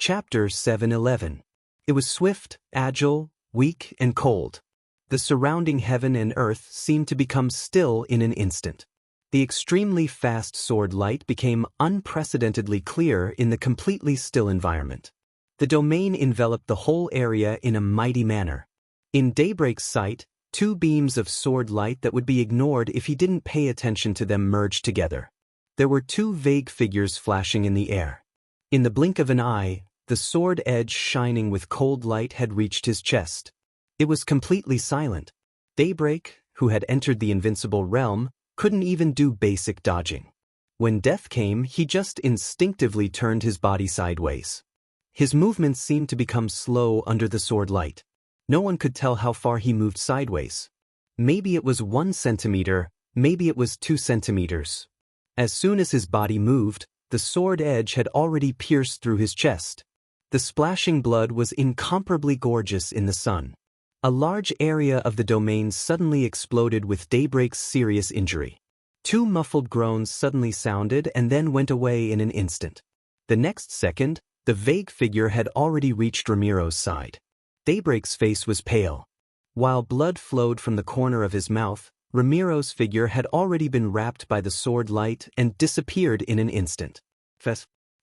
Chapter 7:11. It was swift, agile, weak, and cold. The surrounding heaven and earth seemed to become still in an instant. The extremely fast sword light became unprecedentedly clear in the completely still environment. The domain enveloped the whole area in a mighty manner. In Daybreak's sight, two beams of sword light that would be ignored if he didn't pay attention to them merged together. There were two vague figures flashing in the air. In the blink of an eye, the sword edge shining with cold light had reached his chest. It was completely silent. Daybreak, who had entered the invincible realm, couldn't even do basic dodging. When death came, he just instinctively turned his body sideways. His movements seemed to become slow under the sword light. No one could tell how far he moved sideways. Maybe it was 1 centimeter, maybe it was 2 centimeters. As soon as his body moved, the sword edge had already pierced through his chest. The splashing blood was incomparably gorgeous in the sun. A large area of the domain suddenly exploded with Daybreak's serious injury. Two muffled groans suddenly sounded and then went away in an instant. The next second, the vague figure had already reached Ramiro's side. Daybreak's face was pale. While blood flowed from the corner of his mouth, Ramiro's figure had already been wrapped by the sword light and disappeared in an instant.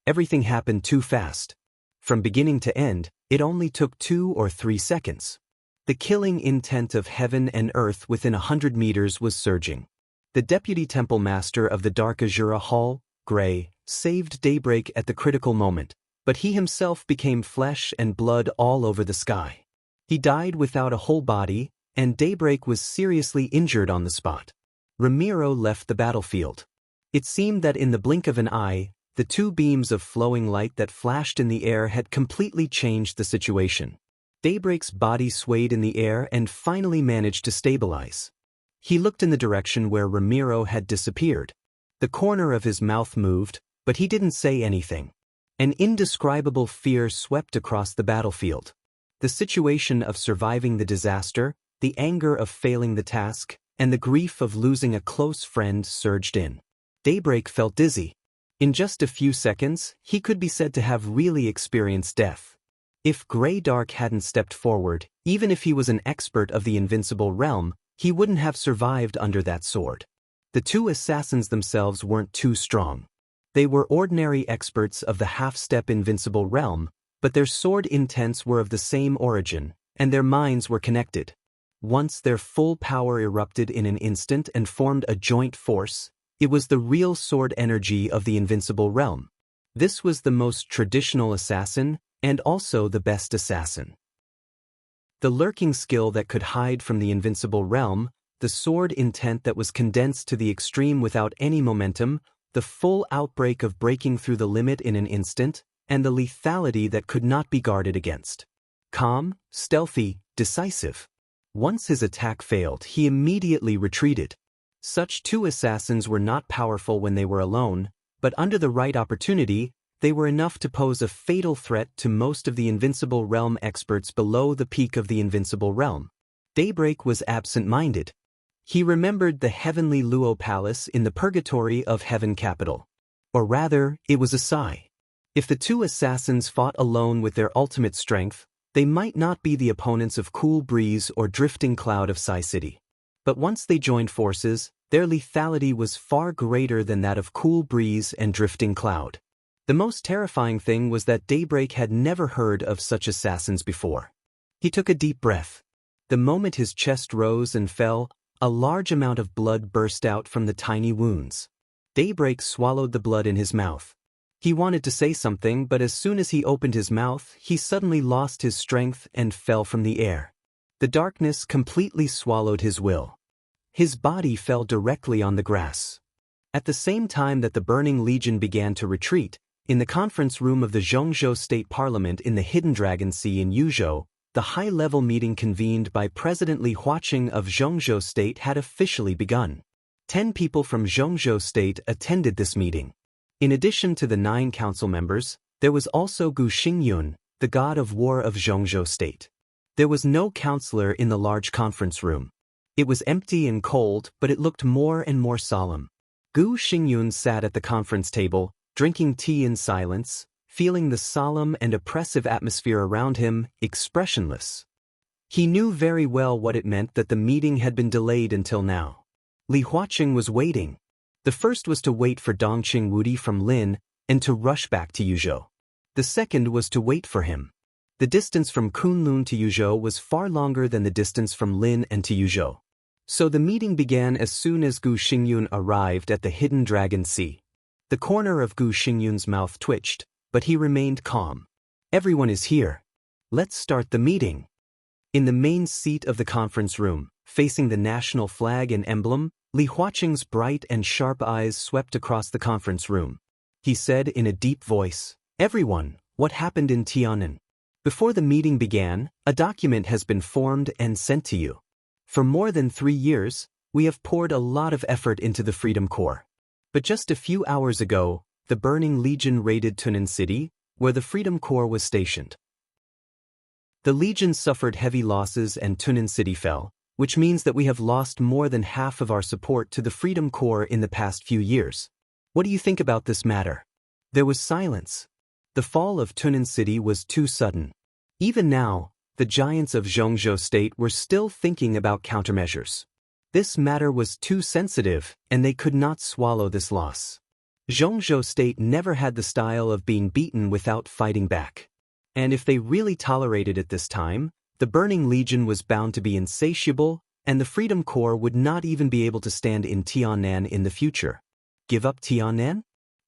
Everything happened too fast. From beginning to end, it only took 2 or 3 seconds. The killing intent of heaven and earth within 100 meters was surging. The deputy temple master of the Dark Azura Hall, Gray, saved Daybreak at the critical moment, but he himself became flesh and blood all over the sky. He died without a whole body, and Daybreak was seriously injured on the spot. Ramiro left the battlefield. It seemed that in the blink of an eye, the two beams of flowing light that flashed in the air had completely changed the situation. Daybreak's body swayed in the air and finally managed to stabilize. He looked in the direction where Ramiro had disappeared. The corner of his mouth moved, but he didn't say anything. An indescribable fear swept across the battlefield. The situation of surviving the disaster, the anger of failing the task, and the grief of losing a close friend surged in. Daybreak felt dizzy. In just a few seconds, he could be said to have really experienced death. If Grey Dark hadn't stepped forward, even if he was an expert of the invincible realm, he wouldn't have survived under that sword. The two assassins themselves weren't too strong. They were ordinary experts of the half-step invincible realm, but their sword intents were of the same origin, and their minds were connected. Once their full power erupted in an instant and formed a joint force, it was the real sword energy of the invincible realm. This was the most traditional assassin, and also the best assassin. The lurking skill that could hide from the invincible realm, the sword intent that was condensed to the extreme without any momentum, the full outbreak of breaking through the limit in an instant, and the lethality that could not be guarded against. Calm, stealthy, decisive. Once his attack failed, he immediately retreated. Such two assassins were not powerful when they were alone, but under the right opportunity, they were enough to pose a fatal threat to most of the invincible realm experts below the peak of the invincible realm. Daybreak was absent-minded. He remembered the heavenly Luo Palace in the purgatory of Heaven Capital. Or rather, it was a sigh. If the two assassins fought alone with their ultimate strength, they might not be the opponents of Cool Breeze or Drifting Cloud of Psy City. But once they joined forces, their lethality was far greater than that of Cool Breeze and Drifting Cloud. The most terrifying thing was that Daybreak had never heard of such assassins before. He took a deep breath. The moment his chest rose and fell, a large amount of blood burst out from the tiny wounds. Daybreak swallowed the blood in his mouth. He wanted to say something, but as soon as he opened his mouth, he suddenly lost his strength and fell from the air. The darkness completely swallowed his will. His body fell directly on the grass. At the same time that the Burning Legion began to retreat, in the conference room of the Zhongzhou State Parliament in the Hidden Dragon Sea in Yuzhou, the high-level meeting convened by President Li Huaqing of Zhongzhou State had officially begun. 10 people from Zhongzhou State attended this meeting. In addition to the 9 council members, there was also Gu Xingyun, the god of war of Zhongzhou State. There was no counselor in the large conference room. It was empty and cold, but it looked more and more solemn. Gu Xingyun sat at the conference table, drinking tea in silence, feeling the solemn and oppressive atmosphere around him, expressionless. He knew very well what it meant that the meeting had been delayed until now. Li Huaqing was waiting. The first was to wait for Dongqing Wudi from Lin and to rush back to Yuzhou. The second was to wait for him. The distance from Kunlun to Yuzhou was far longer than the distance from Lin and to Yuzhou. So the meeting began as soon as Gu Xingyun arrived at the hidden Dragon Sea. The corner of Gu Xingyun's mouth twitched, but he remained calm. Everyone is here. Let's start the meeting. In the main seat of the conference room, facing the national flag and emblem, Li Huaqing's bright and sharp eyes swept across the conference room. He said in a deep voice, "Everyone, what happened in Tiannan? Before the meeting began, a document has been formed and sent to you. For more than 3 years, we have poured a lot of effort into the Freedom Corps. But just a few hours ago, the Burning Legion raided Tunnan City, where the Freedom Corps was stationed. The Legion suffered heavy losses and Tunnan City fell, which means that we have lost more than half of our support to the Freedom Corps in the past few years. What do you think about this matter?" There was silence. The fall of Tunnan City was too sudden. Even now, the giants of Zhongzhou State were still thinking about countermeasures. This matter was too sensitive, and they could not swallow this loss. Zhongzhou State never had the style of being beaten without fighting back. And if they really tolerated it this time, the Burning Legion was bound to be insatiable, and the Freedom Corps would not even be able to stand in Tiannan in the future. Give up Tiannan?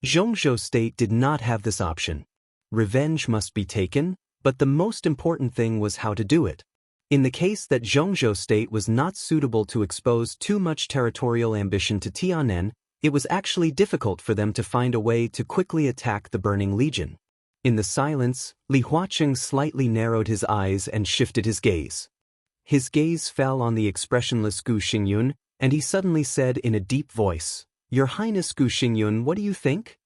Zhongzhou State did not have this option. Revenge must be taken, but the most important thing was how to do it. In the case that Zhongzhou State was not suitable to expose too much territorial ambition to Tiannan, it was actually difficult for them to find a way to quickly attack the Burning Legion. In the silence, Li Huaqing slightly narrowed his eyes and shifted his gaze. His gaze fell on the expressionless Gu Xingyun, and he suddenly said in a deep voice, "Your Highness Gu Xingyun, what do you think?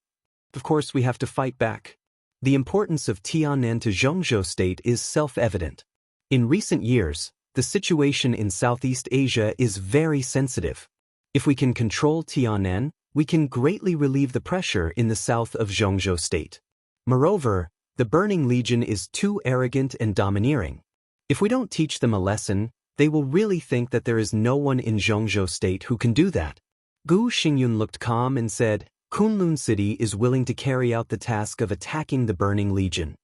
Of course we have to fight back. The importance of Tiannan to Zhongzhou State is self-evident. In recent years, the situation in Southeast Asia is very sensitive. If we can control Tiannan, we can greatly relieve the pressure in the south of Zhongzhou State. Moreover, the Burning Legion is too arrogant and domineering. If we don't teach them a lesson, they will really think that there is no one in Zhongzhou State who can do that." Gu Xingyun looked calm and said, "Kunlun City is willing to carry out the task of attacking the Burning Legion."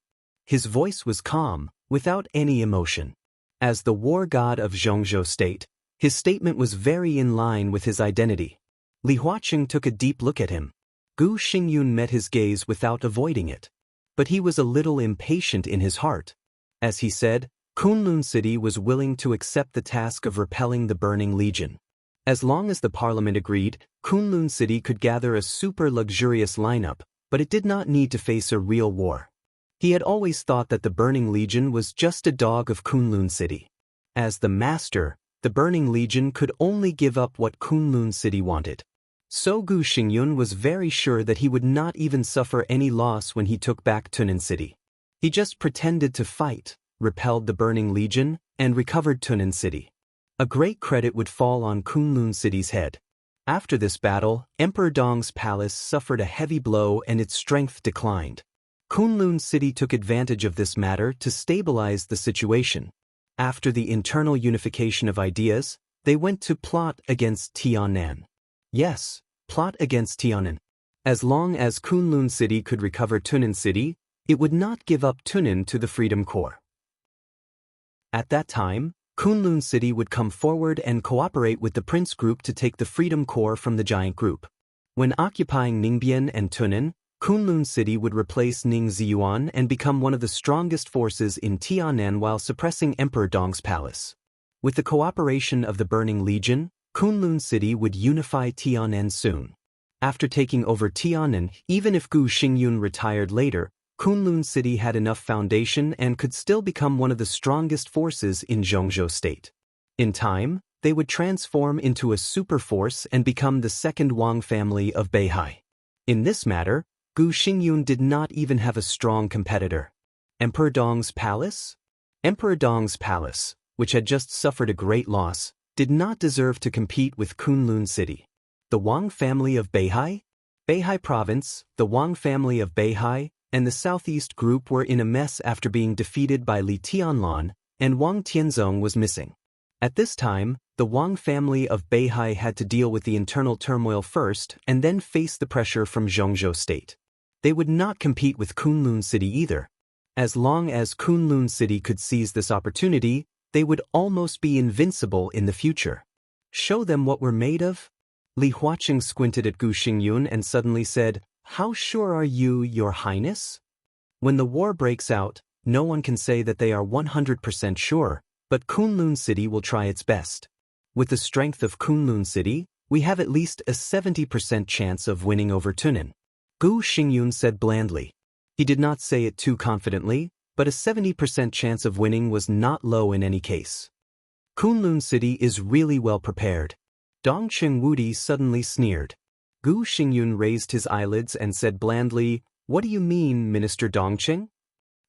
His voice was calm, without any emotion. As the war god of Zhongzhou State, his statement was very in line with his identity. Li Huaqing took a deep look at him. Gu Xingyun met his gaze without avoiding it. But he was a little impatient in his heart. As he said, Kunlun City was willing to accept the task of repelling the Burning Legion. As long as the parliament agreed, Kunlun City could gather a super luxurious lineup, but it did not need to face a real war. He had always thought that the Burning Legion was just a dog of Kunlun City. As the master, the Burning Legion could only give up what Kunlun City wanted. So Gu Xingyun was very sure that he would not even suffer any loss when he took back Tunnan City. He just pretended to fight, repelled the Burning Legion, and recovered Tunnan City. A great credit would fall on Kunlun City's head. After this battle, Emperor Dong's palace suffered a heavy blow and its strength declined. Kunlun City took advantage of this matter to stabilize the situation. After the internal unification of ideas, they went to plot against Tiannan. Yes, plot against Tiannan. As long as Kunlun City could recover Tunnan City, it would not give up Tunnan to the Freedom Corps. At that time, Kunlun City would come forward and cooperate with the Prince Group to take the Freedom Corps from the Giant Group. When occupying Ningbian and Tunnan, Kunlun City would replace Ningziyuan and become one of the strongest forces in Tiannan while suppressing Emperor Dong's palace. With the cooperation of the Burning Legion, Kunlun City would unify Tiannan soon. After taking over Tiannan, even if Gu Xingyun retired later, Kunlun City had enough foundation and could still become one of the strongest forces in Zhongzhou State. In time, they would transform into a super force and become the second Wang family of Beihai. In this matter, Gu Xingyun did not even have a strong competitor. Emperor Dong's palace? Emperor Dong's palace, which had just suffered a great loss, did not deserve to compete with Kunlun City. The Wang family of Beihai? Beihai province, the Wang family of Beihai, and the southeast group were in a mess after being defeated by Li Tianlan, and Wang Tianzong was missing. At this time, the Wang family of Beihai had to deal with the internal turmoil first and then face the pressure from Zhongzhou State. They would not compete with Kunlun City either. As long as Kunlun City could seize this opportunity, they would almost be invincible in the future. Show them what we're made of? Li Huaqing squinted at Gu Xingyun and suddenly said, "How sure are you, Your Highness?" When the war breaks out, no one can say that they are 100% sure, but Kunlun City will try its best. With the strength of Kunlun City, we have at least a 70% chance of winning over Tunin. Gu Xingyun said blandly. He did not say it too confidently, but a 70% chance of winning was not low in any case. Kunlun City is really well prepared. Dongqing Wudi suddenly sneered. Gu Xingyun raised his eyelids and said blandly, "What do you mean, Minister Dongqing?"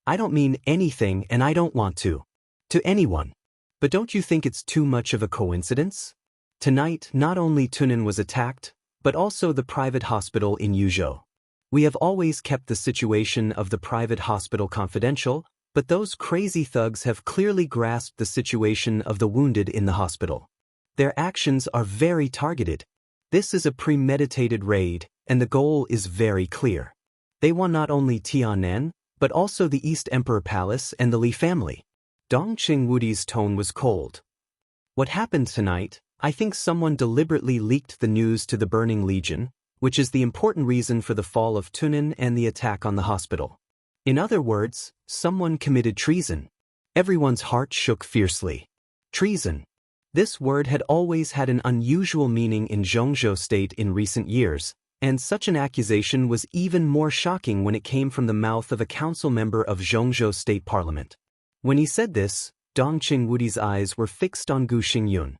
"I don't mean anything and I don't want to. To anyone. But don't you think it's too much of a coincidence? Tonight, not only Tunin was attacked, but also the private hospital in Yuzhou. We have always kept the situation of the private hospital confidential, but those crazy thugs have clearly grasped the situation of the wounded in the hospital. Their actions are very targeted. This is a premeditated raid, and the goal is very clear. They want not only Tianan, but also the East Emperor Palace and the Li family." Dongqing Wudi's tone was cold. "What happened tonight, I think someone deliberately leaked the news to the Burning Legion, which is the important reason for the fall of Tunin and the attack on the hospital. In other words, someone committed treason." Everyone's heart shook fiercely. Treason. This word had always had an unusual meaning in Zhongzhou State in recent years, and such an accusation was even more shocking when it came from the mouth of a council member of Zhongzhou State Parliament. When he said this, Dongqing Wudi's eyes were fixed on Gu Xingyun.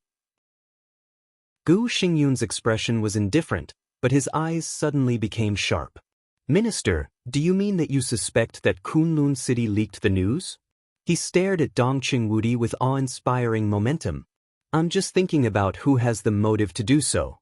Gu Xingyun's expression was indifferent, but his eyes suddenly became sharp. "Minister, do you mean that you suspect that Kunlun City leaked the news?" He stared at Dongqing Wudi with awe-inspiring momentum. "I'm just thinking about who has the motive to do so."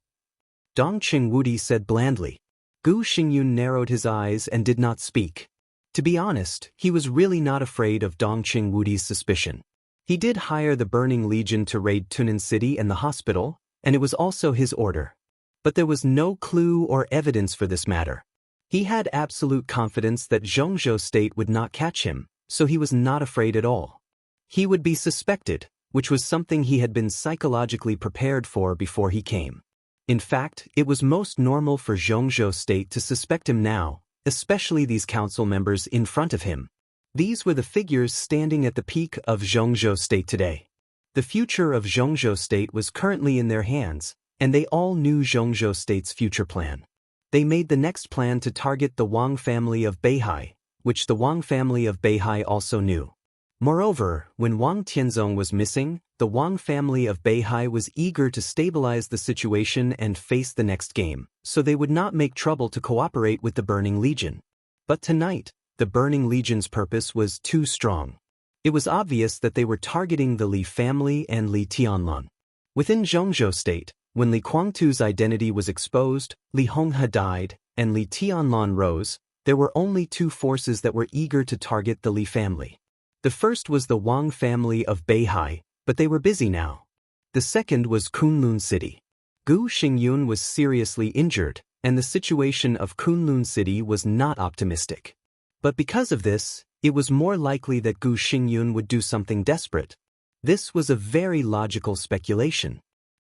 Dongqing Wudi said blandly. Gu Xingyun narrowed his eyes and did not speak. To be honest, he was really not afraid of Dongqing Wudi's suspicion. He did hire the Burning Legion to raid Tunin City and the hospital, and it was also his order. But there was no clue or evidence for this matter. He had absolute confidence that Zhongzhou State would not catch him, so he was not afraid at all. He would be suspected, which was something he had been psychologically prepared for before he came. In fact, it was most normal for Zhongzhou State to suspect him now, especially these council members in front of him. These were the figures standing at the peak of Zhongzhou State today. The future of Zhongzhou State was currently in their hands, and they all knew Zhongzhou State's future plan. They made the next plan to target the Wang family of Beihai, which the Wang family of Beihai also knew. Moreover, when Wang Tianzong was missing, the Wang family of Beihai was eager to stabilize the situation and face the next game, so they would not make trouble to cooperate with the Burning Legion. But tonight, the Burning Legion's purpose was too strong. It was obvious that they were targeting the Li family and Li Tianlan. Within Zhongzhou State, when Li Guangtu's identity was exposed, Li Honghe died, and Li Tianlan rose, there were only two forces that were eager to target the Li family. The first was the Wang family of Beihai, but they were busy now. The second was Kunlun City. Gu Xingyun was seriously injured, and the situation of Kunlun City was not optimistic. But because of this, it was more likely that Gu Xingyun would do something desperate. This was a very logical speculation.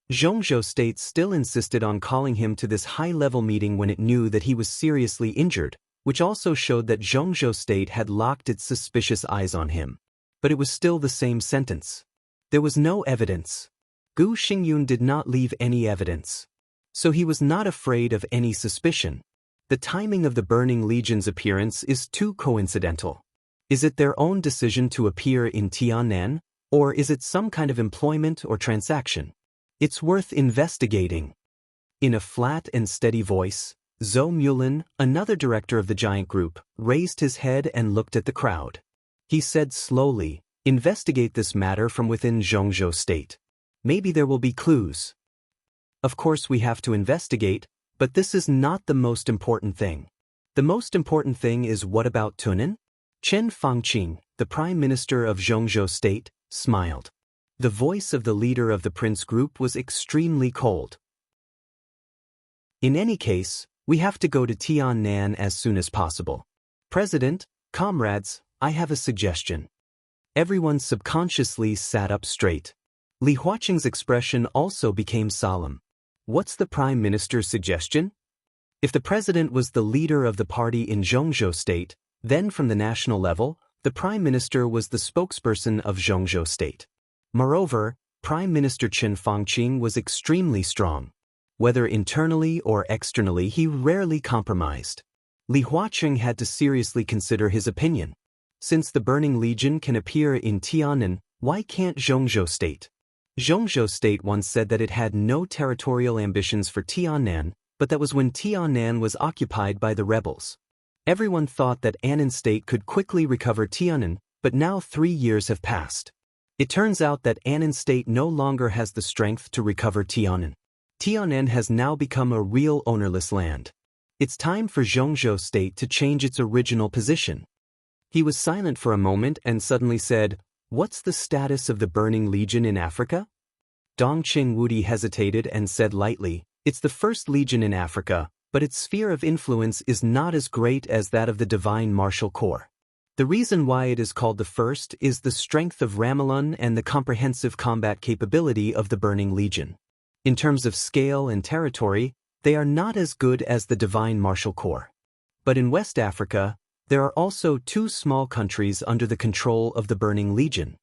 Zhongzhou State still insisted on calling him to this high-level meeting when it knew that he was seriously injured, which also showed that Zhongzhou State had locked its suspicious eyes on him. But it was still the same sentence. There was no evidence. Gu Xingyun did not leave any evidence. So he was not afraid of any suspicion. The timing of the Burning Legion's appearance is too coincidental. Is it their own decision to appear in Tianan, or is it some kind of employment or transaction? It's worth investigating. In a flat and steady voice, Zhou Mulin, another director of the giant group, raised his head and looked at the crowd. He said slowly, "Investigate this matter from within Zhongzhou State. Maybe there will be clues." Of course we have to investigate, but this is not the most important thing. The most important thing is what about Tunan? Chen Fangqing, the Prime Minister of Zhongzhou State, smiled. The voice of the leader of the Prince Group was extremely cold. In any case, we have to go to Tiannan as soon as possible. President, comrades, I have a suggestion. Everyone subconsciously sat up straight. Li Huaqing's expression also became solemn. What's the Prime Minister's suggestion? If the president was the leader of the party in Zhongzhou State, then from the national level, the Prime Minister was the spokesperson of Zhongzhou State. Moreover, Prime Minister Chen Fangqing was extremely strong. Whether internally or externally, he rarely compromised. Li Huaqing had to seriously consider his opinion. Since the Burning Legion can appear in Tiannan, why can't Zhongzhou State? Zhongzhou State once said that it had no territorial ambitions for Tiannan, but that was when Tiannan was occupied by the rebels. Everyone thought that Annan State could quickly recover Tiannan, but now 3 years have passed. It turns out that Annan State no longer has the strength to recover Tiannan. Tiannan has now become a real ownerless land. It's time for Zhongzhou State to change its original position. He was silent for a moment and suddenly said, "What's the status of the Burning Legion in Africa?" Dongqing Wudi hesitated and said lightly, "It's the first legion in Africa, but its sphere of influence is not as great as that of the Divine Martial Corps. The reason why it is called the first is the strength of Ramelin and the comprehensive combat capability of the Burning Legion. In terms of scale and territory, they are not as good as the Divine Martial Corps. But in West Africa, there are also 2 small countries under the control of the Burning Legion."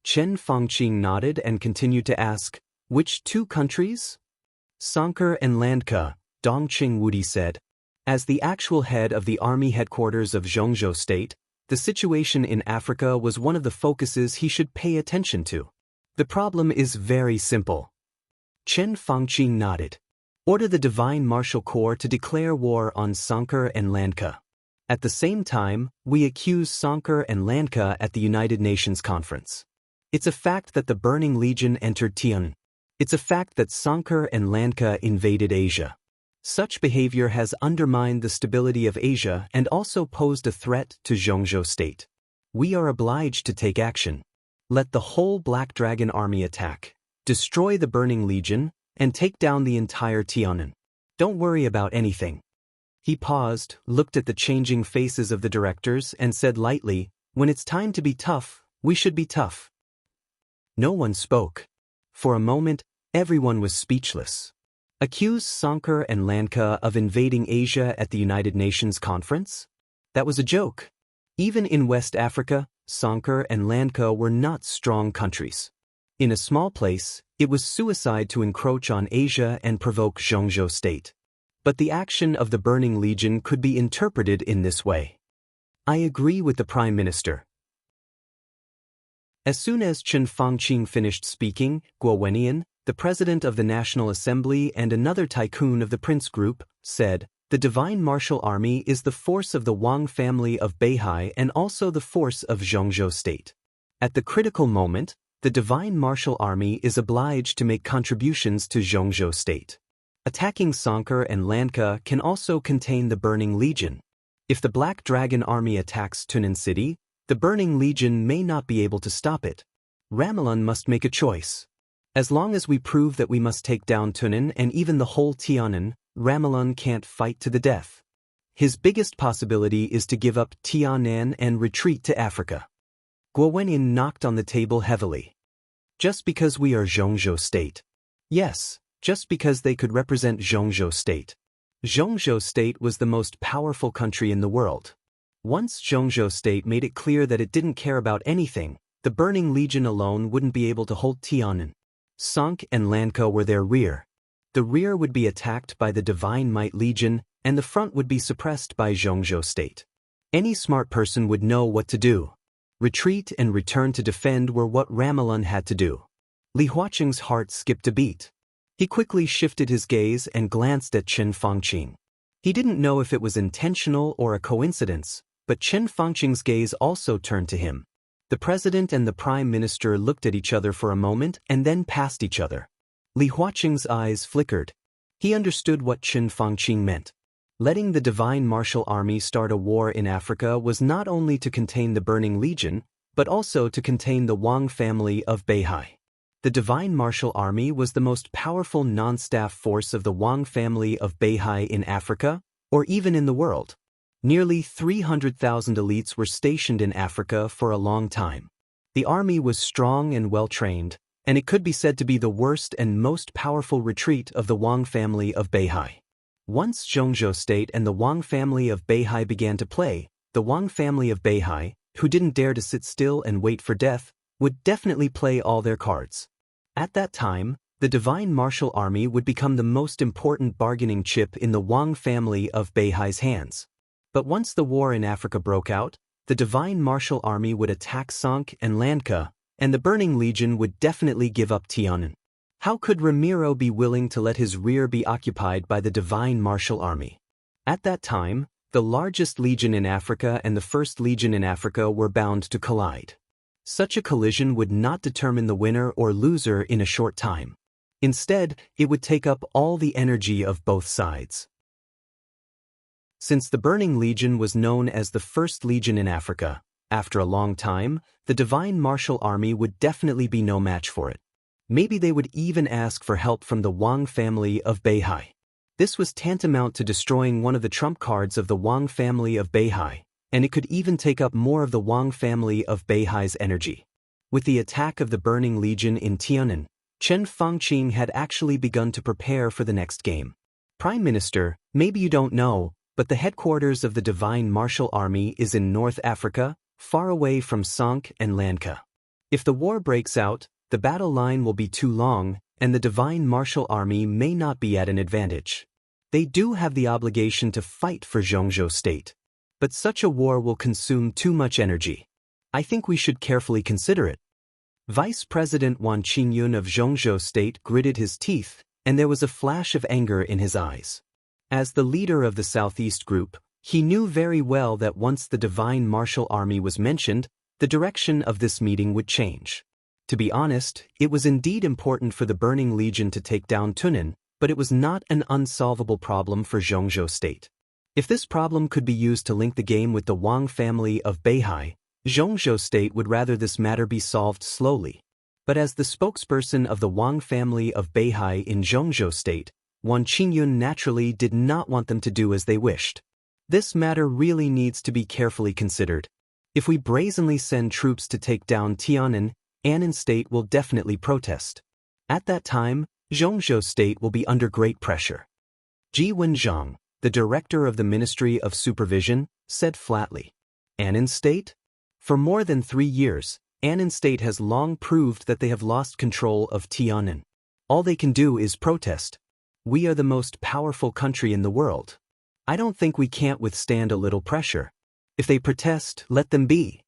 Chen Fangqing nodded and continued to ask, "Which 2 countries?" "Sankar and Landka," Dongqing Wudi said. As the actual head of the army headquarters of Zhongzhou State, the situation in Africa was one of the focuses he should pay attention to. The problem is very simple. Chen Fangqing nodded. "Order the Divine Martial Corps to declare war on Sankar and Landka. At the same time, we accuse Sankar and Landka at the United Nations Conference. It's a fact that the Burning Legion entered Tiannan. It's a fact that Sankar and Landka invaded Asia. Such behavior has undermined the stability of Asia and also posed a threat to Zhongzhou State. We are obliged to take action. Let the whole Black Dragon army attack, destroy the Burning Legion, and take down the entire Tiannan. Don't worry about anything." He paused, looked at the changing faces of the directors, and said lightly, "When it's time to be tough, we should be tough." No one spoke. For a moment, everyone was speechless. Accuse Sankar and Landka of invading Asia at the United Nations Conference? That was a joke. Even in West Africa, Sankar and Landka were not strong countries. In a small place, it was suicide to encroach on Asia and provoke Zhongzhou State. But the action of the Burning Legion could be interpreted in this way. I agree with the Prime Minister. As soon as Chen Fangqing finished speaking, Guo Wenyan, the president of the National Assembly and another tycoon of the Prince Group, said, "The Divine Martial Army is the force of the Wang family of Beihai and also the force of Zhongzhou State. At the critical moment, the Divine Martial Army is obliged to make contributions to Zhongzhou State. Attacking Sankar and Landka can also contain the Burning Legion. If the Black Dragon army attacks Tunan City, the Burning Legion may not be able to stop it. Ramelin must make a choice. As long as we prove that we must take down Tunan and even the whole Tiannan, Ramelin can't fight to the death. His biggest possibility is to give up Tiannan and retreat to Africa." Guo Wenyan knocked on the table heavily. "Just because we are Zhongzhou State." "Yes, just because they could represent Zhongzhou State. Zhongzhou State was the most powerful country in the world. Once Zhongzhou State made it clear that it didn't care about anything, the Burning Legion alone wouldn't be able to hold Tiannan. Sank and Landka were their rear. The rear would be attacked by the Divine Might Legion, and the front would be suppressed by Zhongzhou State. Any smart person would know what to do. Retreat and return to defend were what Ramelin had to do." Li Huaqing's heart skipped a beat. He quickly shifted his gaze and glanced at Chen Fangqing. He didn't know if it was intentional or a coincidence, but Chen Fangqing's gaze also turned to him. The president and the prime minister looked at each other for a moment and then past each other. Li Huaqing's eyes flickered. He understood what Chen Fangqing meant. Letting the divine martial army start a war in Africa was not only to contain the Burning Legion, but also to contain the Wang family of Beihai. The divine martial army was the most powerful non-staff force of the Wang family of Beihai in Africa, or even in the world. Nearly 300,000 elites were stationed in Africa for a long time. The army was strong and well-trained, and it could be said to be the worst and most powerful retreat of the Wang family of Beihai. Once Xianxia state and the Wang family of Beihai began to play, the Wang family of Beihai, who didn't dare to sit still and wait for death, would definitely play all their cards. At that time, the divine martial army would become the most important bargaining chip in the Wang family of Beihai's hands. But once the war in Africa broke out, the divine martial army would attack Sank and Lanka, and the Burning Legion would definitely give up Tiananmen. How could Ramiro be willing to let his rear be occupied by the divine martial army? At that time, the largest legion in Africa and the first legion in Africa were bound to collide. Such a collision would not determine the winner or loser in a short time. Instead, it would take up all the energy of both sides. Since the Burning Legion was known as the first legion in Africa, after a long time, the divine martial army would definitely be no match for it. Maybe they would even ask for help from the Wang family of Beihai. This was tantamount to destroying one of the trump cards of the Wang family of Beihai, and it could even take up more of the Wang family of Beihai's energy. With the attack of the Burning Legion in Tiananmen, Chen Fangqing had actually begun to prepare for the next game. Prime Minister, maybe you don't know, but the headquarters of the Divine Martial Army is in North Africa, far away from Sank and Lanka. If the war breaks out, the battle line will be too long, and the Divine Martial Army may not be at an advantage. They do have the obligation to fight for Xianxia state. But such a war will consume too much energy. I think we should carefully consider it. Vice President Wan Qingyun of Xianxia state gritted his teeth, and there was a flash of anger in his eyes. As the leader of the Southeast Group, he knew very well that once the Divine Martial Army was mentioned, the direction of this meeting would change. To be honest, it was indeed important for the Burning Legion to take down Tunan, but it was not an unsolvable problem for Xianxia state. If this problem could be used to link the game with the Wang family of Beihai, Xianxia state would rather this matter be solved slowly. But as the spokesperson of the Wang family of Beihai in Xianxia state, Wan Qingyun naturally did not want them to do as they wished. This matter really needs to be carefully considered. If we brazenly send troops to take down Tiananmen, Annan state will definitely protest. At that time, Xianxia state will be under great pressure. Ji Wenzhang, the director of the Ministry of Supervision, said flatly, Annan state? For more than 3 years, Annan state has long proved that they have lost control of Tiananmen. All they can do is protest. We are the most powerful country in the world. I don't think we can't withstand a little pressure. If they protest, let them be.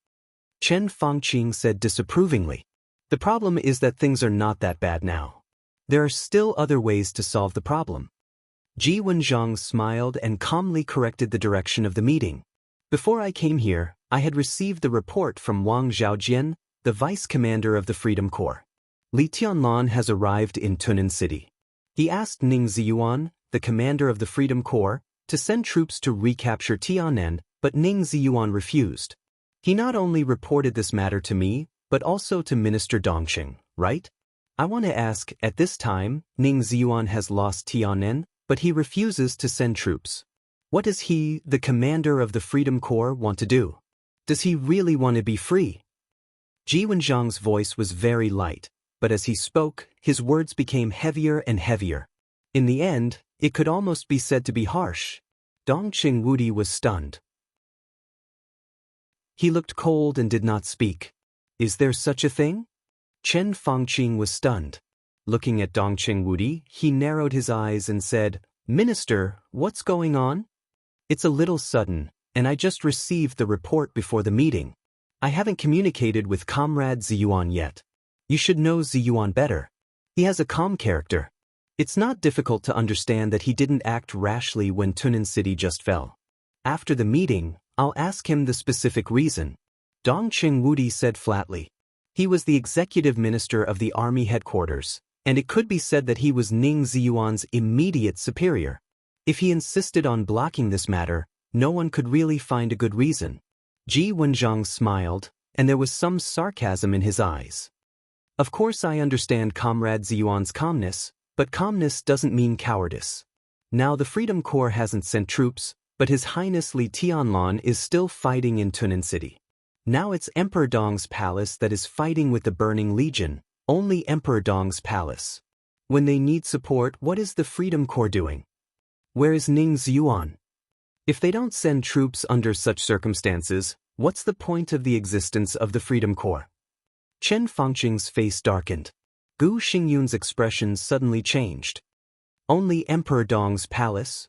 Chen Fangqing said disapprovingly. The problem is that things are not that bad now. There are still other ways to solve the problem. Ji Wenzhang smiled and calmly corrected the direction of the meeting. Before I came here, I had received the report from Wang Zhaojian, the vice commander of the Freedom Corps. Li Tianlan has arrived in Tunan City. He asked Ning Ziyuan, the commander of the Freedom Corps, to send troops to recapture Tiananmen, but Ning Ziyuan refused. He not only reported this matter to me, but also to Minister Dongqing, right? I want to ask, at this time, Ning Ziyuan has lost Tiananmen, but he refuses to send troops. What does he, the commander of the Freedom Corps, want to do? Does he really want to be free? Ji Wenzhang's voice was very light, but as he spoke, his words became heavier and heavier. In the end, it could almost be said to be harsh. Dongqing Wudi was stunned. He looked cold and did not speak. Is there such a thing? Chen Fangqing was stunned. Looking at Dongqing Wudi, he narrowed his eyes and said, Minister, what's going on? It's a little sudden, and I just received the report before the meeting. I haven't communicated with Comrade Ziyuan yet. You should know Ziyuan better. He has a calm character. It's not difficult to understand that he didn't act rashly when Tunan City just fell. After the meeting, I'll ask him the specific reason. Dongqing Wudi said flatly. He was the executive minister of the army headquarters, and it could be said that he was Ning Ziyuan's immediate superior. If he insisted on blocking this matter, no one could really find a good reason. Ji Wenjiang smiled, and there was some sarcasm in his eyes. Of course I understand Comrade Ziyuan's calmness, but calmness doesn't mean cowardice. Now the Freedom Corps hasn't sent troops, but His Highness Li Tianlan is still fighting in Tunan City. Now it's Emperor Dong's palace that is fighting with the Burning Legion, only Emperor Dong's palace. When they need support, what is the Freedom Corps doing? Where is Ning Ziyuan? If they don't send troops under such circumstances, what's the point of the existence of the Freedom Corps? Chen Fangqing's face darkened. Gu Xingyun's expression suddenly changed. Only Emperor Dong's palace?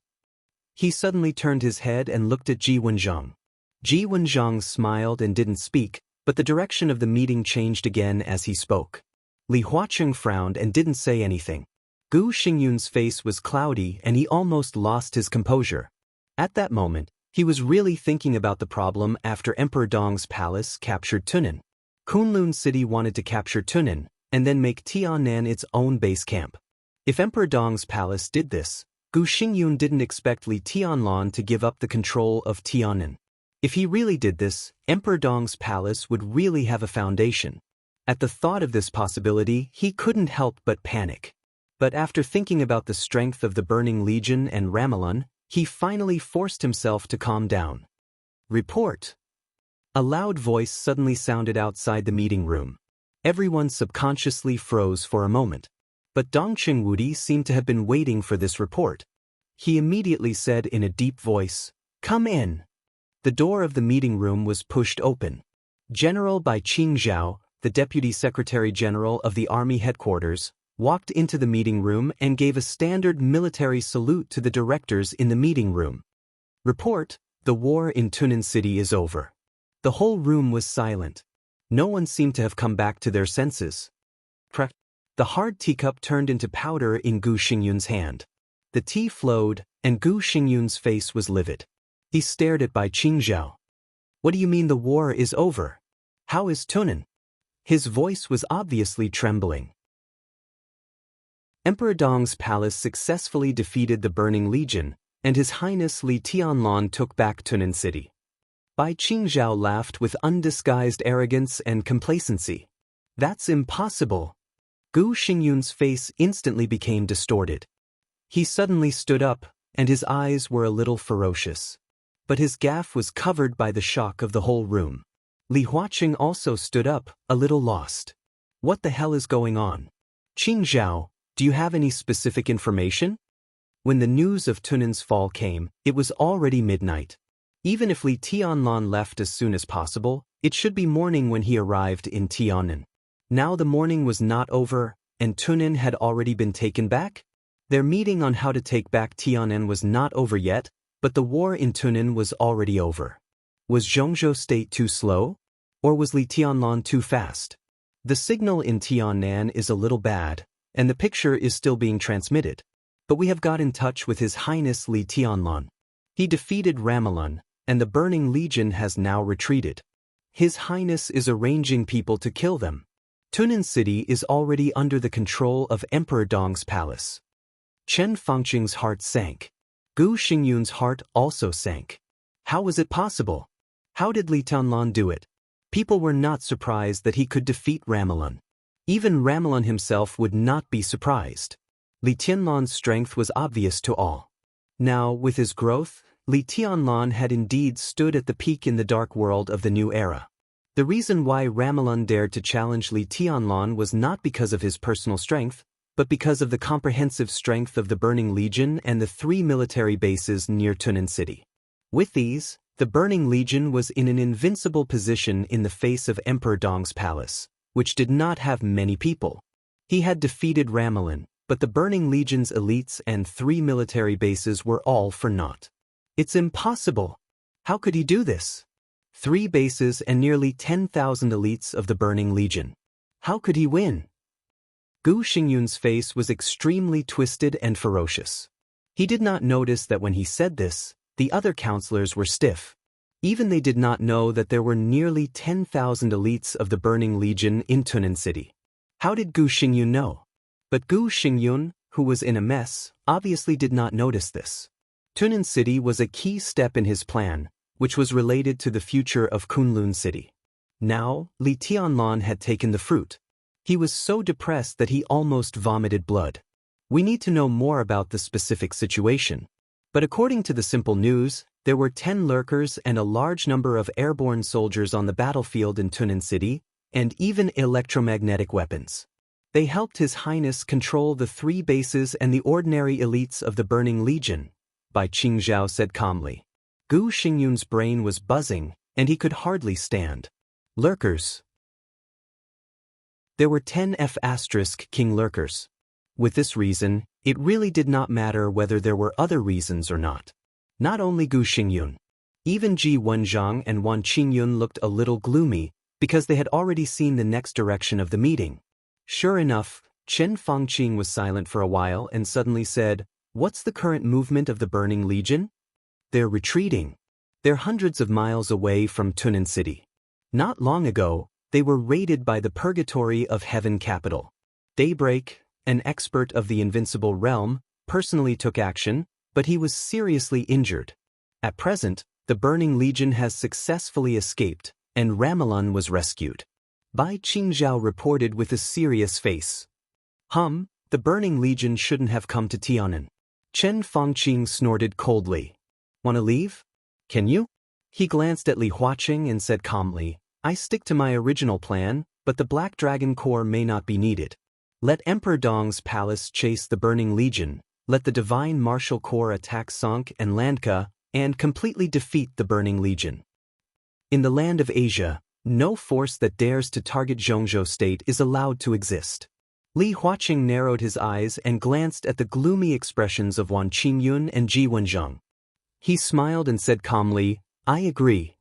He suddenly turned his head and looked at Ji Wenjiang. Ji Wenjiang smiled and didn't speak, but the direction of the meeting changed again as he spoke. Li Huaqing frowned and didn't say anything. Gu Xingyun's face was cloudy and he almost lost his composure. At that moment, he was really thinking about the problem after Emperor Dong's palace captured Tunan. Kunlun City wanted to capture Tunan, and then make Tianan its own base camp. If Emperor Dong's palace did this, Gu Xingyun didn't expect Li Tianlan to give up the control of Tianan. If he really did this, Emperor Dong's palace would really have a foundation. At the thought of this possibility, he couldn't help but panic. But after thinking about the strength of the Burning Legion and Ramelin, he finally forced himself to calm down. Report. A loud voice suddenly sounded outside the meeting room. Everyone subconsciously froze for a moment. But Dongqing Wudi seemed to have been waiting for this report. He immediately said in a deep voice, "Come in." The door of the meeting room was pushed open. General Bai Qingzhao, the Deputy Secretary General of the Army Headquarters, walked into the meeting room and gave a standard military salute to the directors in the meeting room. Report, the war in Tunan City is over. The whole room was silent. No one seemed to have come back to their senses. The hard teacup turned into powder in Gu Xingyun's hand. The tea flowed, and Gu Xingyun's face was livid. He stared at Bai Qingzhao. "What do you mean the war is over? How is Tunan?" His voice was obviously trembling. Emperor Dong's palace successfully defeated the Burning Legion, and His Highness Li Tianlan took back Tunan City. Bai Qingzhao laughed with undisguised arrogance and complacency. "That's impossible." Gu Xingyun's face instantly became distorted. He suddenly stood up, and his eyes were a little ferocious. But his gaffe was covered by the shock of the whole room. Li Huaqing also stood up, a little lost. "What the hell is going on? Qingzhao, do you have any specific information?" When the news of Tunan's fall came, it was already midnight. Even if Li Tianlan left as soon as possible, it should be morning when he arrived in Tianan. Now the morning was not over, and Tunan had already been taken back? Their meeting on how to take back Tianan was not over yet, but the war in Tunan was already over. Was Zhongzhou State too slow? Or was Li Tianlan too fast? The signal in Tianan is a little bad, and the picture is still being transmitted. But we have got in touch with His Highness Li Tianlan. He defeated Ramelin, and the Burning Legion has now retreated. His Highness is arranging people to kill them. Tunan City is already under the control of Emperor Dong's palace. Chen Fangqing's heart sank. Gu Xingyun's heart also sank. How was it possible? How did Li Tianlan do it? People were not surprised that he could defeat Ramelin. Even Ramelin himself would not be surprised. Li Tianlan's strength was obvious to all. Now, with his growth, Li Tianlan had indeed stood at the peak in the dark world of the new era. The reason why Ramelin dared to challenge Li Tianlan was not because of his personal strength, but because of the comprehensive strength of the Burning Legion and the 3 military bases near Tunan City. With these, the Burning Legion was in an invincible position in the face of Emperor Dong's palace, which did not have many people. He had defeated Ramelin, but the Burning Legion's elites and 3 military bases were all for naught. It's impossible. How could he do this? 3 bases and nearly 10,000 elites of the Burning Legion. How could he win? Gu Xingyun's face was extremely twisted and ferocious. He did not notice that when he said this, the other counselors were stiff. Even they did not know that there were nearly 10,000 elites of the Burning Legion in Tunan City. How did Gu Xingyun know? But Gu Xingyun, who was in a mess, obviously did not notice this. Tunan City was a key step in his plan, which was related to the future of Kunlun City. Now, Li Tianlan had taken the fruit. He was so depressed that he almost vomited blood. We need to know more about the specific situation. But according to the simple news, there were 10 lurkers and a large number of airborne soldiers on the battlefield in Tunan City, and even electromagnetic weapons. They helped His Highness control the 3 bases and the ordinary elites of the Burning Legion, Bai Qingzhao said calmly. Gu Xingyun's brain was buzzing, and he could hardly stand. Lurkers. There were 10 King lurkers. With this reason, it really did not matter whether there were other reasons or not. Not only Gu Xingyun. Even Ji Wenzhang and Wan Qingyun looked a little gloomy, because they had already seen the next direction of the meeting. Sure enough, Chen Fangqing was silent for a while and suddenly said, "What's the current movement of the Burning Legion?" "They're retreating. They're hundreds of miles away from Tunan City. Not long ago, they were raided by the Purgatory of Heaven capital. Daybreak, an expert of the Invincible Realm, personally took action, but he was seriously injured. At present, the Burning Legion has successfully escaped, and Ramelun was rescued." Bai Qingzhao reported with a serious face. The Burning Legion shouldn't have come to Tianan. Chen Fangqing snorted coldly. "Want to leave? Can you?" He glanced at Li Huaqing and said calmly, "I stick to my original plan, but the Black Dragon Corps may not be needed. Let Emperor Dong's palace chase the Burning Legion, let the Divine Martial Corps attack Sonk and Landka, and completely defeat the Burning Legion. In the land of Asia, no force that dares to target Zhongzhou State is allowed to exist." Li Huaqing narrowed his eyes and glanced at the gloomy expressions of Wan Qingyun and Ji Wenzhang. He smiled and said calmly, "I agree."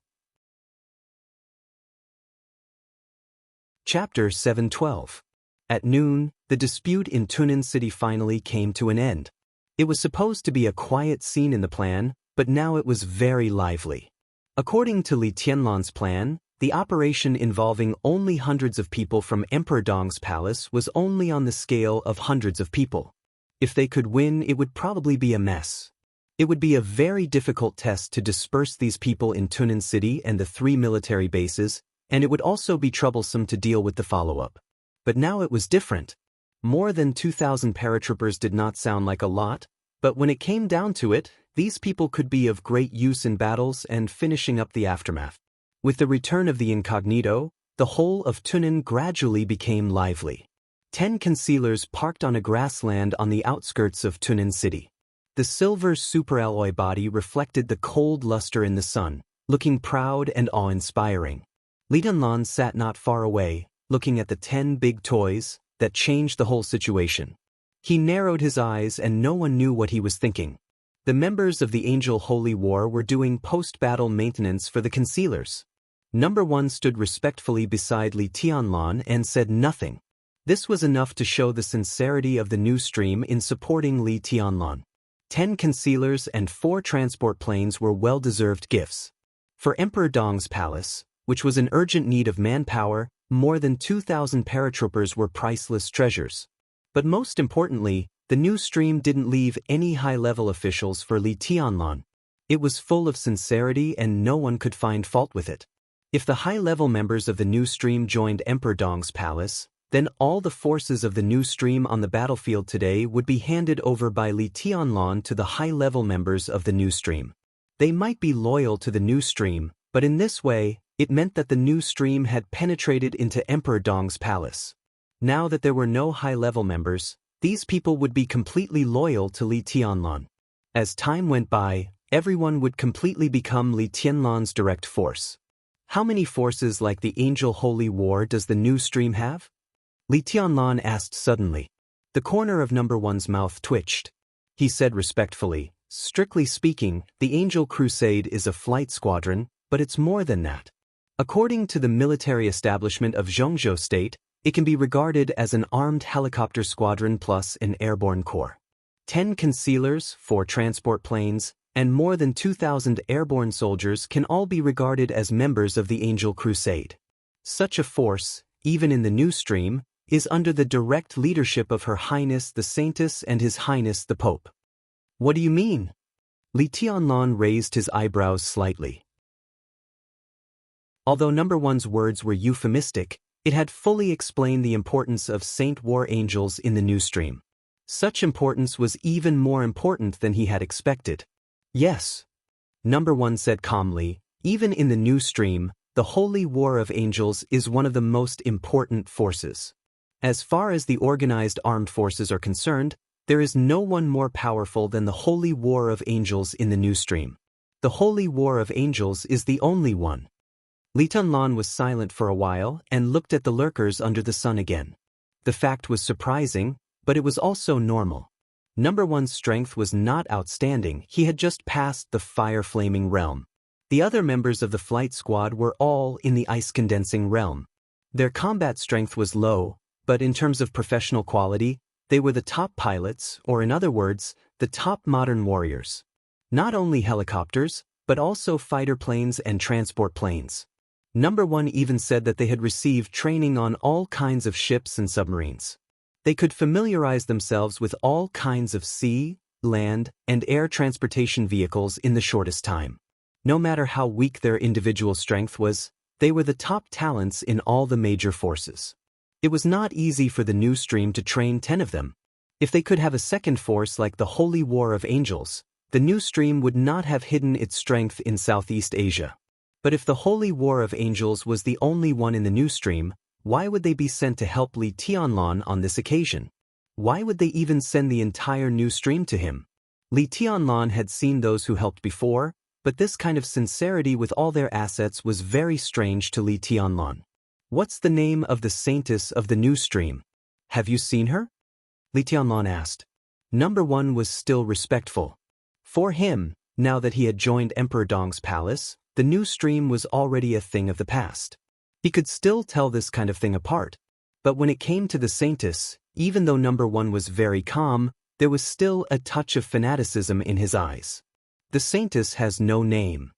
Chapter 712. At noon, the dispute in Tunan City finally came to an end. It was supposed to be a quiet scene in the plan, but now it was very lively. According to Li Tianlan's plan, the operation involving only hundreds of people from Emperor Dong's palace was only on the scale of hundreds of people. If they could win, it would probably be a mess. It would be a very difficult test to disperse these people in Tunan City and the 3 military bases, and it would also be troublesome to deal with the follow-up. But now it was different. More than 2,000 paratroopers did not sound like a lot, but when it came down to it, these people could be of great use in battles and finishing up the aftermath. With the return of the incognito, the whole of Tunan gradually became lively. 10 concealers parked on a grassland on the outskirts of Tunan City. The silver superalloy body reflected the cold luster in the sun, looking proud and awe-inspiring. Li Tianlan sat not far away, looking at the 10 big toys that changed the whole situation. He narrowed his eyes and no one knew what he was thinking. The members of the Angel Holy War were doing post-battle maintenance for the concealers. Number 1 stood respectfully beside Li Tianlan and said nothing. This was enough to show the sincerity of the new stream in supporting Li Tianlan. 10 concealers and 4 transport planes were well-deserved gifts. For Emperor Dong's palace, which was in urgent need of manpower, more than 2,000 paratroopers were priceless treasures. But most importantly, the new stream didn't leave any high-level officials for Li Tianlan. It was full of sincerity and no one could find fault with it. If the high-level members of the new stream joined Emperor Dong's palace, then all the forces of the new stream on the battlefield today would be handed over by Li Tianlan to the high-level members of the new stream. They might be loyal to the new stream, but in this way, it meant that the new stream had penetrated into Emperor Dong's palace. Now that there were no high-level members, these people would be completely loyal to Li Tianlan. As time went by, everyone would completely become Li Tianlan's direct force. How many forces like the Angel Holy War does the new stream have? Li Tianlan asked suddenly. The corner of number 1's mouth twitched. He said respectfully, "Strictly speaking, the Angel Crusade is a flight squadron, but it's more than that. According to the military establishment of Zhongzhou State, it can be regarded as an armed helicopter squadron plus an airborne corps. 10 concealers, 4 transport planes, and more than 2,000 airborne soldiers can all be regarded as members of the Angel Crusade. Such a force, even in the new stream, is under the direct leadership of Her Highness the Saintess and His Highness the Pope." "What do you mean?" Li Tianlan raised his eyebrows slightly. Although number one's words were euphemistic, it had fully explained the importance of Saint War Angels in the new stream. Such importance was even more important than he had expected. Yes. Number one said calmly, even in the new stream, the Holy War of Angels is one of the most important forces. As far as the organized armed forces are concerned, there is no one more powerful than the Holy War of Angels in the new stream. The Holy War of Angels is the only one. Li Tianlan was silent for a while and looked at the lurkers under the sun again. The fact was surprising, but it was also normal. Number one's strength was not outstanding, he had just passed the fire-flaming realm. The other members of the flight squad were all in the ice-condensing realm. Their combat strength was low, but in terms of professional quality, they were the top pilots, or in other words, the top modern warriors. Not only helicopters, but also fighter planes and transport planes. Number one even said that they had received training on all kinds of ships and submarines. They could familiarize themselves with all kinds of sea, land, and air transportation vehicles in the shortest time. No matter how weak their individual strength was, they were the top talents in all the major forces. It was not easy for the new stream to train 10 of them. If they could have a second force like the Holy War of Angels, the new stream would not have hidden its strength in Southeast Asia. But if the Holy War of Angels was the only one in the new stream, why would they be sent to help Li Tianlan on this occasion? Why would they even send the entire new stream to him? Li Tianlan had seen those who helped before, but this kind of sincerity with all their assets was very strange to Li Tianlan. What's the name of the saintess of the new stream? Have you seen her? Li Tianlan asked. Number one was still respectful. For him, now that he had joined Emperor Dong's palace, the new stream was already a thing of the past. He could still tell this kind of thing apart. But when it came to the saintess, even though number one was very calm, there was still a touch of fanaticism in his eyes. The saintess has no name.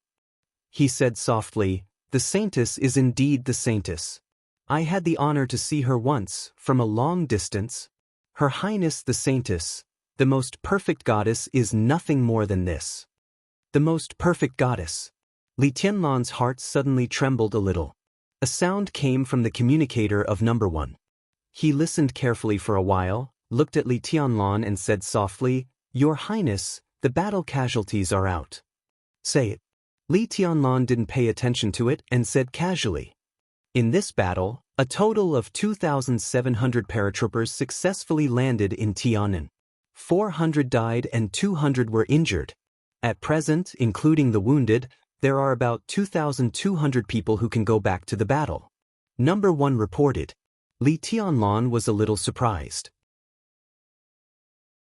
He said softly, the saintess is indeed the saintess. I had the honor to see her once, from a long distance. Her Highness the saintess, the most perfect goddess, is nothing more than this. The most perfect goddess. Li Tianlan's heart suddenly trembled a little. A sound came from the communicator of number one. He listened carefully for a while, looked at Li Tianlan and said softly, Your Highness, the battle casualties are out. Say it. Li Tianlan didn't pay attention to it and said casually. In this battle, a total of 2,700 paratroopers successfully landed in Tiannan. 400 died and 200 were injured. At present, including the wounded, there are about 2,200 people who can go back to the battle. Number one reported. Li Tianlan was a little surprised.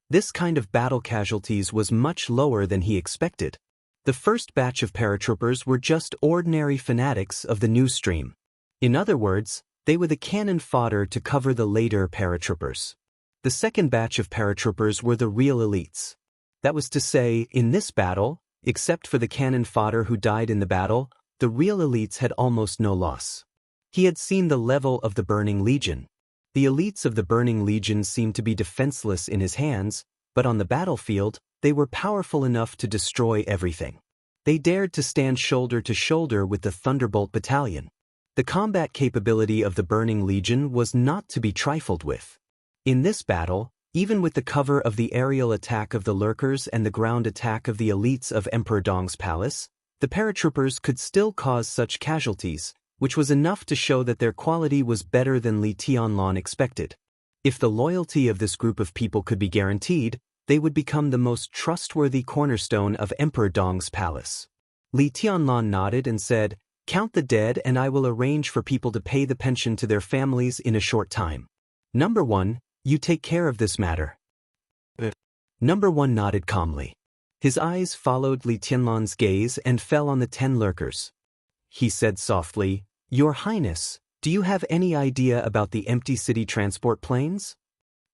This kind of battle casualties was much lower than he expected. The first batch of paratroopers were just ordinary fanatics of the new stream. In other words, they were the cannon fodder to cover the later paratroopers. The second batch of paratroopers were the real elites. That was to say, in this battle, except for the cannon fodder who died in the battle, the real elites had almost no loss. He had seen the level of the Burning Legion. The elites of the Burning Legion seemed to be defenseless in his hands, but on the battlefield, they were powerful enough to destroy everything. They dared to stand shoulder to shoulder with the Thunderbolt Battalion. The combat capability of the Burning Legion was not to be trifled with. In this battle, even with the cover of the aerial attack of the lurkers and the ground attack of the elites of Emperor Dong's palace, the paratroopers could still cause such casualties, which was enough to show that their quality was better than Li Tianlan expected. If the loyalty of this group of people could be guaranteed, they would become the most trustworthy cornerstone of Emperor Dong's palace. Li Tianlan nodded and said, Count the dead and I will arrange for people to pay the pension to their families in a short time. Number one, you take care of this matter. Number one nodded calmly. His eyes followed Li Tianlan's gaze and fell on the 10 lurkers. He said softly, Your Highness, do you have any idea about the empty city transport planes?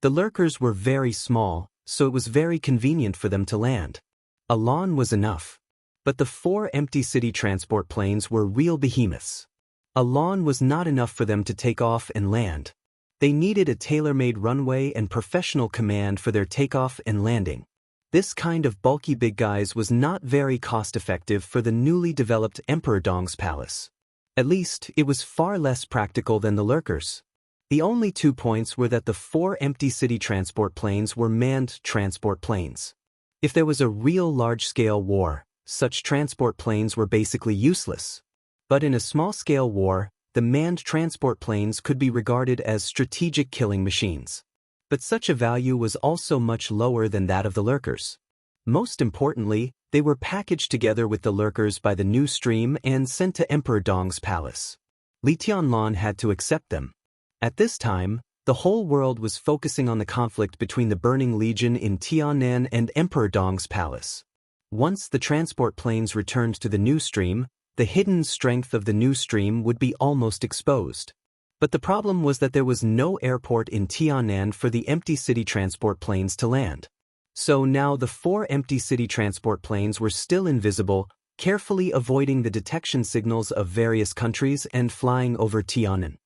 The lurkers were very small, so it was very convenient for them to land. A lawn was enough. But the 4 empty city transport planes were real behemoths. A lawn was not enough for them to take off and land. They needed a tailor-made runway and professional command for their takeoff and landing. This kind of bulky big guys was not very cost-effective for the newly developed Emperor Dong's palace. At least, it was far less practical than the lurkers. The only 2 points were that the 4 empty city transport planes were manned transport planes. If there was a real large-scale war, such transport planes were basically useless. But in a small-scale war, the manned transport planes could be regarded as strategic killing machines. But such a value was also much lower than that of the lurkers. Most importantly, they were packaged together with the lurkers by the new stream and sent to Emperor Dong's palace. Li Tianlan had to accept them. At this time, the whole world was focusing on the conflict between the Burning Legion in Tianan and Emperor Dong's palace. Once the transport planes returned to the new stream, the hidden strength of the new stream would be almost exposed. But the problem was that there was no airport in Tianan for the empty city transport planes to land. So now the 4 empty city transport planes were still invisible, carefully avoiding the detection signals of various countries and flying over Tianan.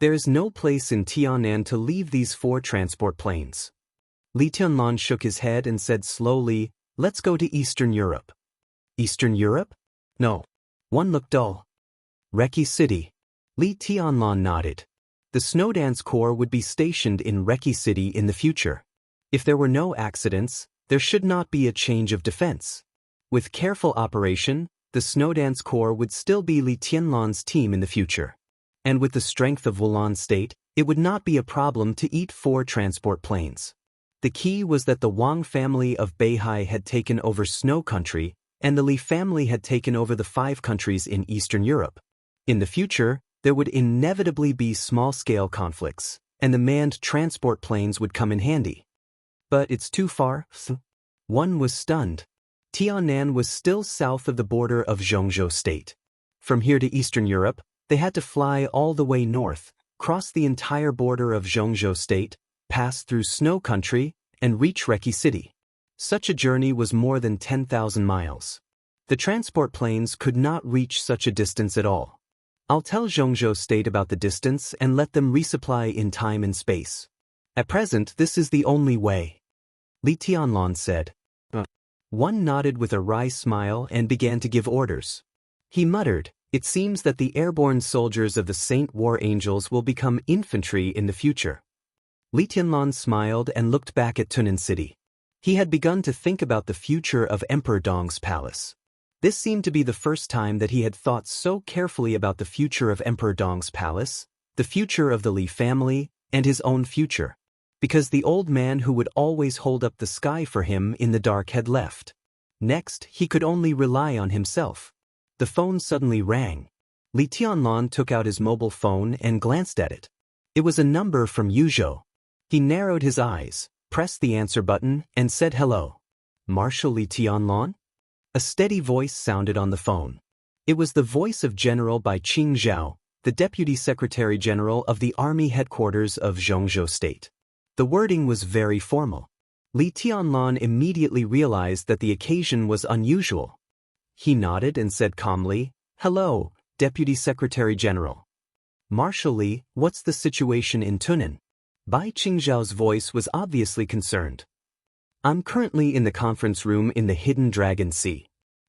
There is no place in Tianan to leave these 4 transport planes. Li Tianlan shook his head and said slowly, "Let's go to Eastern Europe." Eastern Europe? No. One looked dull. Reki City. Li Tianlan nodded. The Snowdance Corps would be stationed in Reki City in the future. If there were no accidents, there should not be a change of defense. With careful operation, the Snowdance Corps would still be Li Tianlan's team in the future. And with the strength of Wulan State, it would not be a problem to eat 4 transport planes. The key was that the Wang family of Beihai had taken over Snow Country, and the Li family had taken over the 5 countries in Eastern Europe. In the future, there would inevitably be small-scale conflicts, and the manned transport planes would come in handy. But it's too far. One was stunned. Tianan was still south of the border of Zhongzhou State. From here to Eastern Europe, they had to fly all the way north, cross the entire border of Zhongzhou State, pass through Snow Country, and reach Reki City. Such a journey was more than 10,000 miles. The transport planes could not reach such a distance at all. I'll tell Zhongzhou State about the distance and let them resupply in time and space. At present, this is the only way. Li Tianlan said. One nodded with a wry smile and began to give orders. He muttered, "It seems that the airborne soldiers of the Saint War Angels will become infantry in the future." Li Tianlan smiled and looked back at Tunan City. He had begun to think about the future of Emperor Dong's palace. This seemed to be the first time that he had thought so carefully about the future of Emperor Dong's palace, the future of the Li family, and his own future. Because the old man who would always hold up the sky for him in the dark had left. Next, he could only rely on himself. The phone suddenly rang. Li Tianlan took out his mobile phone and glanced at it. It was a number from Yuzhou. He narrowed his eyes, pressed the answer button, and said hello. Marshal Li Tianlan? A steady voice sounded on the phone. It was the voice of General Bai Qing Zhao, the Deputy Secretary General of the Army Headquarters of Zhongzhou State. The wording was very formal. Li Tianlan immediately realized that the occasion was unusual. He nodded and said calmly, "Hello, Deputy Secretary General." "Marshal Li, what's the situation in Tunan?" Bai Qingzhao's voice was obviously concerned. "I'm currently in the conference room in the Hidden Dragon Sea.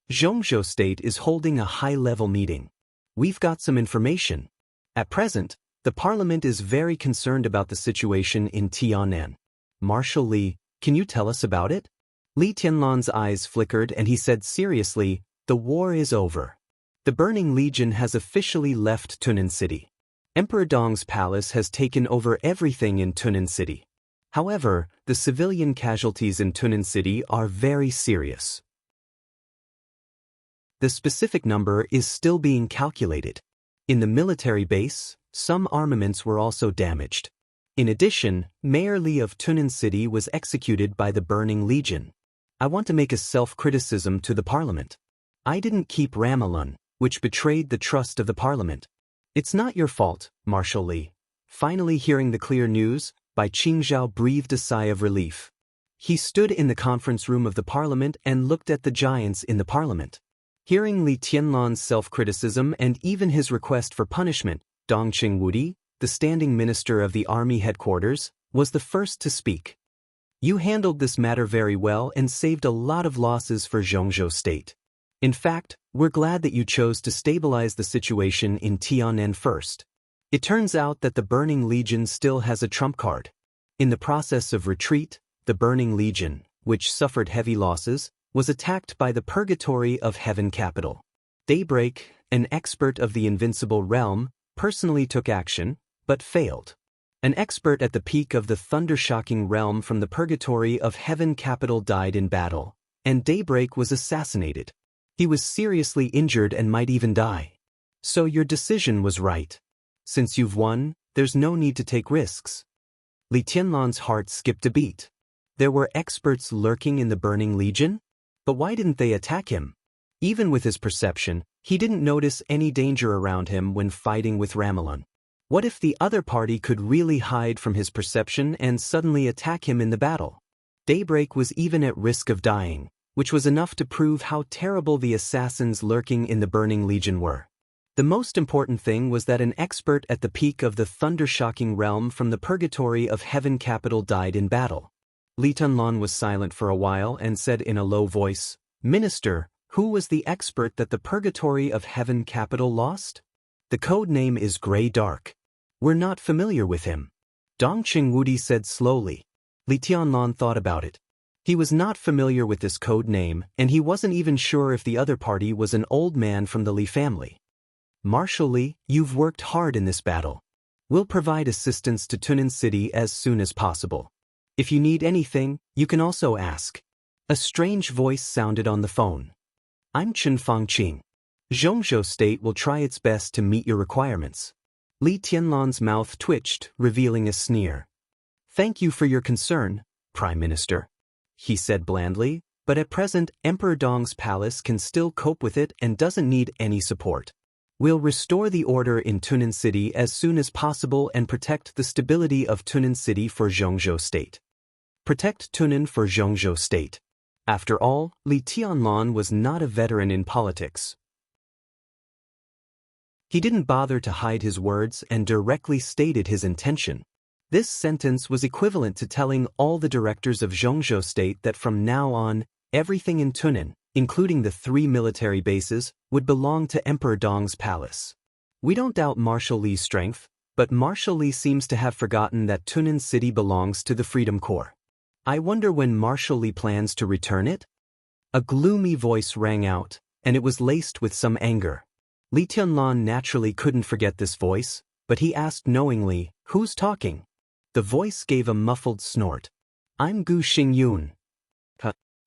Zhongzhou State is holding a high-level meeting. We've got some information. At present, the parliament is very concerned about the situation in Tianan. Marshal Li, can you tell us about it?" Li Tianlan's eyes flickered and he said seriously, "The war is over. The Burning Legion has officially left Tunan City. Emperor Dong's palace has taken over everything in Tunan City. However, the civilian casualties in Tunan City are very serious. The specific number is still being calculated. In the military base, some armaments were also damaged. In addition, Mayor Li of Tunan City was executed by the Burning Legion. I want to make a self-criticism to the parliament. I didn't keep Ramalun, which betrayed the trust of the parliament. It's not your fault, Marshal Li." Finally hearing the clear news, Bai Qingzhao breathed a sigh of relief. He stood in the conference room of the parliament and looked at the giants in the parliament. Hearing Li Tianlan's self-criticism and even his request for punishment, Dongqing Wudi, the standing minister of the army headquarters, was the first to speak. You handled this matter very well and saved a lot of losses for Zhongzhou State. In fact, we're glad that you chose to stabilize the situation in Tianan first. It turns out that the Burning Legion still has a trump card. In the process of retreat, the Burning Legion, which suffered heavy losses, was attacked by the Purgatory of Heaven capital. Daybreak, an expert of the Invincible Realm, personally took action, but failed. An expert at the peak of the thunder-shocking realm from the Purgatory of Heaven capital died in battle, and Daybreak was assassinated. He was seriously injured and might even die. So your decision was right. Since you've won, there's no need to take risks. Li Tianlan's heart skipped a beat. There were experts lurking in the Burning Legion? But why didn't they attack him? Even with his perception, he didn't notice any danger around him when fighting with Ramelin. What if the other party could really hide from his perception and suddenly attack him in the battle? Daybreak was even at risk of dying, which was enough to prove how terrible the assassins lurking in the Burning Legion were. The most important thing was that an expert at the peak of the thunder-shocking realm from the Purgatory of Heaven capital died in battle. Li Tianlan was silent for a while and said in a low voice, "Minister, who was the expert that the Purgatory of Heaven capital lost?" "The code name is Grey Dark. We're not familiar with him," Dongqing Wudi said slowly. Li Tianlan thought about it. He was not familiar with this code name, and he wasn't even sure if the other party was an old man from the Li family. "Marshal Li, you've worked hard in this battle. We'll provide assistance to Tunan City as soon as possible. If you need anything, you can also ask." A strange voice sounded on the phone. "I'm Chen Fangqing. Zhongzhou State will try its best to meet your requirements." Li Tianlan's mouth twitched, revealing a sneer. "Thank you for your concern, Prime Minister," he said blandly, "but at present Emperor Dong's palace can still cope with it and doesn't need any support. We'll restore the order in Tunan City as soon as possible and protect the stability of Tunan City for Zhongzhou State." Protect Tunan for Zhongzhou State. After all, Li Tianlan was not a veteran in politics. He didn't bother to hide his words and directly stated his intention. This sentence was equivalent to telling all the directors of Zhongzhou State that from now on, everything in Tunan, including the 3 military bases, would belong to Emperor Dong's palace. We don't doubt Marshal Li's strength, but Marshal Li seems to have forgotten that Tunan City belongs to the Freedom Corps. I wonder when Marshal Li plans to return it? A gloomy voice rang out, and it was laced with some anger. Li Tianlan naturally couldn't forget this voice, but he asked knowingly, "Who's talking?" The voice gave a muffled snort. "I'm Gu Xingyun."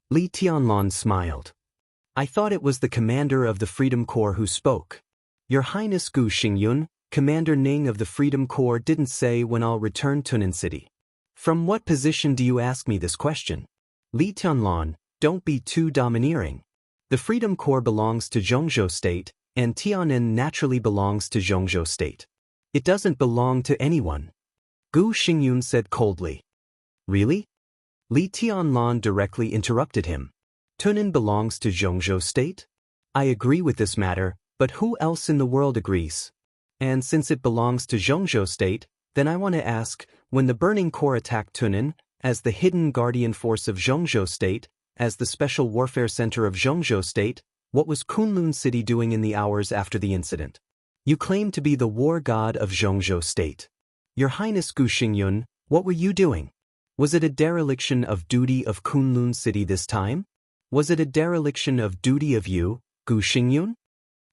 Li Tianlan smiled. "I thought it was the commander of the Freedom Corps who spoke. Your Highness Gu Xingyun, Commander Ning of the Freedom Corps didn't say when I'll return Tunan City. From what position do you ask me this question? Li Tianlan, don't be too domineering. The Freedom Corps belongs to Zhongzhou State, and Tianan naturally belongs to Zhongzhou State. It doesn't belong to anyone." Gu Xingyun said coldly. "Really?" Li Tianlan directly interrupted him. "Tunan belongs to Zhongzhou State? I agree with this matter, but who else in the world agrees? And since it belongs to Zhongzhou State, then I want to ask, when the Burning Corps attacked Tunan, as the hidden guardian force of Zhongzhou State, as the special warfare center of Zhongzhou State, what was Kunlun City doing in the hours after the incident? You claim to be the war god of Zhongzhou State. Your Highness Gu Xingyun, what were you doing? Was it a dereliction of duty of Kunlun City this time? Was it a dereliction of duty of you, Gu Xingyun?"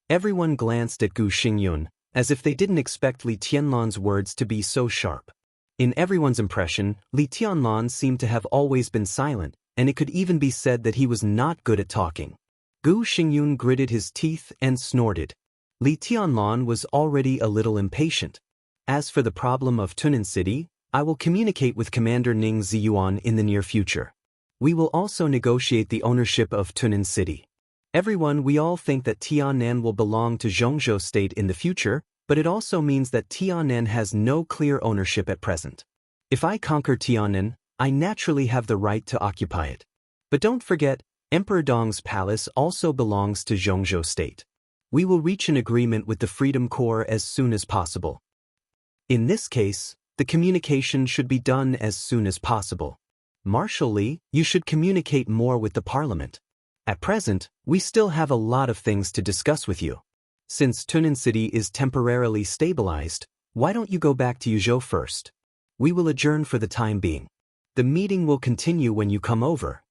Everyone glanced at Gu Xingyun, as if they didn't expect Li Tianlan's words to be so sharp. In everyone's impression, Li Tianlan seemed to have always been silent, and it could even be said that he was not good at talking. Gu Xingyun gritted his teeth and snorted. Li Tianlan was already a little impatient. "As for the problem of Tunan City, I will communicate with Commander Ning Ziyuan in the near future. We will also negotiate the ownership of Tunan City. Everyone, we all think that Tianan will belong to Zhongzhou State in the future, but it also means that Tianan has no clear ownership at present. If I conquer Tianan, I naturally have the right to occupy it. But don't forget, Emperor Dong's palace also belongs to Zhongzhou State. We will reach an agreement with the Freedom Corps as soon as possible. In this case, the communication should be done as soon as possible. Marshal Li, you should communicate more with the parliament. At present, we still have a lot of things to discuss with you. Since Tunan City is temporarily stabilized, why don't you go back to Yuzhou first? We will adjourn for the time being. The meeting will continue when you come over.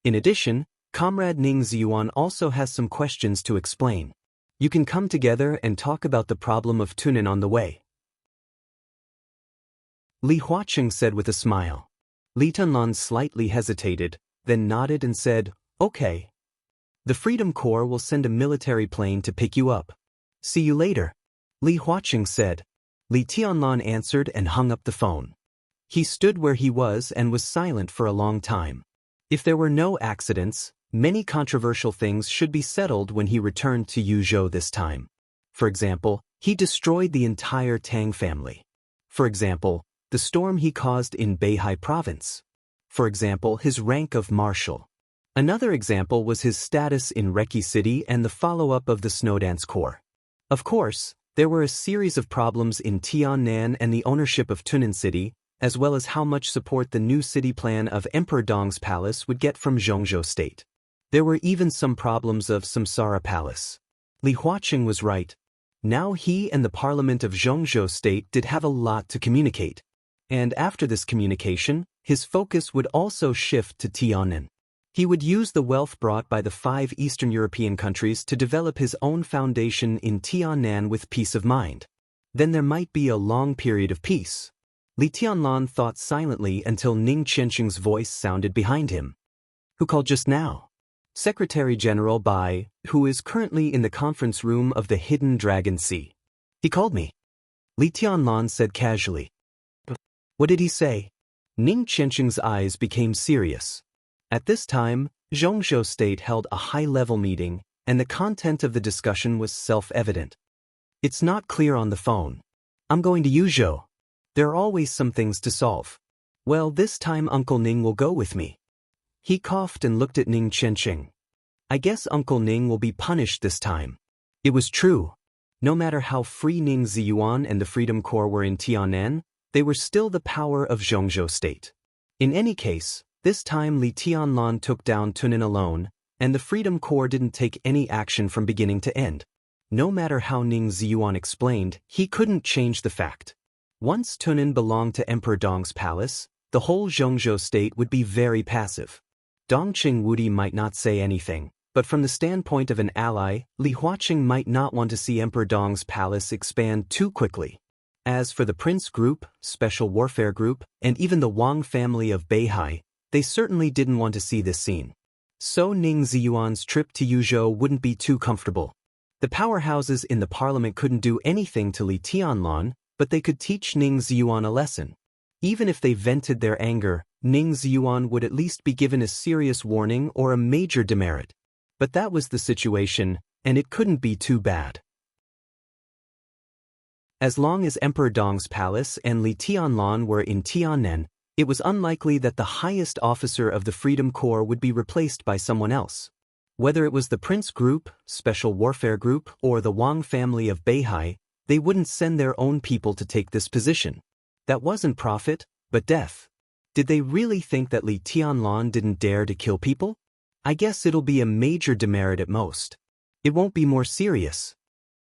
In addition, Comrade Ning Ziyuan also has some questions to explain. You can come together and talk about the problem of Tunan on the way. Li Huaqing said with a smile. Li Tunlan slightly hesitated, then nodded and said, "Okay. The Freedom Corps will send a military plane to pick you up. See you later," Li Huaqing said. Li Tianlan answered and hung up the phone. He stood where he was and was silent for a long time. If there were no accidents, many controversial things should be settled when he returned to Yuzhou this time. For example, he destroyed the entire Tang family. For example, the storm he caused in Beihai province. For example, his rank of marshal. Another example was his status in Reki City and the follow-up of the Snowdance Corps. Of course, there were a series of problems in Tiannan and the ownership of Tunan City, as well as how much support the new city plan of Emperor Dong's palace would get from Zhongzhou State. There were even some problems of Samsara Palace. Li Huaqing was right. Now he and the parliament of Zhongzhou State did have a lot to communicate. And after this communication, his focus would also shift to Tiannan. He would use the wealth brought by the 5 Eastern European countries to develop his own foundation in Tiannan with peace of mind. Then there might be a long period of peace. Li Tianlan thought silently until Ning Qianxing's voice sounded behind him. "Who called just now?" "Secretary General Bai, who is currently in the conference room of the Hidden Dragon Sea. He called me," Li Tianlan said casually. "What did he say?" Ning Qianxing's eyes became serious. At this time, Zhongzhou State held a high-level meeting, and the content of the discussion was self-evident. "It's not clear on the phone. I'm going to Yuzhou. There are always some things to solve. Well, this time Uncle Ning will go with me." He coughed and looked at Ning Qianxing. "I guess Uncle Ning will be punished this time." It was true. No matter how free Ning Ziyuan and the Freedom Corps were in Tiannan, they were still the power of Zhongzhou State. In any case, this time Li Tianlan took down Tunan alone, and the Freedom Corps didn't take any action from beginning to end. No matter how Ning Ziyuan explained, he couldn't change the fact. Once Tunan belonged to Emperor Dong's palace, the whole Zhongzhou State would be very passive. Dongqing Wudi might not say anything, but from the standpoint of an ally, Li Huaqing might not want to see Emperor Dong's palace expand too quickly. As for the Prince Group, Special Warfare Group, and even the Wang family of Beihai, they certainly didn't want to see this scene. So Ning Ziyuan's trip to Yuzhou wouldn't be too comfortable. The powerhouses in the parliament couldn't do anything to Li Tianlan, but they could teach Ning Ziyuan a lesson. Even if they vented their anger, Ning Ziyuan would at least be given a serious warning or a major demerit. But that was the situation, and it couldn't be too bad. As long as Emperor Dong's palace and Li Tianlan were in Tiannan, it was unlikely that the highest officer of the Freedom Corps would be replaced by someone else. Whether it was the Prince Group, Special Warfare Group, or the Wang family of Beihai, they wouldn't send their own people to take this position. That wasn't profit, but death. Did they really think that Li Tianlan didn't dare to kill people? I guess it'll be a major demerit at most. It won't be more serious.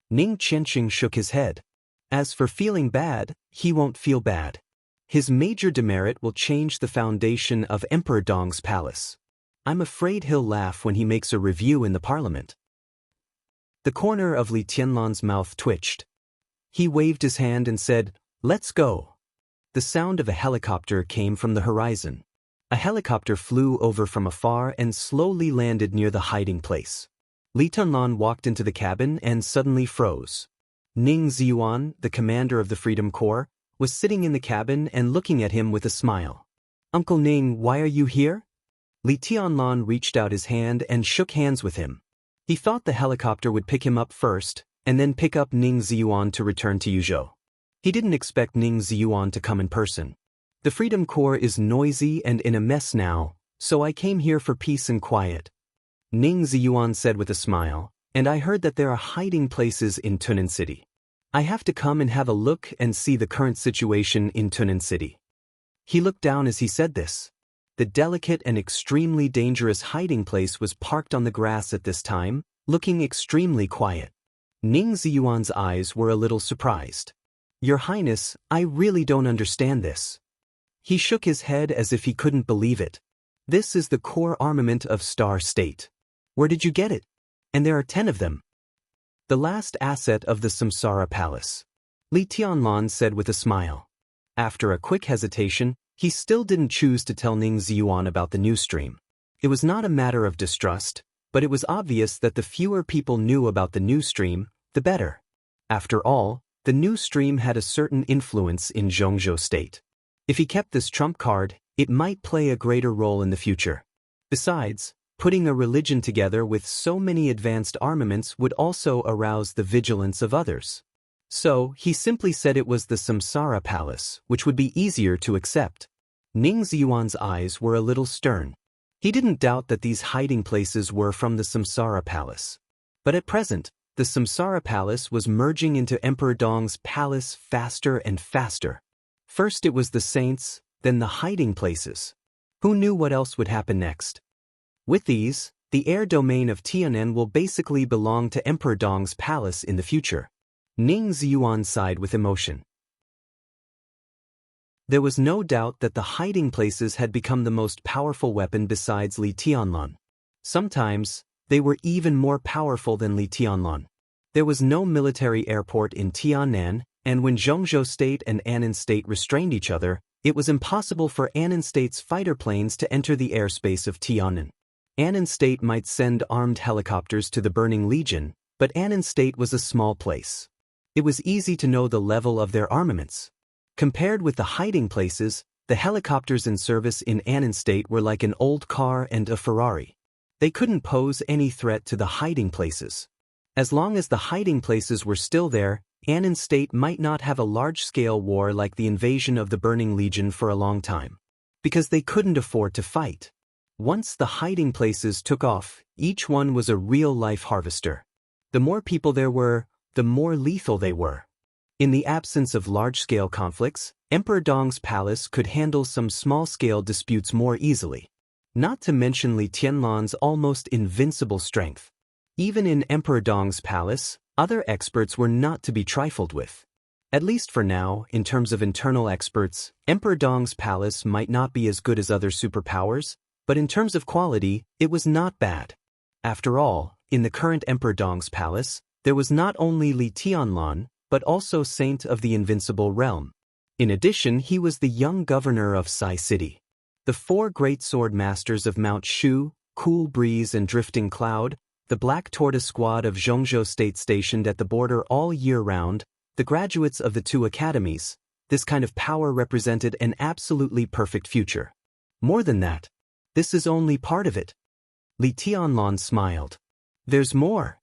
Ning Qianxing shook his head. As for feeling bad, he won't feel bad. His major demerit will change the foundation of Emperor Dong's palace. I'm afraid he'll laugh when he makes a review in the parliament. The corner of Li Tianlan's mouth twitched. He waved his hand and said, "Let's go." The sound of a helicopter came from the horizon. A helicopter flew over from afar and slowly landed near the hiding place. Li Tianlan walked into the cabin and suddenly froze. Ning Ziyuan, the commander of the Freedom Corps, was sitting in the cabin and looking at him with a smile. "Uncle Ning, why are you here?" Li Tianlan reached out his hand and shook hands with him. He thought the helicopter would pick him up first, and then pick up Ning Ziyuan to return to Yuzhou. He didn't expect Ning Ziyuan to come in person. "The Freedom Corps is noisy and in a mess now, so I came here for peace and quiet," Ning Ziyuan said with a smile, "and I heard that there are hiding places in Tunan City. I have to come and have a look and see the current situation in Tunan City." He looked down as he said this. The delicate and extremely dangerous hiding place was parked on the grass at this time, looking extremely quiet. Ning Ziyuan's eyes were a little surprised. "Your Highness, I really don't understand this." He shook his head as if he couldn't believe it. "This is the core armament of Star State. Where did you get it? And there are 10 of them." "The last asset of the Samsara Palace," Li Tianlan said with a smile. After a quick hesitation, he still didn't choose to tell Ning Ziyuan about the new stream. It was not a matter of distrust, but it was obvious that the fewer people knew about the new stream, the better. After all, the new stream had a certain influence in Zhongzhou State. If he kept this trump card, it might play a greater role in the future. Besides, putting a religion together with so many advanced armaments would also arouse the vigilance of others. So, he simply said it was the Samsara Palace, which would be easier to accept. Ning Ziyuan's eyes were a little stern. He didn't doubt that these hiding places were from the Samsara Palace. But at present, the Samsara Palace was merging into Emperor Dong's palace faster and faster. First it was the saints, then the hiding places. Who knew what else would happen next? With these, the air domain of Tianan will basically belong to Emperor Dong's palace in the future. Ning Ziyuan sighed with emotion. There was no doubt that the hiding places had become the most powerful weapon besides Li Tianlan. Sometimes, they were even more powerful than Li Tianlan. There was no military airport in Tianan, and when Zhongzhou State and Annan State restrained each other, it was impossible for Annan State's fighter planes to enter the airspace of Tianan. Annan State might send armed helicopters to the Burning Legion, but Annan State was a small place. It was easy to know the level of their armaments. Compared with the hiding places, the helicopters in service in Annan State were like an old car and a Ferrari. They couldn't pose any threat to the hiding places. As long as the hiding places were still there, Annan State might not have a large-scale war like the invasion of the Burning Legion for a long time. Because they couldn't afford to fight. Once the hiding places took off, each one was a real-life harvester. The more people there were, the more lethal they were. In the absence of large-scale conflicts, Emperor Dong's palace could handle some small-scale disputes more easily. Not to mention Li Tianlan's almost invincible strength. Even in Emperor Dong's palace, other experts were not to be trifled with. At least for now, in terms of internal experts, Emperor Dong's palace might not be as good as other superpowers, but in terms of quality, it was not bad. After all, in the current Emperor Dong's palace, there was not only Li Tianlan, but also Saint of the Invincible Realm. In addition, he was the young governor of Sai City. The 4 great sword masters of Mount Shu, Cool Breeze and Drifting Cloud, the Black Tortoise Squad of Zhongzhou State stationed at the border all year round, the graduates of the 2 academies, this kind of power represented an absolutely perfect future. More than that, this is only part of it. Li Tianlan smiled. There's more.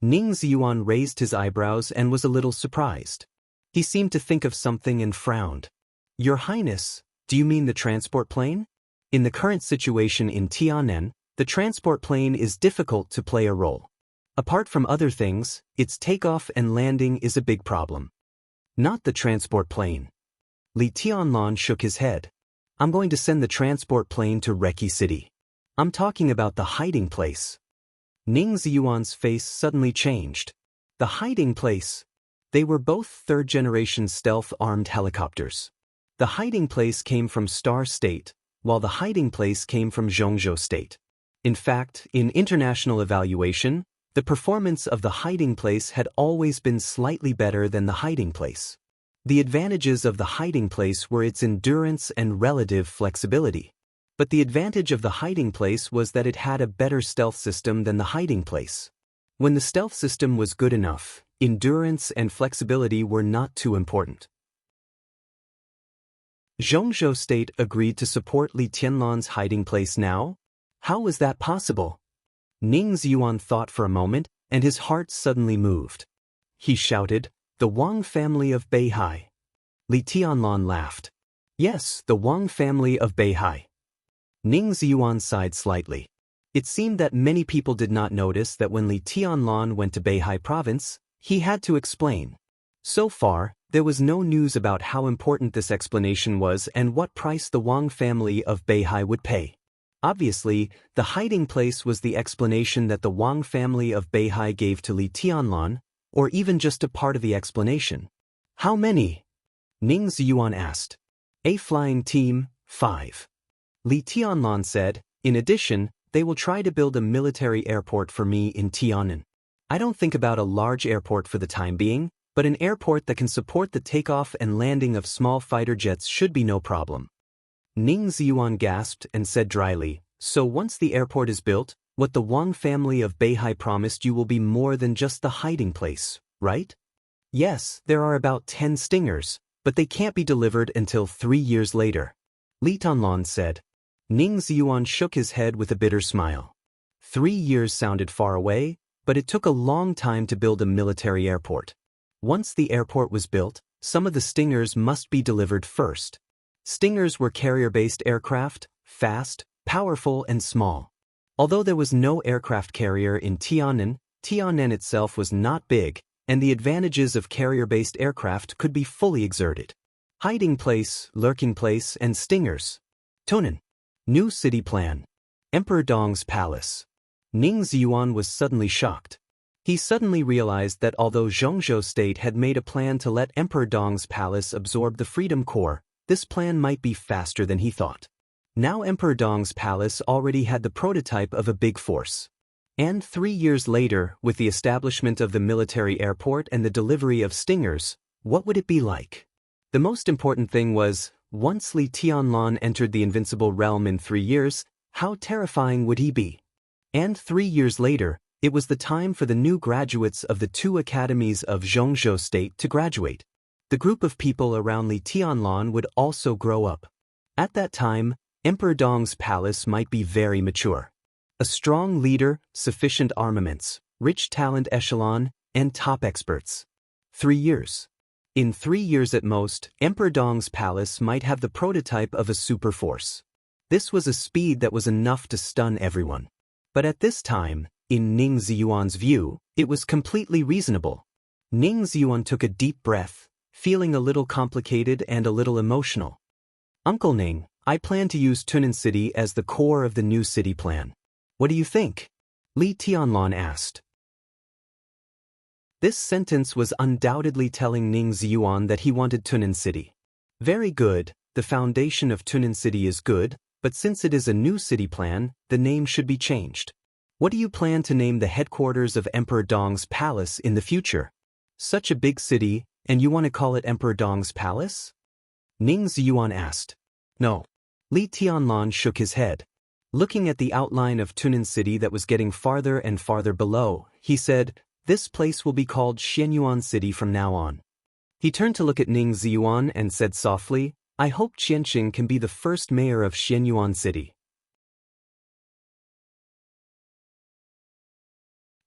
Ning Ziyuan raised his eyebrows and was a little surprised. He seemed to think of something and frowned. Your Highness, do you mean the transport plane? In the current situation in Tianan, the transport plane is difficult to play a role. Apart from other things, its takeoff and landing is a big problem. Not the transport plane. Li Tianlan shook his head. I'm going to send the transport plane to Reki City. I'm talking about the hiding place. Ning Ziyuan's face suddenly changed. The hiding place. They were both third-generation stealth-armed helicopters. The hiding place came from Star State, while the hiding place came from Zhongzhou State. In fact, in international evaluation, the performance of the hiding place had always been slightly better than the hiding place. The advantages of the hiding place were its endurance and relative flexibility. But the advantage of the hiding place was that it had a better stealth system than the hiding place. When the stealth system was good enough, endurance and flexibility were not too important. Zhongzhou State agreed to support Li Tianlan's hiding place now? How was that possible? Ning Ziyuan thought for a moment, and his heart suddenly moved. He shouted, "The Wang family of Beihai." Li Tianlan laughed. Yes, the Wang family of Beihai. Ning Ziyuan sighed slightly. It seemed that many people did not notice that when Li Tianlan went to Beihai province, he had to explain. So far, There was no news about how important this explanation was and what price the Wang family of Beihai would pay. Obviously, the hiding place was the explanation that the Wang family of Beihai gave to Li Tianlan, or even just a part of the explanation. How many? Ning Ziyuan asked. A flying team, 5. Li Tianlan said, in addition, they will try to build a military airport for me in Tiannan. I don't think about a large airport for the time being, but an airport that can support the takeoff and landing of small fighter jets should be no problem. Ning Ziyuan gasped and said dryly, so once the airport is built, what the Wang family of Beihai promised you will be more than just the hiding place, right? Yes, there are about 10 stingers, but they can't be delivered until 3 years later. Li Tianlan said. Ning Ziyuan shook his head with a bitter smile. 3 years sounded far away, but it took a long time to build a military airport. Once the airport was built, some of the stingers must be delivered first. Stingers were carrier-based aircraft, fast, powerful, and small. Although there was no aircraft carrier in Tiannan, Tiannan itself was not big, and the advantages of carrier-based aircraft could be fully exerted. Hiding place, lurking place, and stingers. Tunan. New city plan. Emperor Dong's palace. Ning Ziyuan was suddenly shocked. He suddenly realized that although Zhongzhou State had made a plan to let Emperor Dong's palace absorb the Freedom Corps, this plan might be faster than he thought. Now Emperor Dong's palace already had the prototype of a big force. And 3 years later, with the establishment of the military airport and the delivery of stingers, what would it be like? The most important thing was, once Li Tianlan entered the invincible realm in 3 years, how terrifying would he be? And 3 years later, it was the time for the new graduates of the 2 academies of Zhongzhou State to graduate. The group of people around Li Tianlan would also grow up. At that time, Emperor Dong's palace might be very mature. A strong leader, sufficient armaments, rich talent echelon, and top experts. 3 years. In 3 years at most, Emperor Dong's palace might have the prototype of a super force. This was a speed that was enough to stun everyone. But at this time, in Ning Ziyuan's view, it was completely reasonable. Ning Ziyuan took a deep breath, feeling a little complicated and a little emotional. Uncle Ning, I plan to use Tunan City as the core of the new city plan. What do you think? Li Tianlan asked. This sentence was undoubtedly telling Ning Ziyuan that he wanted Tunan City. Very good, the foundation of Tunan City is good, but since it is a new city plan, the name should be changed. What do you plan to name the headquarters of Emperor Dong's palace in the future? Such a big city, and you want to call it Emperor Dong's palace? Ning Ziyuan asked. No. Li Tianlan shook his head. Looking at the outline of Tunan City that was getting farther and farther below, he said, this place will be called Xianyuan City from now on. He turned to look at Ning Ziyuan and said softly, I hope Qianxing can be the first mayor of Xianyuan City.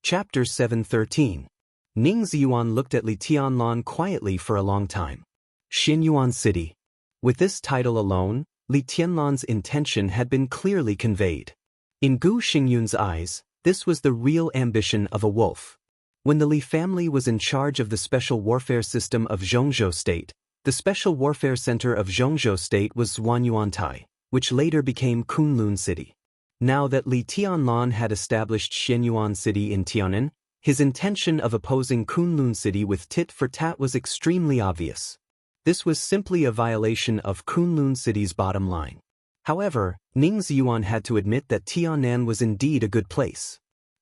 Chapter 713. Ning Ziyuan looked at Li Tianlan quietly for a long time. Xianyuan City. With this title alone, Li Tianlan's intention had been clearly conveyed. In Gu Xingyun's eyes, this was the real ambition of a wolf. When the Li family was in charge of the special warfare system of Zhongzhou State, the special warfare center of Zhongzhou State was Zhuanyuantai, which later became Kunlun City. Now that Li Tianlan had established Xianyuan City in Tiannan, his intention of opposing Kunlun City with tit for tat was extremely obvious. This was simply a violation of Kunlun City's bottom line. However, Ning Ziyuan had to admit that Tiannan was indeed a good place.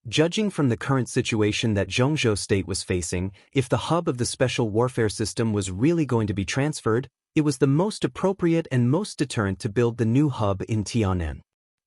Judging from the current situation that Zhongzhou State was facing, if the hub of the special warfare system was really going to be transferred, it was the most appropriate and most deterrent to build the new hub in Tiannan.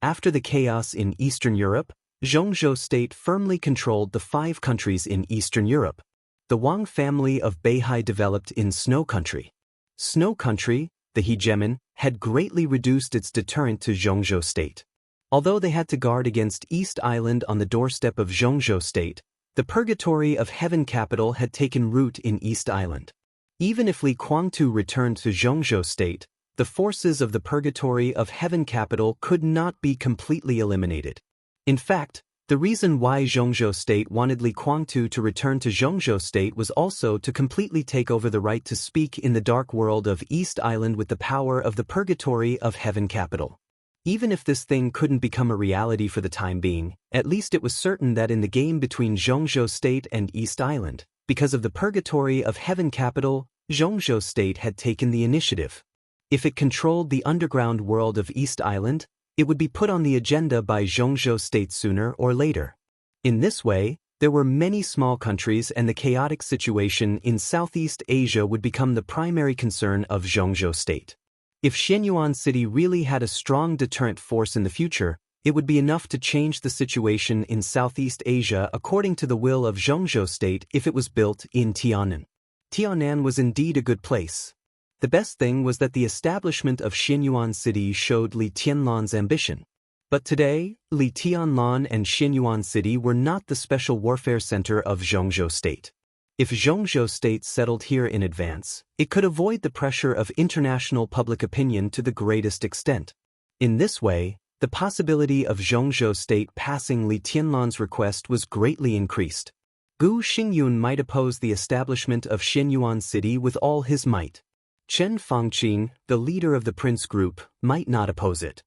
After the chaos in Eastern Europe, Zhongzhou State firmly controlled the 5 countries in Eastern Europe. The Wang family of Beihai developed in Snow Country. Snow Country, the hegemon, had greatly reduced its deterrent to Zhongzhou State. Although they had to guard against East Island on the doorstep of Zhongzhou State, the purgatory of Heaven Capital had taken root in East Island. Even if Li Kuangtu returned to Zhongzhou State, the forces of the purgatory of Heaven Capital could not be completely eliminated. In fact, The reason why Zhongzhou state wanted Li Guangtu to return to Zhongzhou state was also to completely take over the right to speak in the dark world of East Island with the power of the purgatory of Heaven capital. Even if this thing couldn't become a reality for the time being, at least it was certain that in the game between Zhongzhou state and East Island, because of the purgatory of Heaven capital, Zhongzhou state had taken the initiative. If it controlled the underground world of East Island, it would be put on the agenda by Zhongzhou state sooner or later. In this way, there were many small countries and the chaotic situation in Southeast Asia would become the primary concern of Zhongzhou state. If Xianyuan City really had a strong deterrent force in the future, it would be enough to change the situation in Southeast Asia according to the will of Zhongzhou state if it was built in Tianan. Tianan was indeed a good place. The best thing was that the establishment of Xianyuan City showed Li Tianlan's ambition. But today, Li Tianlan and Xianyuan City were not the special warfare center of Zhongzhou state. If Zhongzhou state settled here in advance, it could avoid the pressure of international public opinion to the greatest extent. In this way, the possibility of Zhongzhou state passing Li Tianlan's request was greatly increased. Gu Xingyun might oppose the establishment of Xianyuan City with all his might. Chen Fangqing, the leader of the Prince Group, might not oppose it.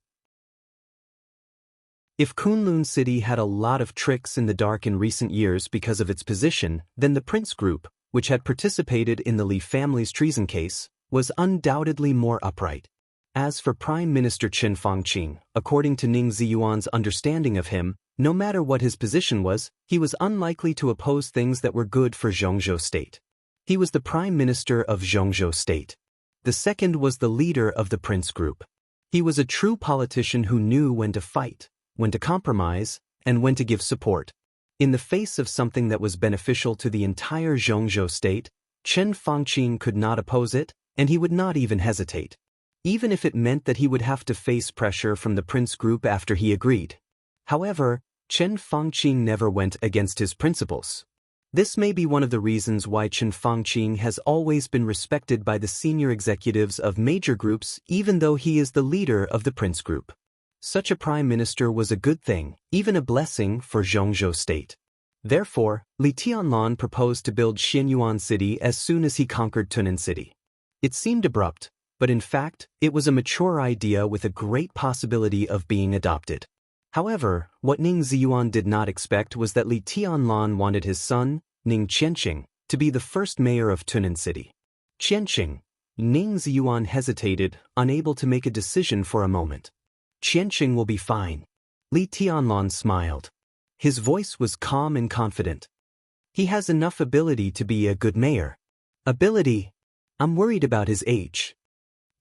If Kunlun City had a lot of tricks in the dark in recent years because of its position, then the Prince Group, which had participated in the Li family's treason case, was undoubtedly more upright. As for Prime Minister Chen Fangqing, according to Ning Ziyuan's understanding of him, no matter what his position was, he was unlikely to oppose things that were good for Zhongzhou state. He was the Prime Minister of Zhongzhou state. The second was the leader of the Prince Group. He was a true politician who knew when to fight, when to compromise, and when to give support. In the face of something that was beneficial to the entire Zhongzhou state, Chen Fangqing could not oppose it, and he would not even hesitate. Even if it meant that he would have to face pressure from the Prince Group after he agreed. However, Chen Fangqing never went against his principles. This may be one of the reasons why Chen Fangqing has always been respected by the senior executives of major groups even though he is the leader of the Prince Group. Such a prime minister was a good thing, even a blessing for Zhongzhou state. Therefore, Li Tianlan proposed to build Xianyuan City as soon as he conquered Tunan City. It seemed abrupt, but in fact, it was a mature idea with a great possibility of being adopted. However, what Ning Ziyuan did not expect was that Li Tianlan wanted his son, Ning Qianqing, to be the first mayor of Tunan City. Qianqing. Ning Ziyuan hesitated, unable to make a decision for a moment. Qianqing will be fine. Li Tianlan smiled. His voice was calm and confident. He has enough ability to be a good mayor. Ability? I'm worried about his age.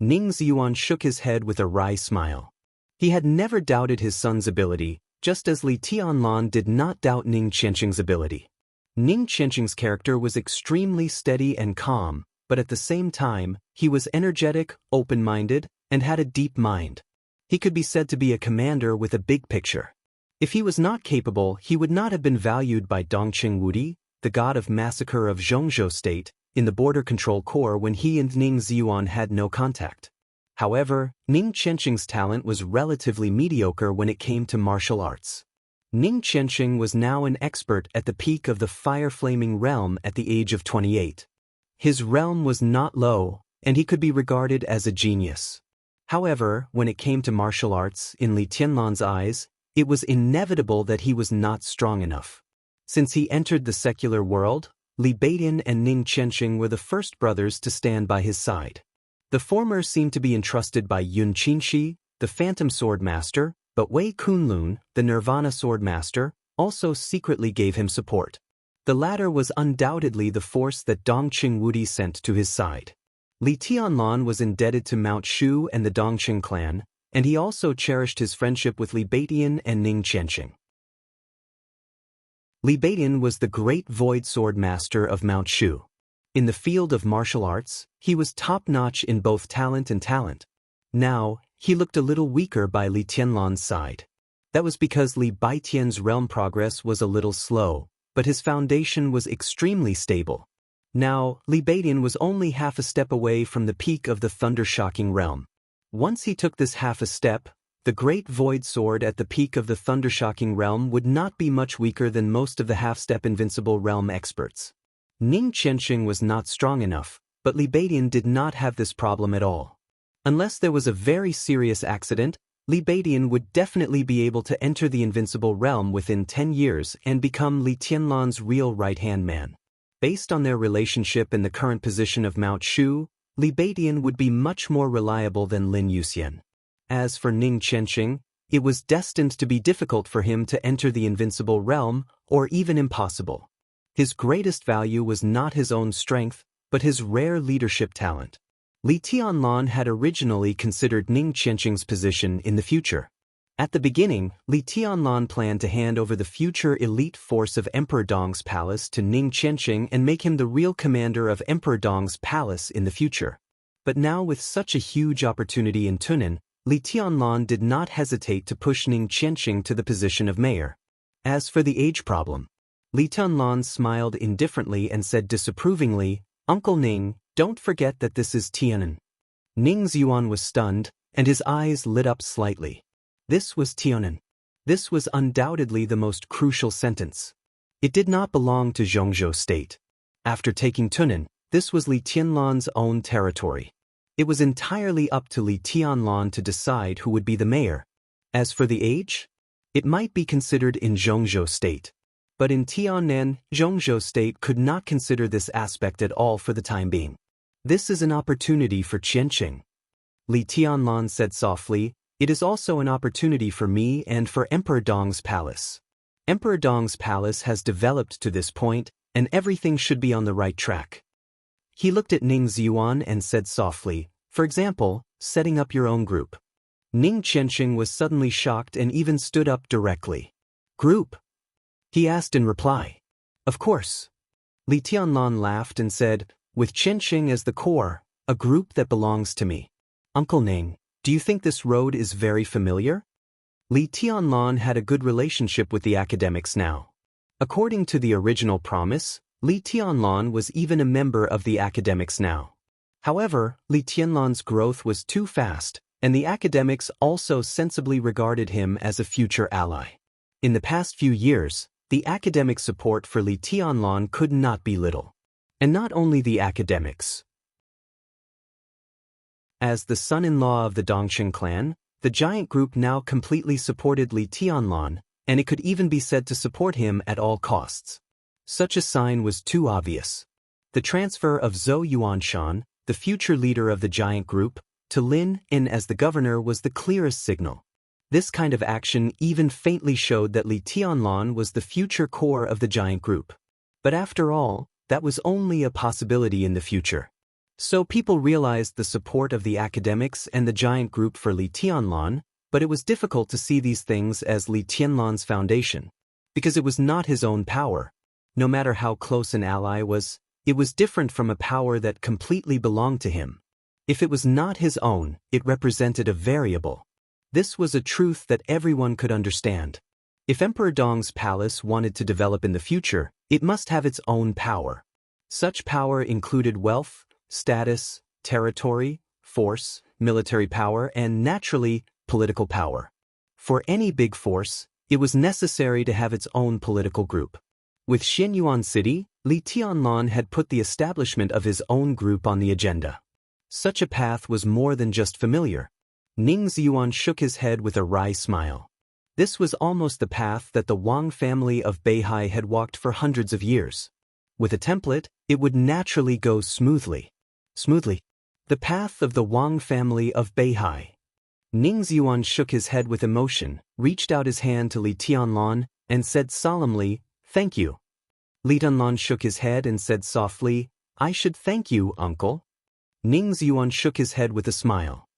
Ning Ziyuan shook his head with a wry smile. He had never doubted his son's ability, just as Li Tianlan did not doubt Ning Qianqing's ability. Ning Qianqing's character was extremely steady and calm, but at the same time, he was energetic, open-minded, and had a deep mind. He could be said to be a commander with a big picture. If he was not capable, he would not have been valued by Dongqing Wudi, the god of massacre of Zhongzhou state, in the border control corps when he and Ning Ziyuan had no contact. However, Ning Qianqing's talent was relatively mediocre when it came to martial arts. Ning Qianqing was now an expert at the peak of the fire-flaming realm at the age of 28. His realm was not low, and he could be regarded as a genius. However, when it came to martial arts, in Li Tianlan's eyes, it was inevitable that he was not strong enough. Since he entered the secular world, Li Beidian and Ning Qianqing were the first brothers to stand by his side. The former seemed to be entrusted by Yun Qinshi, the Phantom Sword Master, but Wei Kunlun, the Nirvana Sword Master, also secretly gave him support. The latter was undoubtedly the force that Dongqing Wudi sent to his side. Li Tianlan was indebted to Mount Shu and the Dongqing clan, and he also cherished his friendship with Li Beidian and Ning Qianqing. Li Beidian was the great Void Sword Master of Mount Shu. In the field of martial arts, he was top-notch in both talent and talent. Now, he looked a little weaker by Li Tianlan's side. That was because Li Baitian's realm progress was a little slow, but his foundation was extremely stable. Now, Li Beidian was only half a step away from the peak of the thunder-shocking realm. Once he took this half a step, The great void sword at the peak of the thundershocking realm would not be much weaker than most of the half-step invincible realm experts. Ning Qianxing was not strong enough, but Li Beidian did not have this problem at all. Unless there was a very serious accident, Li Beidian would definitely be able to enter the invincible realm within 10 years and become Li Tianlan's real right-hand man. Based on their relationship and the current position of Mount Shu, Li Beidian would be much more reliable than Lin Yuxian. As for Ning Qianxing, it was destined to be difficult for him to enter the invincible realm, or even impossible. His greatest value was not his own strength, but his rare leadership talent. Li Tianlan had originally considered Ning Qianxing's position in the future. At the beginning, Li Tianlan planned to hand over the future elite force of Emperor Dong's palace to Ning Qianxing and make him the real commander of Emperor Dong's palace in the future. But now with such a huge opportunity in Tunan, Li Tianlan did not hesitate to push Ning Qianxing to the position of mayor. As for the age problem, Li Tianlan smiled indifferently and said disapprovingly, "Uncle Ning, don't forget that this is Tianan." Ning Xuan was stunned, and his eyes lit up slightly. This was Tianan. This was undoubtedly the most crucial sentence. It did not belong to Zhongzhou State. After taking Tunan, this was Li Tianlan's own territory. It was entirely up to Li Tianlan to decide who would be the mayor. As for the age, it might be considered in Zhongzhou State. But in Tianan, Zhongzhou State could not consider this aspect at all for the time being. This is an opportunity for Qianxing. Li Tianlan said softly, "It is also an opportunity for me and for Emperor Dong's palace. Emperor Dong's palace has developed to this point, and everything should be on the right track." He looked at Ning Xuan and said softly, "For example, setting up your own group." Ning Qianxing was suddenly shocked and even stood up directly. "Group?" he asked in reply. "Of course." Li Tianlan laughed and said, "With Qianxing as the core, a group that belongs to me. Uncle Ning, do you think this road is very familiar?" Li Tianlan had a good relationship with the academics now. According to the original promise, Li Tianlan was even a member of the academics now. However, Li Tianlan's growth was too fast, and the academics also sensibly regarded him as a future ally. In the past few years, the academic support for Li Tianlan could not be little. And not only the academics. As the son-in-law of the Dongxing clan, the giant group now completely supported Li Tianlan, and it could even be said to support him at all costs. Such a sign was too obvious. The transfer of Zhou Yuanshan, the future leader of the giant group, to Lin In as the governor was the clearest signal. This kind of action even faintly showed that Li Tianlan was the future core of the giant group. But after all, that was only a possibility in the future. So people realized the support of the academics and the giant group for Li Tianlan, but it was difficult to see these things as Li Tianlan's foundation, because it was not his own power. No matter how close an ally was, it was different from a power that completely belonged to him. If it was not his own, it represented a variable. This was a truth that everyone could understand. If Emperor Dong's palace wanted to develop in the future, it must have its own power. Such power included wealth, status, territory, force, military power, and naturally, political power. For any big force, it was necessary to have its own political group. With Xinyuan City, Li Tianlan had put the establishment of his own group on the agenda. Such a path was more than just familiar. Ning Xuan shook his head with a wry smile. This was almost the path that the Wang family of Beihai had walked for hundreds of years. With a template, it would naturally go smoothly. The path of the Wang family of Beihai. Ning Xuan shook his head with emotion, reached out his hand to Li Tianlan, and said solemnly, "Thank you." Li Tianlan shook his head and said softly, "I should thank you, uncle." Ning Xuan shook his head with a smile.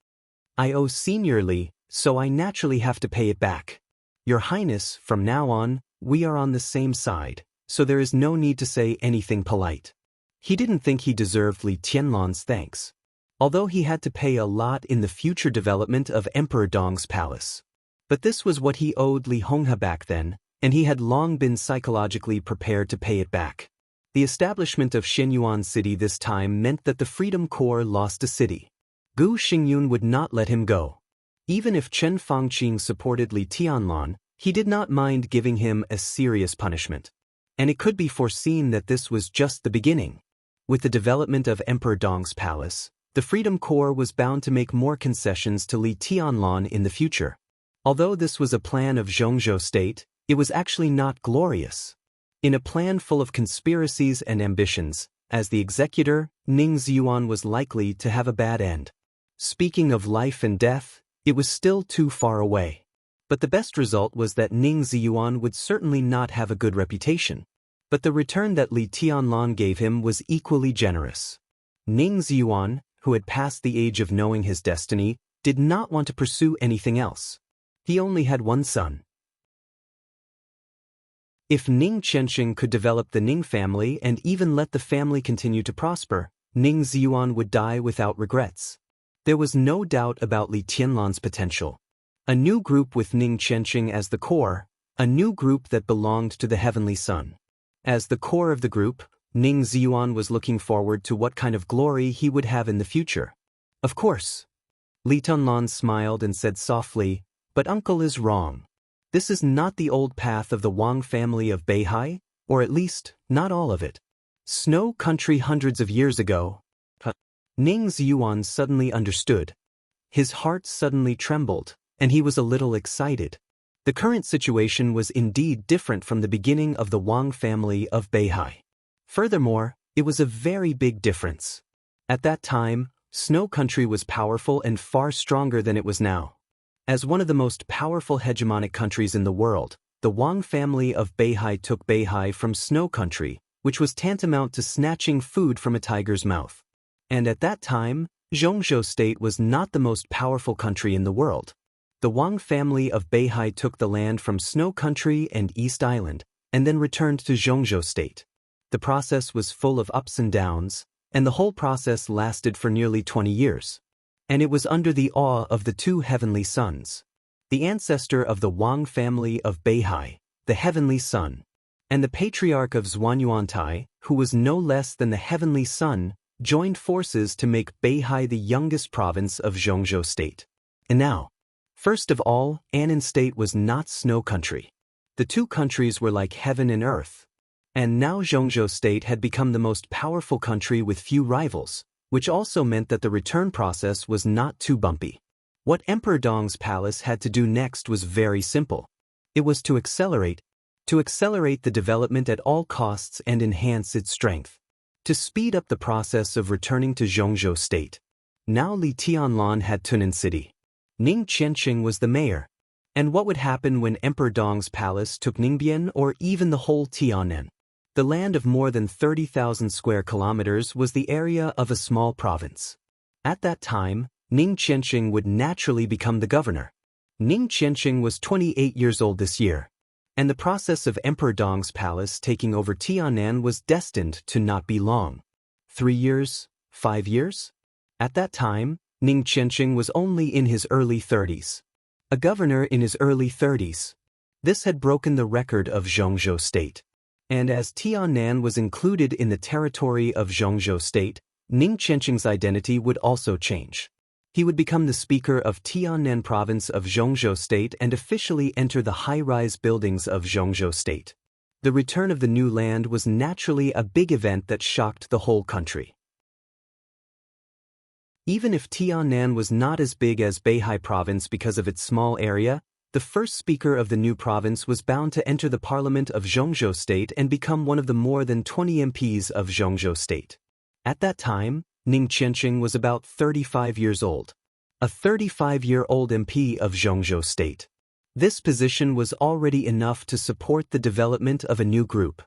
"I owe Senior Li, so I naturally have to pay it back. Your Highness, from now on, we are on the same side, so there is no need to say anything polite." He didn't think he deserved Li Tianlan's thanks, although he had to pay a lot in the future development of Emperor Dong's palace. But this was what he owed Li Honghe back then, and he had long been psychologically prepared to pay it back. The establishment of Xinyuan City this time meant that the Freedom Corps lost a city. Gu Xingyun would not let him go. Even if Chen Fangqing supported Li Tianlan, he did not mind giving him a serious punishment. And it could be foreseen that this was just the beginning. With the development of Emperor Dong's palace, the Freedom Corps was bound to make more concessions to Li Tianlan in the future. Although this was a plan of Zhongzhou state, it was actually not glorious. In a plan full of conspiracies and ambitions, as the executor, Ning Ziyuan was likely to have a bad end. Speaking of life and death, it was still too far away. But the best result was that Ning Ziyuan would certainly not have a good reputation. But the return that Li Tianlan gave him was equally generous. Ning Ziyuan, who had passed the age of knowing his destiny, did not want to pursue anything else. He only had one son. If Ning Qianxing could develop the Ning family and even let the family continue to prosper, Ning Ziyuan would die without regrets. There was no doubt about Li Tianlan's potential. A new group with Ning Qianxing as the core, a new group that belonged to the Heavenly Sun. As the core of the group, Ning Ziyuan was looking forward to what kind of glory he would have in the future. Of course. Li Tianlan smiled and said softly, "But uncle is wrong. This is not the old path of the Wang family of Beihai, or at least, not all of it. Snow country hundreds of years ago." Ning Ziyuan suddenly understood. His heart suddenly trembled, and he was a little excited. The current situation was indeed different from the beginning of the Wang family of Beihai. Furthermore, it was a very big difference. At that time, Snow Country was powerful and far stronger than it was now. As one of the most powerful hegemonic countries in the world, the Wang family of Beihai took Beihai from Snow Country, which was tantamount to snatching food from a tiger's mouth. And at that time, Zhongzhou state was not the most powerful country in the world. The Wang family of Beihai took the land from Snow Country and East Island, and then returned to Zhongzhou state. The process was full of ups and downs, and the whole process lasted for nearly 20 years. And it was under the awe of the two heavenly sons. The ancestor of the Wang family of Beihai, the heavenly sun, and the patriarch of Zhuanyuantai, who was no less than the heavenly sun, joined forces to make Beihai the youngest province of Zhongzhou state. And now, first of all, Annan state was not Snow Country. The two countries were like heaven and earth. And now Zhongzhou state had become the most powerful country with few rivals, which also meant that the return process was not too bumpy. What Emperor Dong's palace had to do next was very simple. It was to accelerate the development at all costs and enhance its strength. To speed up the process of returning to Zhongzhou state. Now Li Tianlan had Tunan City. Ning Qianxing was the mayor. And what would happen when Emperor Dong's palace took Ningbian or even the whole Tianan? The land of more than 30,000 square kilometers was the area of a small province. At that time, Ning Qianxing would naturally become the governor. Ning Qianxing was 28 years old this year. And the process of Emperor Dong's palace taking over Tianan was destined to not be long. 3 years? 5 years? At that time, Ning Qianxing was only in his early 30s. A governor in his early 30s. This had broken the record of Zhongzhou state. And as Tianan was included in the territory of Zhongzhou state, Ning Qianxing's identity would also change. He would become the speaker of Tianan province of Zhongzhou state and officially enter the high-rise buildings of Zhongzhou state. The return of the new land was naturally a big event that shocked the whole country. Even if Tianan was not as big as Beihai province because of its small area, the first speaker of the new province was bound to enter the parliament of Zhongzhou state and become one of the more than 20 MPs of Zhongzhou state. At that time, Ning Qianxing was about 35 years old. A 35-year-old MP of Zhongzhou state. This position was already enough to support the development of a new group.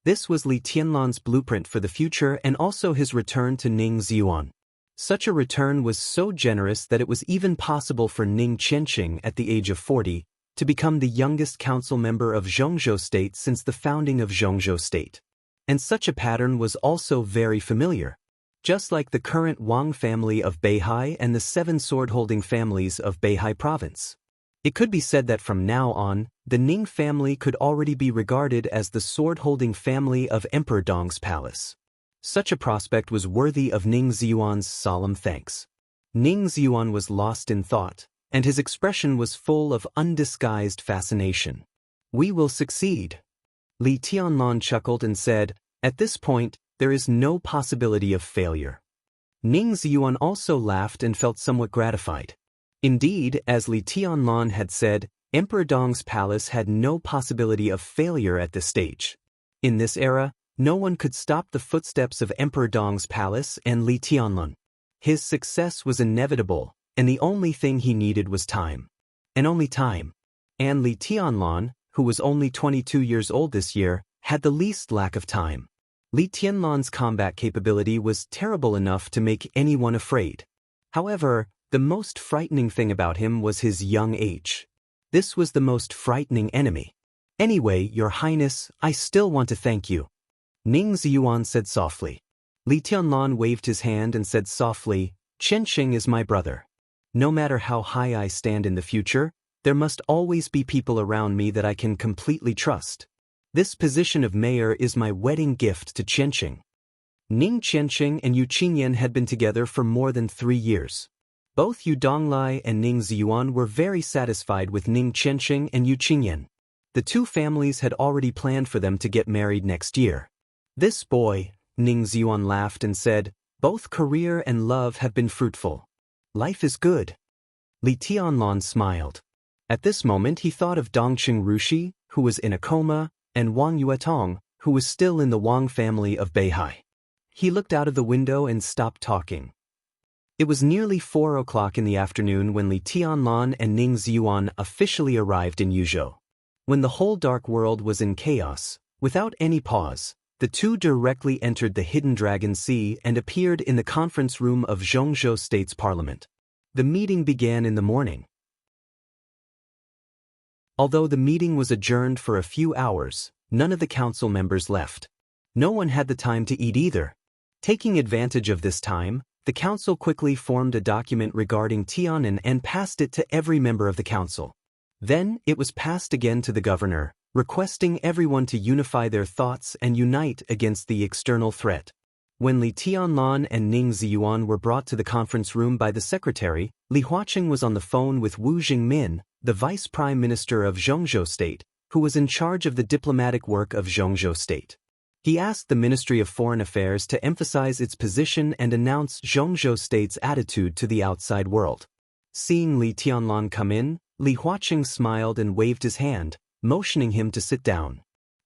This was Li Tianlan's blueprint for the future and also his return to Ning Ziyuan. Such a return was so generous that it was even possible for Ning Qianxing at the age of 40 to become the youngest council member of Zhongzhou state since the founding of Zhongzhou state. And such a pattern was also very familiar. Just like the current Wang family of Beihai and the 7 sword-holding families of Beihai province. It could be said that from now on, the Ning family could already be regarded as the sword-holding family of Emperor Dong's palace. Such a prospect was worthy of Ning Ziyuan's solemn thanks. Ning Ziyuan was lost in thought, and his expression was full of undisguised fascination. "We will succeed." Li Tianlan chuckled and said, "At this point, there is no possibility of failure." Ning Ziyuan also laughed and felt somewhat gratified. Indeed, as Li Tianlan had said, Emperor Dong's palace had no possibility of failure at this stage. In this era, no one could stop the footsteps of Emperor Dong's palace and Li Tianlan. His success was inevitable, and the only thing he needed was time. And only time. And Li Tianlan, who was only 22 years old this year, had the least lack of time. Li Tianlan's combat capability was terrible enough to make anyone afraid. However, the most frightening thing about him was his young age. This was the most frightening enemy. "Anyway, Your Highness, I still want to thank you," Ning Ziyuan said softly. Li Tianlan waved his hand and said softly, "Qianxing is my brother. No matter how high I stand in the future, there must always be people around me that I can completely trust. This position of mayor is my wedding gift to Qianxing." Ning Qianxing and Yu Qingyan had been together for more than 3 years. Both Yu Donglai and Ning Ziyuan were very satisfied with Ning Qianxing and Yu Qingyan. The two families had already planned for them to get married next year. "This boy," Ning Ziyuan laughed and said, "both career and love have been fruitful. Life is good." Li Tianlan smiled. At this moment he thought of Dongqing Rushi, who was in a coma, and Wang Yuetong, who was still in the Wang family of Beihai. He looked out of the window and stopped talking. It was nearly 4 o'clock in the afternoon when Li Tianlan and Ning Ziyuan officially arrived in Yuzhou. When the whole dark world was in chaos, without any pause, the two directly entered the Hidden Dragon Sea and appeared in the conference room of Zhongzhou State's parliament. The meeting began in the morning. Although the meeting was adjourned for a few hours, none of the council members left. No one had the time to eat either. Taking advantage of this time, the council quickly formed a document regarding Tian'an and passed it to every member of the council. Then, it was passed again to the governor, requesting everyone to unify their thoughts and unite against the external threat. When Li Tianlan and Ning Ziyuan were brought to the conference room by the secretary, Li Huaqing was on the phone with Wu Jingmin, the vice prime minister of Zhongzhou State, who was in charge of the diplomatic work of Zhongzhou State. He asked the Ministry of Foreign Affairs to emphasize its position and announce Zhongzhou State's attitude to the outside world. Seeing Li Tianlan come in, Li Huaqing smiled and waved his hand, motioning him to sit down.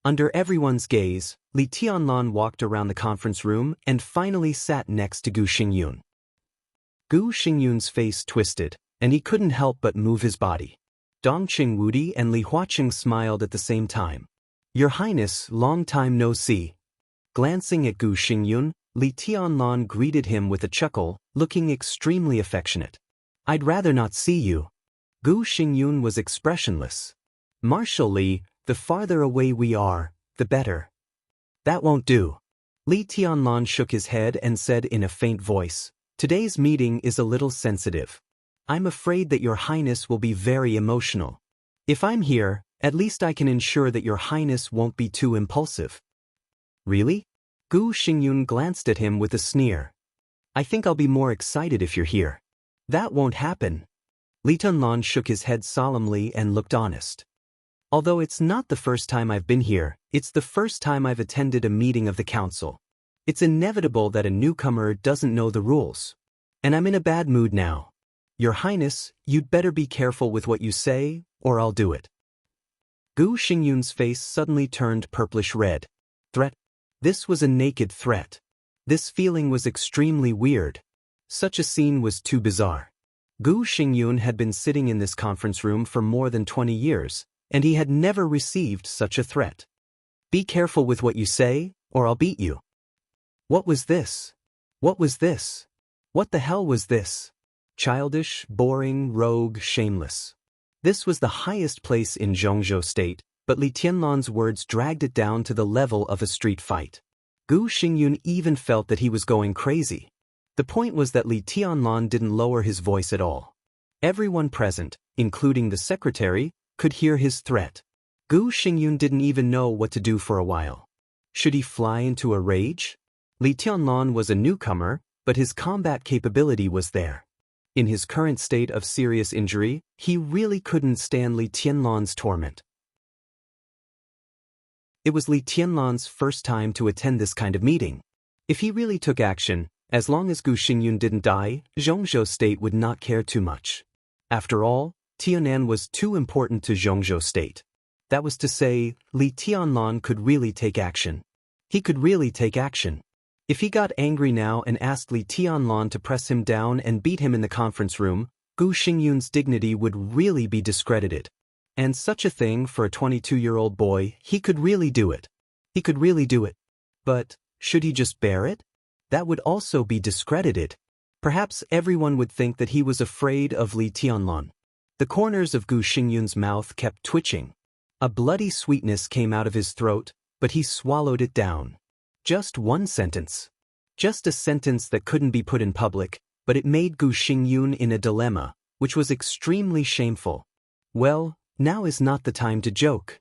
Under everyone's gaze, Li Tianlan walked around the conference room and finally sat next to Gu Xingyun. Gu Xingyun's face twisted, and he couldn't help but move his body. Dongqing Wudi and Li Huaqing smiled at the same time. "Your Highness, long time no see." Glancing at Gu Xingyun, Li Tianlan greeted him with a chuckle, looking extremely affectionate. "I'd rather not see you." Gu Xingyun was expressionless. "Marshal Li, the farther away we are, the better." "That won't do." Li Tianlan shook his head and said in a faint voice, "Today's meeting is a little sensitive. I'm afraid that Your Highness will be very emotional. If I'm here, at least I can ensure that Your Highness won't be too impulsive." "Really?" Gu Xingyun glanced at him with a sneer. "I think I'll be more excited if you're here." "That won't happen." Li Tianlan shook his head solemnly and looked honest. "Although it's not the first time I've been here, it's the first time I've attended a meeting of the council. It's inevitable that a newcomer doesn't know the rules. And I'm in a bad mood now. Your Highness, you'd better be careful with what you say, or I'll do it." Gu Xingyun's face suddenly turned purplish red. Threat? This was a naked threat. This feeling was extremely weird. Such a scene was too bizarre. Gu Xingyun had been sitting in this conference room for more than 20 years, and he had never received such a threat. "Be careful with what you say, or I'll beat you." What was this? What was this? What the hell was this? Childish, boring, rogue, shameless. This was the highest place in Zhongzhou State, but Li Tianlan's words dragged it down to the level of a street fight. Gu Xingyun even felt that he was going crazy. The point was that Li Tianlan didn't lower his voice at all. Everyone present, including the secretary, could hear his threat. Gu Xingyun didn't even know what to do for a while. Should he fly into a rage? Li Tianlan was a newcomer, but his combat capability was there. In his current state of serious injury, he really couldn't stand Li Tianlan's torment. It was Li Tianlan's first time to attend this kind of meeting. If he really took action, as long as Gu Xingyun didn't die, Zhongzhou State would not care too much. After all, Tianan was too important to Zhongzhou State. That was to say, Li Tianlan could really take action. He could really take action. If he got angry now and asked Li Tianlan to press him down and beat him in the conference room, Gu Xingyun's dignity would really be discredited. And such a thing for a 22-year-old boy, he could really do it. He could really do it. But, should he just bear it? That would also be discredited. Perhaps everyone would think that he was afraid of Li Tianlan. The corners of Gu Xingyun's mouth kept twitching. A bloody sweetness came out of his throat, but he swallowed it down. Just one sentence. Just a sentence that couldn't be put in public, but it made Gu Xingyun in a dilemma, which was extremely shameful. Well, now is not the time to joke.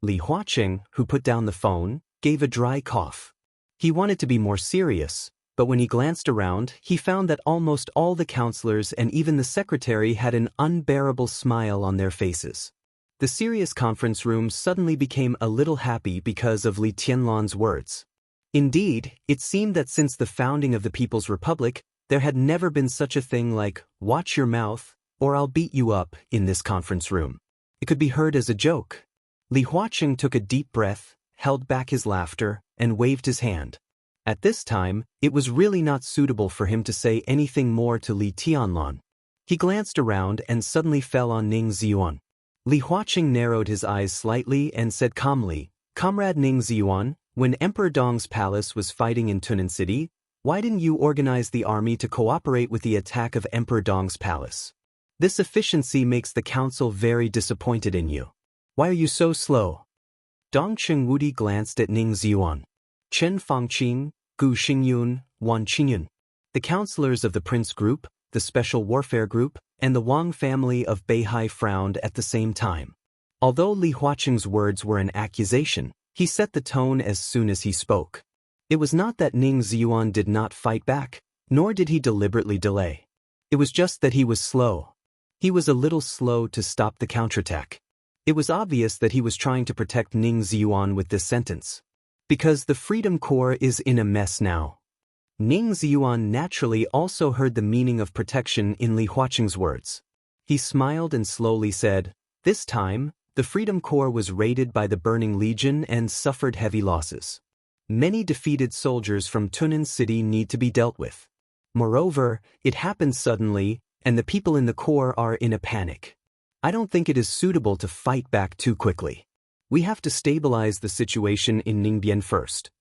Li Huaqing, who put down the phone, gave a dry cough. He wanted to be more serious, but when he glanced around, he found that almost all the counselors and even the secretary had an unbearable smile on their faces. The serious conference room suddenly became a little happy because of Li Tianlan's words. Indeed, it seemed that since the founding of the People's Republic, there had never been such a thing like, "Watch your mouth, or I'll beat you up," in this conference room. It could be heard as a joke. Li Huaqing took a deep breath, held back his laughter, and waved his hand. At this time, it was really not suitable for him to say anything more to Li Tianlan. He glanced around and suddenly fell on Ning Ziyuan. Li Huaqing narrowed his eyes slightly and said calmly, "Comrade Ning Ziyuan, when Emperor Dong's palace was fighting in Tunan City, why didn't you organize the army to cooperate with the attack of Emperor Dong's palace? This efficiency makes the council very disappointed in you. Why are you so slow?" Dong Chengwudi glanced at Ning Ziyuan. Chen Fangqing, Gu Xingyun, Wan Qingyun. The counselors of the Prince Group, the Special Warfare Group, and the Wang family of Beihai frowned at the same time. Although Li Huaqing's words were an accusation, he set the tone as soon as he spoke. It was not that Ning Ziyuan did not fight back, nor did he deliberately delay. It was just that he was slow. He was a little slow to stop the counterattack. It was obvious that he was trying to protect Ning Ziyuan with this sentence. Because the Freedom Corps is in a mess now. Ning Ziyuan naturally also heard the meaning of protection in Li Huaqing's words. He smiled and slowly said, "This time, the Freedom Corps was raided by the Burning Legion and suffered heavy losses. Many defeated soldiers from Tunan City need to be dealt with. Moreover, it happened suddenly, and the people in the Corps are in a panic. I don't think it is suitable to fight back too quickly. We have to stabilize the situation in Ningbian first."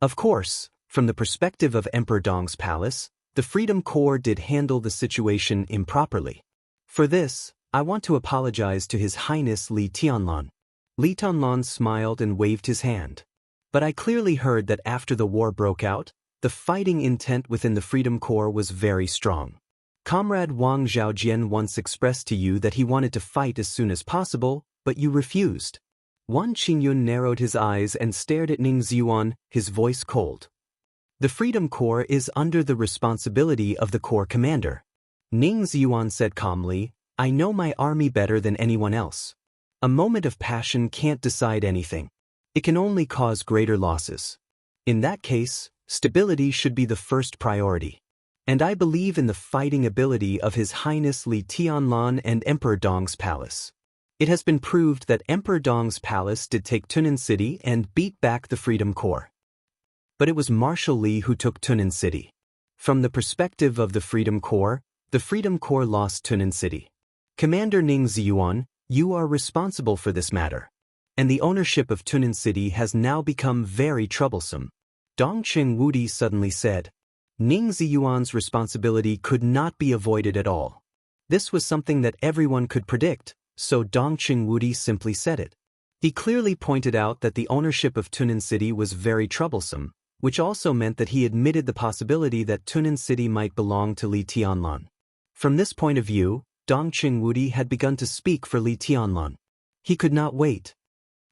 Of course, from the perspective of Emperor Dong's palace, the Freedom Corps did handle the situation improperly. For this, I want to apologize to His Highness Li Tianlan. Li Tianlan smiled and waved his hand. But I clearly heard that after the war broke out, the fighting intent within the Freedom Corps was very strong. Comrade Wang Zhaojian once expressed to you that he wanted to fight as soon as possible, but you refused. Wan Qingyun narrowed his eyes and stared at Ning Ziyuan, his voice cold. The Freedom Corps is under the responsibility of the Corps commander. Ning Ziyuan said calmly, "I know my army better than anyone else. A moment of passion can't decide anything. It can only cause greater losses. In that case, stability should be the first priority. And I believe in the fighting ability of His Highness Li Tianlan and Emperor Dong's palace. It has been proved that Emperor Dong's palace did take Tunan City and beat back the Freedom Corps. But it was Marshal Li who took Tunan City. From the perspective of the Freedom Corps lost Tunan City. Commander Ning Ziyuan, you are responsible for this matter. And the ownership of Tunan City has now become very troublesome." Dong Chengwudi suddenly said. Ning Ziyuan's responsibility could not be avoided at all. This was something that everyone could predict, so Dong Chengwudi simply said it. He clearly pointed out that the ownership of Tunan City was very troublesome, which also meant that he admitted the possibility that Tunan City might belong to Li Tianlan. From this point of view, Dong Chengwudi had begun to speak for Li Tianlan. He could not wait.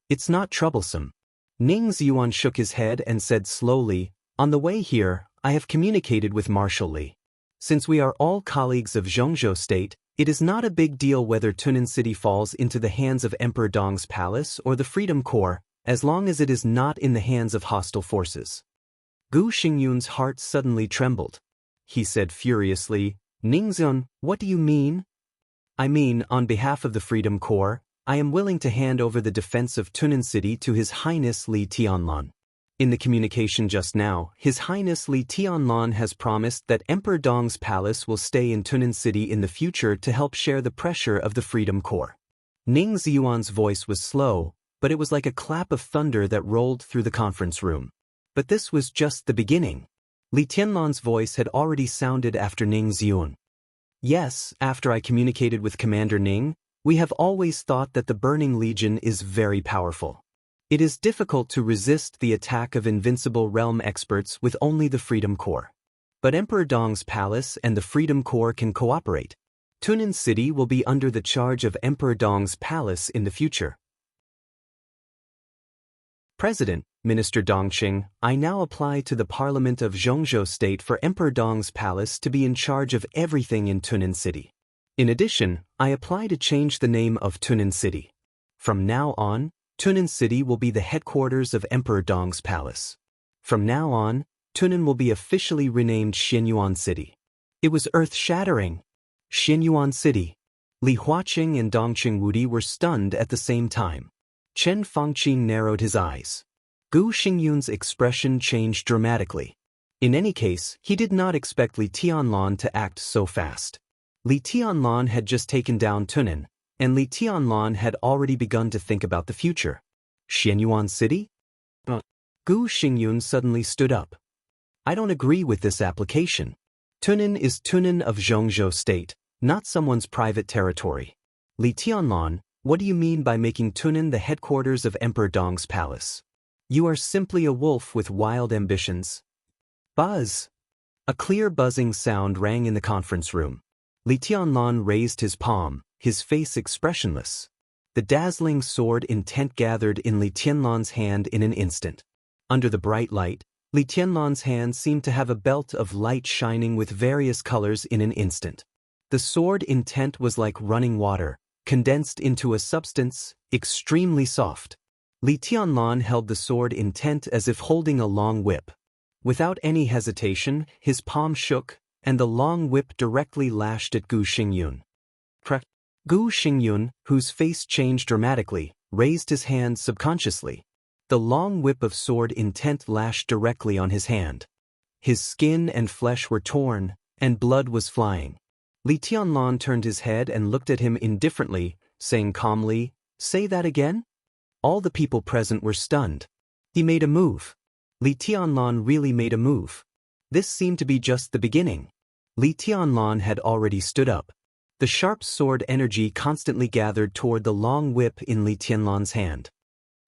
"It's not troublesome." Ning Ziyuan shook his head and said slowly, "On the way here, I have communicated with Marshal Li. Since we are all colleagues of Zhongzhou State, it is not a big deal whether Tunan City falls into the hands of Emperor Dong's palace or the Freedom Corps, as long as it is not in the hands of hostile forces. Gu Xingyun's heart suddenly trembled. He said furiously, Ningzun, what do you mean? I mean, on behalf of the Freedom Corps, I am willing to hand over the defense of Tunan City to His Highness Li Tianlan. In the communication just now, His Highness Li Tianlan has promised that Emperor Dong's palace will stay in Tunan City in the future to help share the pressure of the Freedom Corps. Ning Ziyuan's voice was slow, but it was like a clap of thunder that rolled through the conference room. But this was just the beginning. Li Tianlan's voice had already sounded after Ning Ziyuan. Yes, after I communicated with Commander Ning, we have always thought that the Burning Legion is very powerful. It is difficult to resist the attack of invincible realm experts with only the Freedom Corps. But Emperor Dong's palace and the Freedom Corps can cooperate. Tunan City will be under the charge of Emperor Dong's palace in the future. President, Minister Dongqing, I now apply to the Parliament of Zhongzhou State for Emperor Dong's palace to be in charge of everything in Tunan City. In addition, I apply to change the name of Tunan City. From now on, Tunan City will be the headquarters of Emperor Dong's palace. From now on, Tunan will be officially renamed Xianyuan City. It was earth-shattering. Xianyuan City. Li Huaqing and Dongqing Wudi were stunned at the same time. Chen Fangqing narrowed his eyes. Gu Xingyun's expression changed dramatically. In any case, he did not expect Li Tianlan to act so fast. Li Tianlan had just taken down Tunan, and Li Tianlan had already begun to think about the future. Xianyuan City? Gu Xingyun suddenly stood up. I don't agree with this application. Tunan is Tunan of Zhongzhou State, not someone's private territory. Li Tianlan, what do you mean by making Tunan the headquarters of Emperor Dong's palace? You are simply a wolf with wild ambitions. Buzz! A clear buzzing sound rang in the conference room. Li Tianlan raised his palm, his face expressionless. The dazzling sword intent gathered in Li Tianlan's hand in an instant. Under the bright light, Li Tianlan's hand seemed to have a belt of light shining with various colors in an instant. The sword intent was like running water, condensed into a substance extremely soft. Li Tianlan held the sword intent as if holding a long whip. Without any hesitation, his palm shook, and the long whip directly lashed at Gu Xingyun. Gu Xingyun, whose face changed dramatically, raised his hand subconsciously. The long whip of sword intent lashed directly on his hand. His skin and flesh were torn, and blood was flying. Li Tianlan turned his head and looked at him indifferently, saying calmly, "Say that again?" All the people present were stunned. He made a move. Li Tianlan really made a move. This seemed to be just the beginning. Li Tianlan had already stood up. The sharp sword energy constantly gathered toward the long whip in Li Tianlan's hand.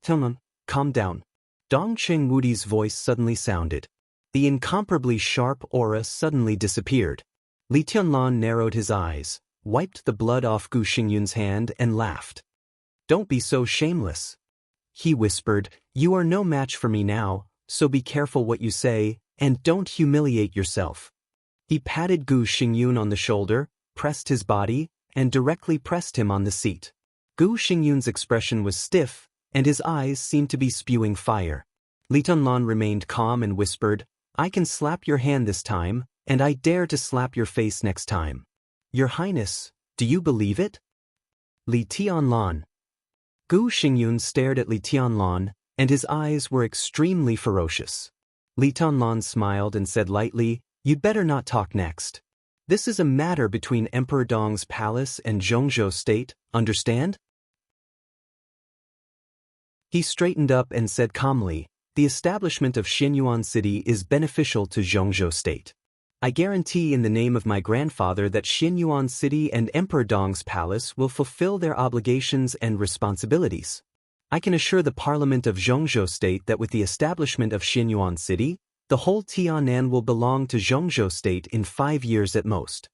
"Tianlan, calm down." Dongqing Wudi's voice suddenly sounded. The incomparably sharp aura suddenly disappeared. Li Tianlan narrowed his eyes, wiped the blood off Gu Xingyun's hand and laughed. "Don't be so shameless." He whispered, "You are no match for me now, so be careful what you say, and don't humiliate yourself." He patted Gu Xingyun on the shoulder, pressed his body, and directly pressed him on the seat. Gu Xingyun's expression was stiff, and his eyes seemed to be spewing fire. Li Tianlan remained calm and whispered, "I can slap your hand this time, and I dare to slap your face next time. Your Highness, do you believe it?" Li Tianlan. Gu Xingyun stared at Li Tianlan, and his eyes were extremely ferocious. Li Tianlan smiled and said lightly, "You'd better not talk next. This is a matter between Emperor Dong's palace and Zhongzhou State, understand?" He straightened up and said calmly, "The establishment of Xianyuan City is beneficial to Zhongzhou State. I guarantee in the name of my grandfather that Xianyuan City and Emperor Dong's palace will fulfill their obligations and responsibilities. I can assure the Parliament of Zhongzhou State that with the establishment of Xianyuan City, the whole Tianan will belong to Zhongzhou State in 5 years at most."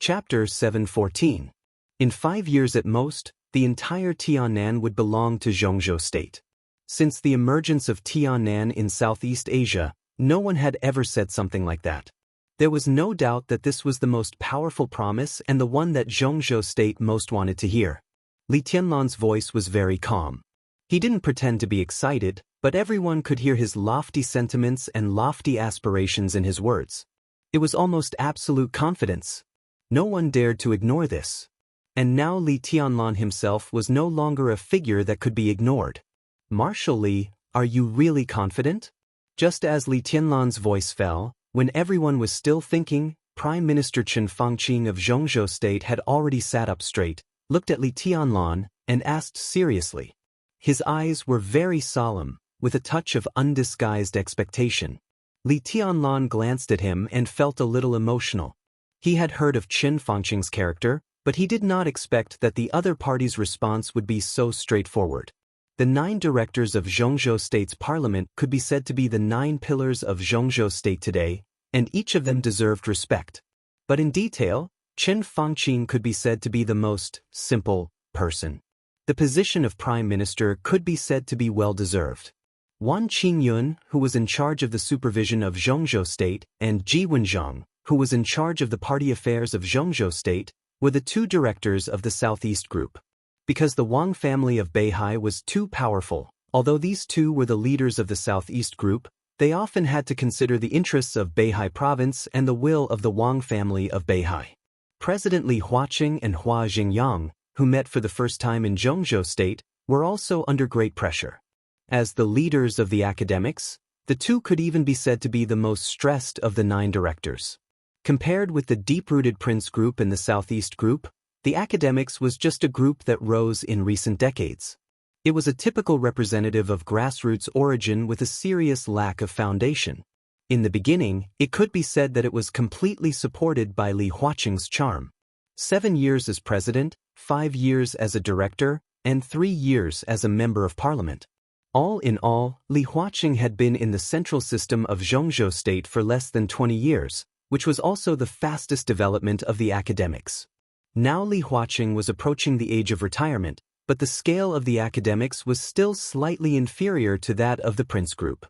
Chapter 714. In 5 years at most, the entire Tianan would belong to Zhongzhou State. Since the emergence of Tiannan in Southeast Asia, no one had ever said something like that. There was no doubt that this was the most powerful promise and the one that Zhongzhou state most wanted to hear. Li Tianlan's voice was very calm. He didn't pretend to be excited, but everyone could hear his lofty sentiments and lofty aspirations in his words. It was almost absolute confidence. No one dared to ignore this. And now Li Tianlan himself was no longer a figure that could be ignored. Marshal Li, are you really confident? Just as Li Tianlan's voice fell, when everyone was still thinking, Prime Minister Chen Fangqing of Zhongzhou State had already sat up straight, looked at Li Tianlan, and asked seriously. His eyes were very solemn, with a touch of undisguised expectation. Li Tianlan glanced at him and felt a little emotional. He had heard of Chen Fangqing's character, but he did not expect that the other party's response would be so straightforward. The 9 directors of Zhongzhou State's parliament could be said to be the 9 pillars of Zhongzhou State today, and each of them deserved respect. But in detail, Chen Fangqing could be said to be the most simple person. The position of prime minister could be said to be well-deserved. Wan Qingyun, who was in charge of the supervision of Zhongzhou State, and Ji Wenzhang, who was in charge of the party affairs of Zhongzhou State, were the 2 directors of the Southeast Group. Because the Wang family of Beihai was too powerful, although these 2 were the leaders of the Southeast Group, they often had to consider the interests of Beihai province and the will of the Wang family of Beihai. President Li Huaqing and Hua Jingyang, who met for the first time in Zhongzhou State, were also under great pressure. As the leaders of the academics, the 2 could even be said to be the most stressed of the 9 directors. Compared with the deep-rooted Prince Group and the Southeast Group, the academics was just a group that rose in recent decades. It was a typical representative of grassroots origin with a serious lack of foundation. In the beginning, it could be said that it was completely supported by Li Huaqing's charm. 7 years as president, 5 years as a director, and 3 years as a member of parliament. All in all, Li Huaqing had been in the central system of Zhongzhou State for less than 20 years, which was also the fastest development of the academics. Now Li Huaqing was approaching the age of retirement, but the scale of the academics was still slightly inferior to that of the Prince Group.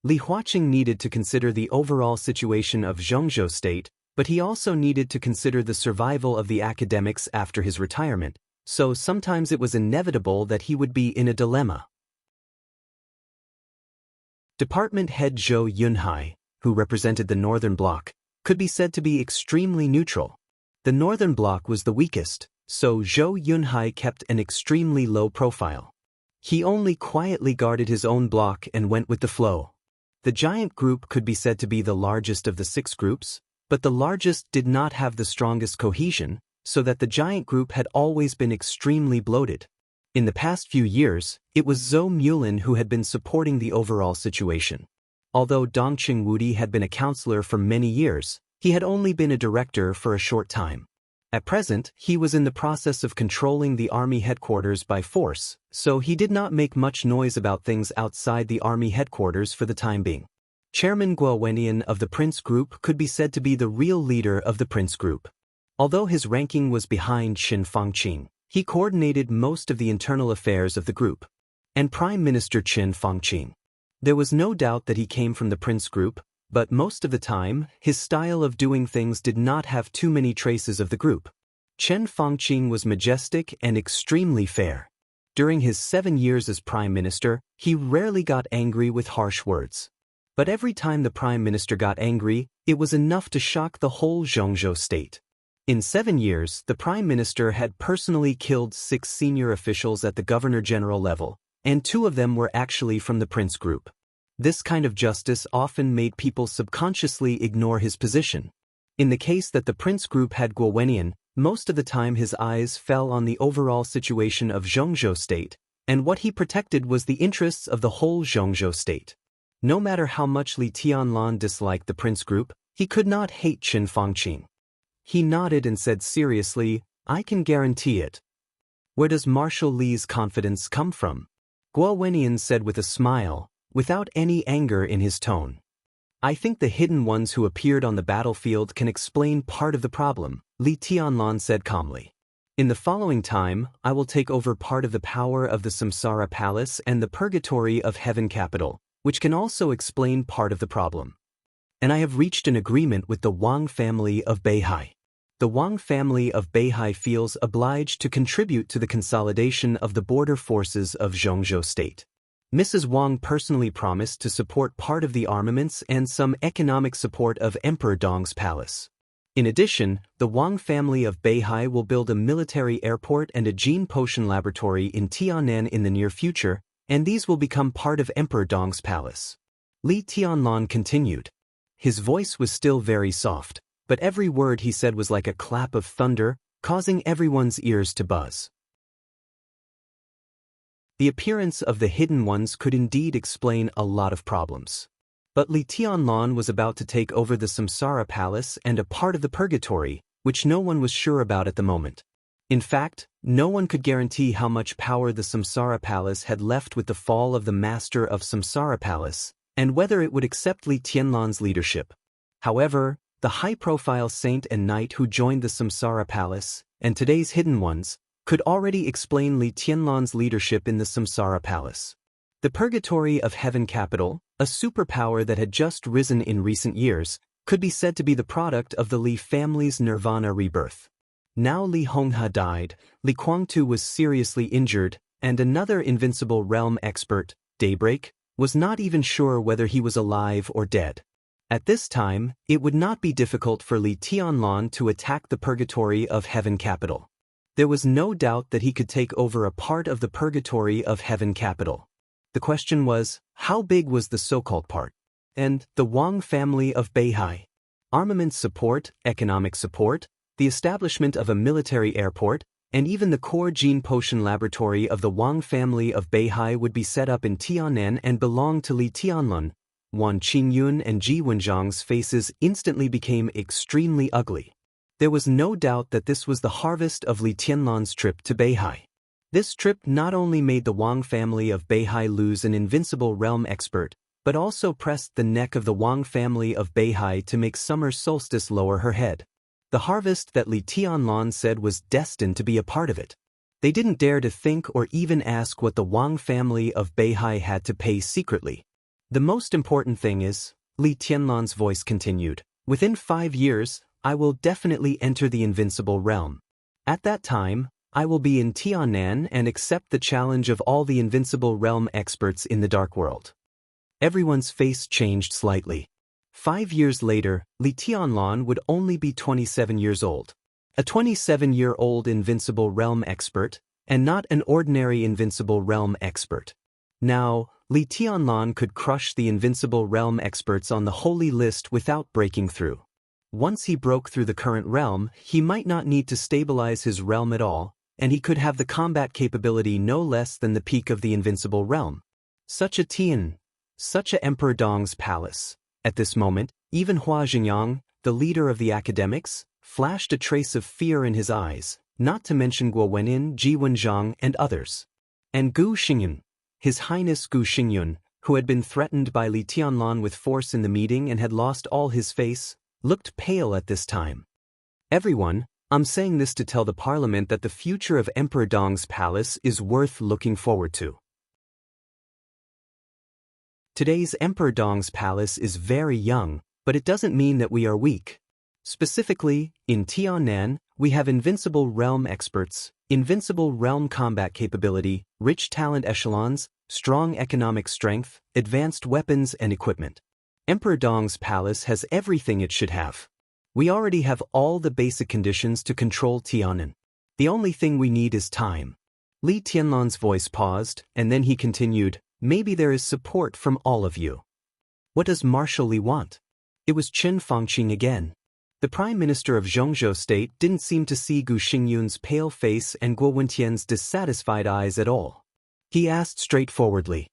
Li Huaqing needed to consider the overall situation of Zhongzhou State, but he also needed to consider the survival of the academics after his retirement, so sometimes it was inevitable that he would be in a dilemma. Department head Zhou Yunhai, who represented the Northern Bloc, could be said to be extremely neutral. The Northern Bloc was the weakest, so Zhou Yunhai kept an extremely low profile. He only quietly guarded his own bloc and went with the flow. The giant group could be said to be the largest of the 6 groups, but the largest did not have the strongest cohesion, so that the giant group had always been extremely bloated. In the past few years, it was Zhou Mulin who had been supporting the overall situation. Although Dongqing Wudi had been a counselor for many years, he had only been a director for a short time. At present, he was in the process of controlling the army headquarters by force, so he did not make much noise about things outside the army headquarters for the time being. Chairman Guo Wenian of the Prince Group could be said to be the real leader of the Prince Group. Although his ranking was behind Chen Fangqing, he coordinated most of the internal affairs of the group. And Prime Minister Chen Fangqing. There was no doubt that he came from the Prince Group, but most of the time, his style of doing things did not have too many traces of the group. Chen Fangqing was majestic and extremely fair. During his 7 years as prime minister, he rarely got angry with harsh words. But every time the prime minister got angry, it was enough to shock the whole Zhongzhou state. In 7 years, the prime minister had personally killed 6 senior officials at the governor-general level, and 2 of them were actually from the Prince Group. This kind of justice often made people subconsciously ignore his position. In the case that the Prince Group had Guo Wenian, most of the time his eyes fell on the overall situation of Zhongzhou state, and what he protected was the interests of the whole Zhongzhou state. No matter how much Li Tianlan disliked the Prince Group, he could not hate Chen Fangqing. He nodded and said seriously, "I can guarantee it." Where does Marshal Li's confidence come from? Guo Wenian said with a smile, without any anger in his tone. "I think the hidden ones who appeared on the battlefield can explain part of the problem," Li Tianlan said calmly. In the following time, I will take over part of the power of the Samsara Palace and the Purgatory of Heaven Capital, which can also explain part of the problem. And I have reached an agreement with the Wang family of Beihai. The Wang family of Beihai feels obliged to contribute to the consolidation of the border forces of Zhongzhou State. Mrs. Wang personally promised to support part of the armaments and some economic support of Emperor Dong's palace. In addition, the Wang family of Beihai will build a military airport and a gene potion laboratory in Tianan in the near future, and these will become part of Emperor Dong's palace. Li Tianlan continued. His voice was still very soft, but every word he said was like a clap of thunder, causing everyone's ears to buzz. The appearance of the Hidden Ones could indeed explain a lot of problems. But Li Tianlan was about to take over the Samsara Palace and a part of the Purgatory, which no one was sure about at the moment. In fact, no one could guarantee how much power the Samsara Palace had left with the fall of the Master of Samsara Palace, and whether it would accept Li Tianlan's leadership. However, the high-profile saint and knight who joined the Samsara Palace, and today's Hidden Ones, could already explain Li Tianlan's leadership in the Samsara Palace. The Purgatory of Heaven Capital, a superpower that had just risen in recent years, could be said to be the product of the Li family's nirvana rebirth. Now Li Honghe died, Li Guangtu was seriously injured, and another invincible realm expert, Daybreak, was not even sure whether he was alive or dead. At this time, it would not be difficult for Li Tianlan to attack the Purgatory of Heaven Capital. There was no doubt that he could take over a part of the Purgatory of Heaven Capital. The question was, how big was the so-called part? And the Wang family of Beihai. Armament support, economic support, the establishment of a military airport, and even the core gene potion laboratory of the Wang family of Beihai would be set up in Tianan and belong to Li Tianlan. Wan Qingyun and Ji Wenjiang's faces instantly became extremely ugly. There was no doubt that this was the harvest of Li Tianlan's trip to Beihai. This trip not only made the Wang family of Beihai lose an invincible realm expert, but also pressed the neck of the Wang family of Beihai to make summer solstice lower her head. The harvest that Li Tianlan said was destined to be a part of it. They didn't dare to think or even ask what the Wang family of Beihai had to pay secretly. The most important thing is, Li Tianlan's voice continued, within 5 years, I will definitely enter the invincible realm. At that time, I will be in Tianan and accept the challenge of all the invincible realm experts in the dark world. Everyone's face changed slightly. 5 years later, Li Tianlan would only be 27 years old. A 27-year-old invincible realm expert, and not an ordinary invincible realm expert. Now, Li Tianlan could crush the invincible realm experts on the holy list without breaking through. Once he broke through the current realm, he might not need to stabilize his realm at all, and he could have the combat capability no less than the peak of the invincible realm. Such a Emperor Dong's palace. At this moment, even Hua Jingyang, the leader of the academics, flashed a trace of fear in his eyes, not to mention Guo Wenin, Ji Wenjiang, and others. And Gu Xingyun, His Highness Gu Xingyun, who had been threatened by Li Tianlan with force in the meeting and had lost all his face, looked pale at this time. Everyone, I'm saying this to tell the parliament that the future of Emperor Dong's palace is worth looking forward to. Today's Emperor Dong's palace is very young, but it doesn't mean that we are weak. Specifically, in Tianan, we have invincible realm experts, invincible realm combat capability, rich talent echelons, strong economic strength, advanced weapons and equipment. Emperor Dong's palace has everything it should have. We already have all the basic conditions to control Tianan. The only thing we need is time. Li Tianlan's voice paused, and then he continued, maybe there is support from all of you. What does Marshal Li want? It was Chen Fangqing again. The Prime Minister of Zhongzhou State didn't seem to see Gu Xingyun's pale face and Guo Wentian's dissatisfied eyes at all. He asked straightforwardly,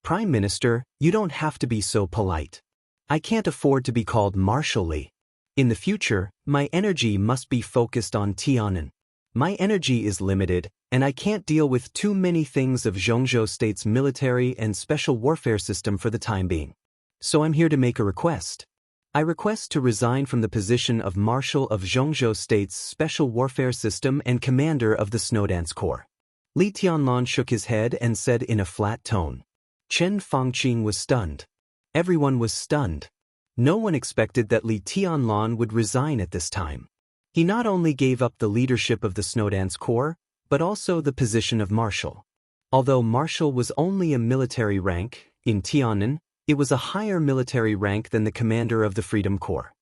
Prime Minister, you don't have to be so polite. I can't afford to be called Marshal Li. In the future, my energy must be focused on Tianan. My energy is limited, and I can't deal with too many things of Zhongzhou State's military and special warfare system for the time being. So I'm here to make a request. I request to resign from the position of Marshal of Zhongzhou State's Special Warfare System and Commander of the Snowdance Corps. Li Tianlan shook his head and said in a flat tone. Chen Fangqing was stunned. Everyone was stunned. No one expected that Li Tianlan would resign at this time. He not only gave up the leadership of the Snowdance Corps, but also the position of Marshal. Although Marshal was only a military rank, in Tiannan, it was a higher military rank than the commander of the Freedom Corps.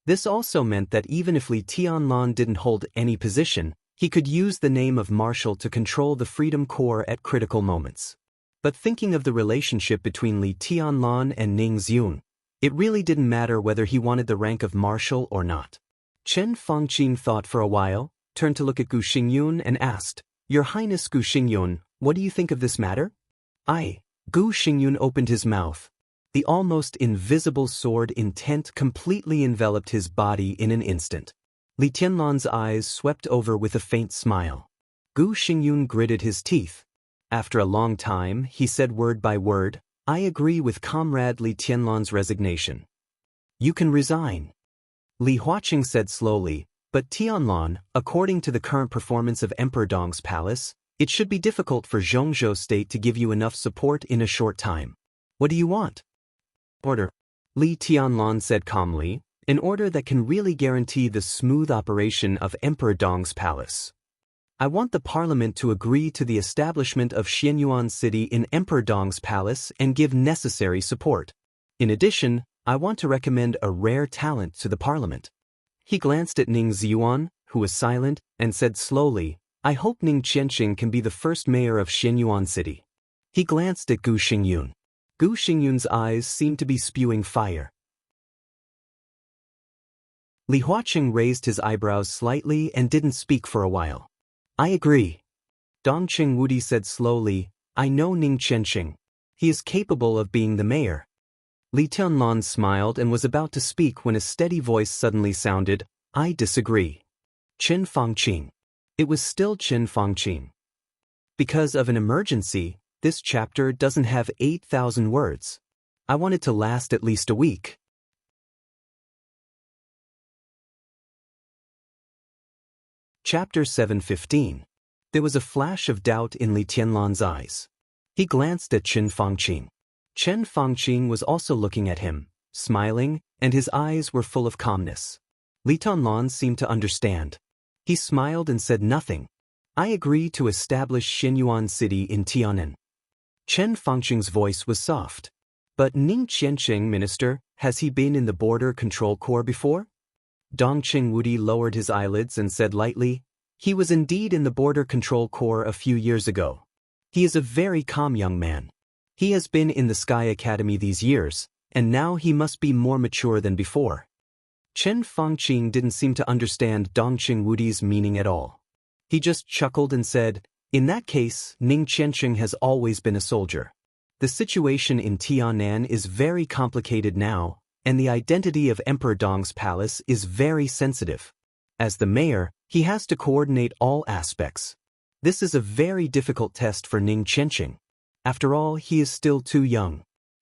This also meant that even if Li Tianlan didn't hold any position, he could use the name of Marshal to control the Freedom Corps at critical moments. But thinking of the relationship between Li Tianlan and Ning Xiun, it really didn't matter whether he wanted the rank of Marshal or not. Chen Fangqing thought for a while, turned to look at Gu Xingyun and asked, Your Highness Gu Xingyun, what do you think of this matter? Gu Xingyun opened his mouth. The almost invisible sword intent completely enveloped his body in an instant. Li Tianlan's eyes swept over with a faint smile. Gu Xingyun gritted his teeth. After a long time, he said word by word, I agree with Comrade Li Tianlan's resignation. You can resign. Li Huaqing said slowly, but Tianlan, according to the current performance of Emperor Dong's palace, it should be difficult for Zhongzhou State to give you enough support in a short time. What do you want? Order. Li Tianlan said calmly, an order that can really guarantee the smooth operation of Emperor Dong's palace. I want the parliament to agree to the establishment of Xianyuan City in Emperor Dong's palace and give necessary support. In addition, I want to recommend a rare talent to the parliament. He glanced at Ning Xiuan, who was silent, and said slowly, I hope Ning Qianxing can be the first mayor of Xianyuan City. He glanced at Gu Xingyun. Gu Xingyun's eyes seemed to be spewing fire. Li Huaqing raised his eyebrows slightly and didn't speak for a while. I agree. Dongqing Wudi said slowly, I know Ning Qianxing. He is capable of being the mayor. Li Tianlan smiled and was about to speak when a steady voice suddenly sounded, I disagree. Chen Fangqing. It was still Chen Fangqing. Because of an emergency, this chapter doesn't have 8,000 words. I want it to last at least a week. Chapter 7:15. There was a flash of doubt in Li Tianlan's eyes. He glanced at Chen Fangqing. Chen Fangqing was also looking at him, smiling, and his eyes were full of calmness. Li Tianlan seemed to understand. He smiled and said nothing. I agree to establish Xianyuan City in Tiannan. Chen Fangqing's voice was soft. But Ning Qianxing, minister, has he been in the Border Control Corps before? Dongqing Wudi lowered his eyelids and said lightly, he was indeed in the Border Control Corps a few years ago. He is a very calm young man. He has been in the Sky Academy these years, and now he must be more mature than before. Chen Fangqing didn't seem to understand Dongqing Wudi's meaning at all. He just chuckled and said, in that case, Ning Qianxing has always been a soldier. The situation in Tiannan is very complicated now, and the identity of Emperor Dong's palace is very sensitive. As the mayor, he has to coordinate all aspects. This is a very difficult test for Ning Qianxing. After all, he is still too young.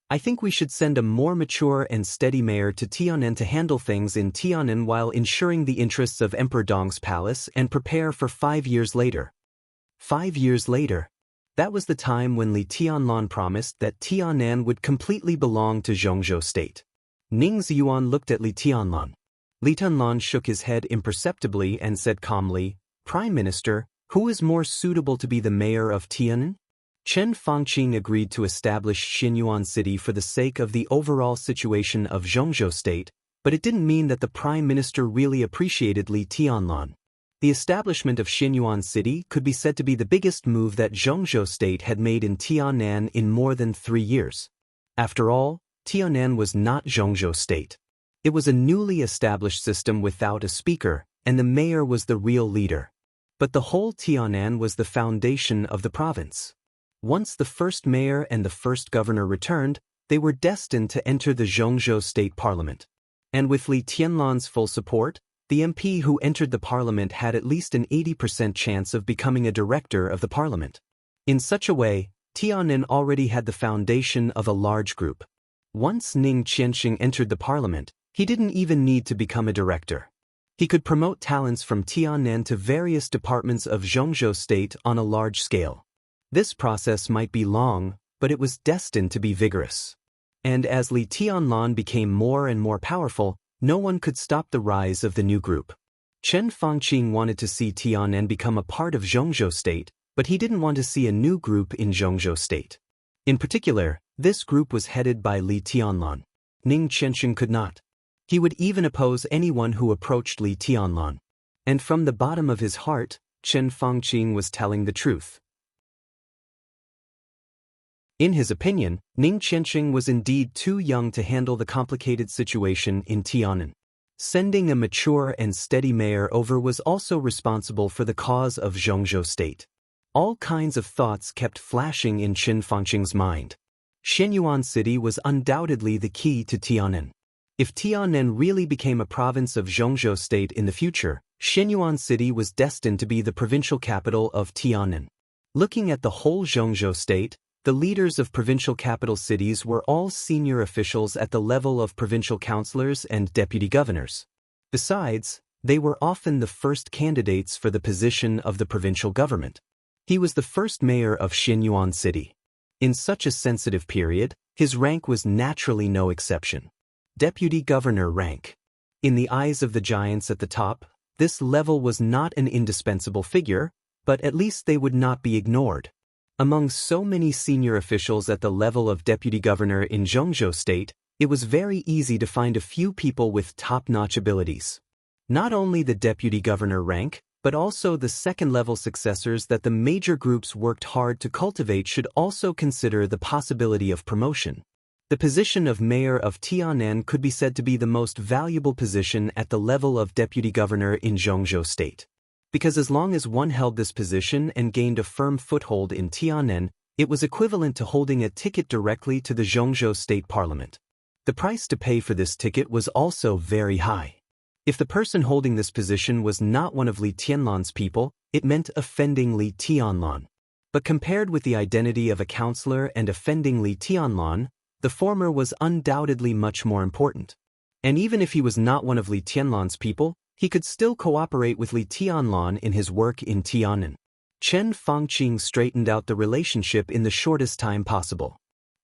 I think we should send a more mature and steady mayor to Tiannan to handle things in Tiannan while ensuring the interests of Emperor Dong's palace and prepare for 5 years later. 5 years later. That was the time when Li Tianlan promised that Tiannan would completely belong to Zhongzhou State. Ning Xiuan looked at Li Tianlan. Li Tianlan shook his head imperceptibly and said calmly, Prime Minister, who is more suitable to be the mayor of Tiannan? Chen Fangqing agreed to establish Xianyuan City for the sake of the overall situation of Zhongzhou State, but it didn't mean that the Prime Minister really appreciated Li Tianlan. The establishment of Xianyuan City could be said to be the biggest move that Zhongzhou State had made in Tiannan in more than 3 years. After all, Tiannan was not Zhongzhou State. It was a newly established system without a speaker, and the mayor was the real leader. But the whole Tiannan was the foundation of the province. Once the first mayor and the first governor returned, they were destined to enter the Zhongzhou State Parliament. And with Li Tianlan's full support, the MP who entered the parliament had at least an 80% chance of becoming a director of the parliament. In such a way, Tiannan already had the foundation of a large group. Once Ning Qianxing entered the parliament, He didn't even need to become a director. He could promote talents from Tianan to various departments of Zhongzhou state on a large scale. This process might be long, but it was destined to be vigorous. And as Li Tianlan became more and more powerful, no one could stop the rise of the new group. Chen Fangqing wanted to see Tianan become a part of Zhongzhou state, but he didn't want to see a new group in Zhongzhou state. In particular, this group was headed by Li Tianlan. Ning Qiansheng could not. He would even oppose anyone who approached Li Tianlan. And from the bottom of his heart, Chen Fangqing was telling the truth. In his opinion, Ning Qiansheng was indeed too young to handle the complicated situation in Tianan. Sending a mature and steady mayor over was also responsible for the cause of Zhongzhou state. All kinds of thoughts kept flashing in Chen Fangqing's mind. Xianyuan City was undoubtedly the key to Tianan. If Tianan really became a province of Zhongzhou state in the future, Xianyuan City was destined to be the provincial capital of Tianan. Looking at the whole Zhongzhou state, the leaders of provincial capital cities were all senior officials at the level of provincial councillors and deputy governors. Besides, they were often the first candidates for the position of the provincial government. He was the first mayor of Xianyuan City. In such a sensitive period, his rank was naturally no exception. Deputy governor rank. In the eyes of the giants at the top, this level was not an indispensable figure, but at least they would not be ignored. Among so many senior officials at the level of deputy governor in Zhongzhou state, it was very easy to find a few people with top-notch abilities. Not only the deputy governor rank, but also the second-level successors that the major groups worked hard to cultivate should also consider the possibility of promotion. The position of mayor of Tianan could be said to be the most valuable position at the level of deputy governor in Zhongzhou state. Because as long as one held this position and gained a firm foothold in Tianan, it was equivalent to holding a ticket directly to the Zhongzhou state parliament. The price to pay for this ticket was also very high. If the person holding this position was not one of Li Tianlan's people, it meant offending Li Tianlan. But compared with the identity of a councillor and offending Li Tianlan, the former was undoubtedly much more important. And even if he was not one of Li Tianlan's people, he could still cooperate with Li Tianlan in his work in Tianan. Chen Fangqing straightened out the relationship in the shortest time possible.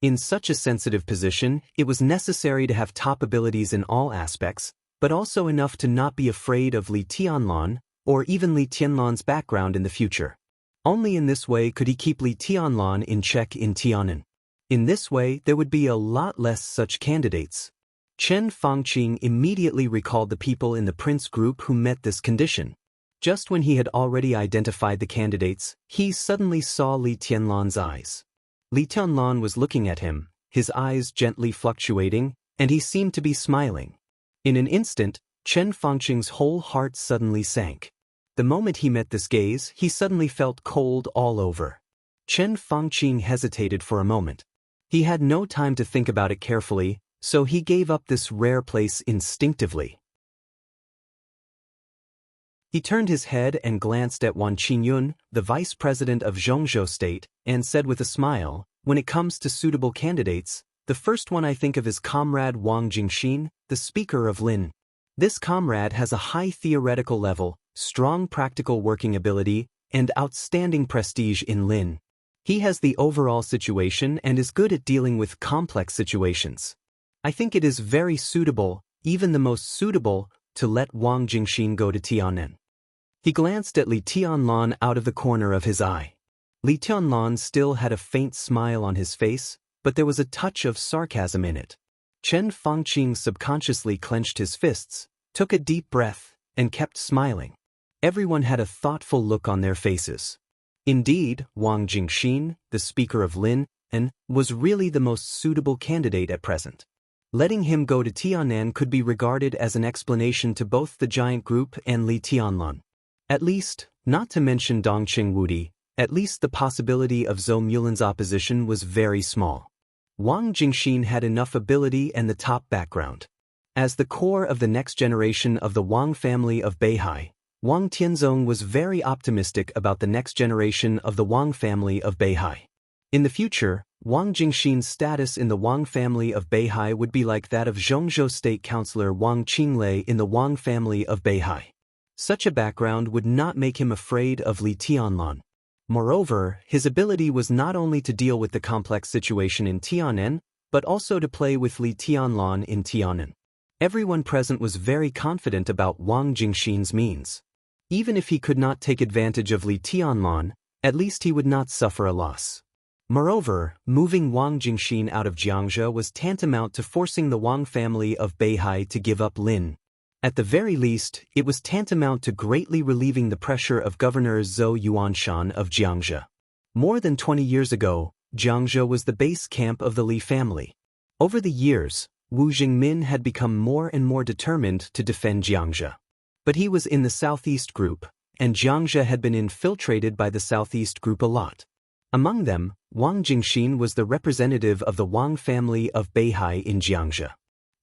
In such a sensitive position, it was necessary to have top abilities in all aspects, but also enough to not be afraid of Li Tianlan, or even Li Tianlan's background in the future. Only in this way could he keep Li Tianlan in check in Tianan. In this way, there would be a lot less such candidates. Chen Fangqing immediately recalled the people in the prince group who met this condition. Just when he had already identified the candidates, he suddenly saw Li Tianlan's eyes. Li Tianlan was looking at him, his eyes gently fluctuating, and he seemed to be smiling. In an instant, Chen Fangqing's whole heart suddenly sank. The moment he met this gaze, he suddenly felt cold all over. Chen Fangqing hesitated for a moment. He had no time to think about it carefully, so he gave up this rare place instinctively. He turned his head and glanced at Wan Qingyun, the vice president of Zhongzhou state, and said with a smile, "When it comes to suitable candidates, the first one I think of is Comrade Wang Jingxin, the speaker of Lin. This comrade has a high theoretical level, strong practical working ability, and outstanding prestige in Lin. He has the overall situation and is good at dealing with complex situations. I think it is very suitable, even the most suitable, to let Wang Jingxin go to Tianan." He glanced at Li Tianlan out of the corner of his eye. Li Tianlan still had a faint smile on his face, but there was a touch of sarcasm in it. Chen Fangqing subconsciously clenched his fists, took a deep breath, and kept smiling. Everyone had a thoughtful look on their faces. Indeed, Wang Jingxin, the speaker of Lin, was really the most suitable candidate at present. Letting him go to Tianan could be regarded as an explanation to both the giant group and Li Tianlan. At least, not to mention Dongqing Wudi, at least the possibility of Zhou Mulin's opposition was very small. Wang Jingxin had enough ability and the top background. As the core of the next generation of the Wang family of Beihai, Wang Tianzong was very optimistic about the next generation of the Wang family of Beihai. In the future, Wang Jingxin's status in the Wang family of Beihai would be like that of Zhongzhou State Councillor Wang Qinglei in the Wang family of Beihai. Such a background would not make him afraid of Li Tianlan. Moreover, his ability was not only to deal with the complex situation in Tianan, but also to play with Li Tianlan in Tianan. Everyone present was very confident about Wang Jingxin's means. Even if he could not take advantage of Li Tianlan, at least he would not suffer a loss. Moreover, moving Wang Jingxin out of Jiangzhou was tantamount to forcing the Wang family of Beihai to give up Lin. At the very least, it was tantamount to greatly relieving the pressure of Governor Zhou Yuanshan of Jiangzhou. More than 20 years ago, Jiangzhou was the base camp of the Li family. Over the years, Wu Jingmin had become more and more determined to defend Jiangzhou. But he was in the Southeast Group, and Jiangzhou had been infiltrated by the Southeast Group a lot. Among them, Wang Jingxin was the representative of the Wang family of Beihai in Jiangzhou.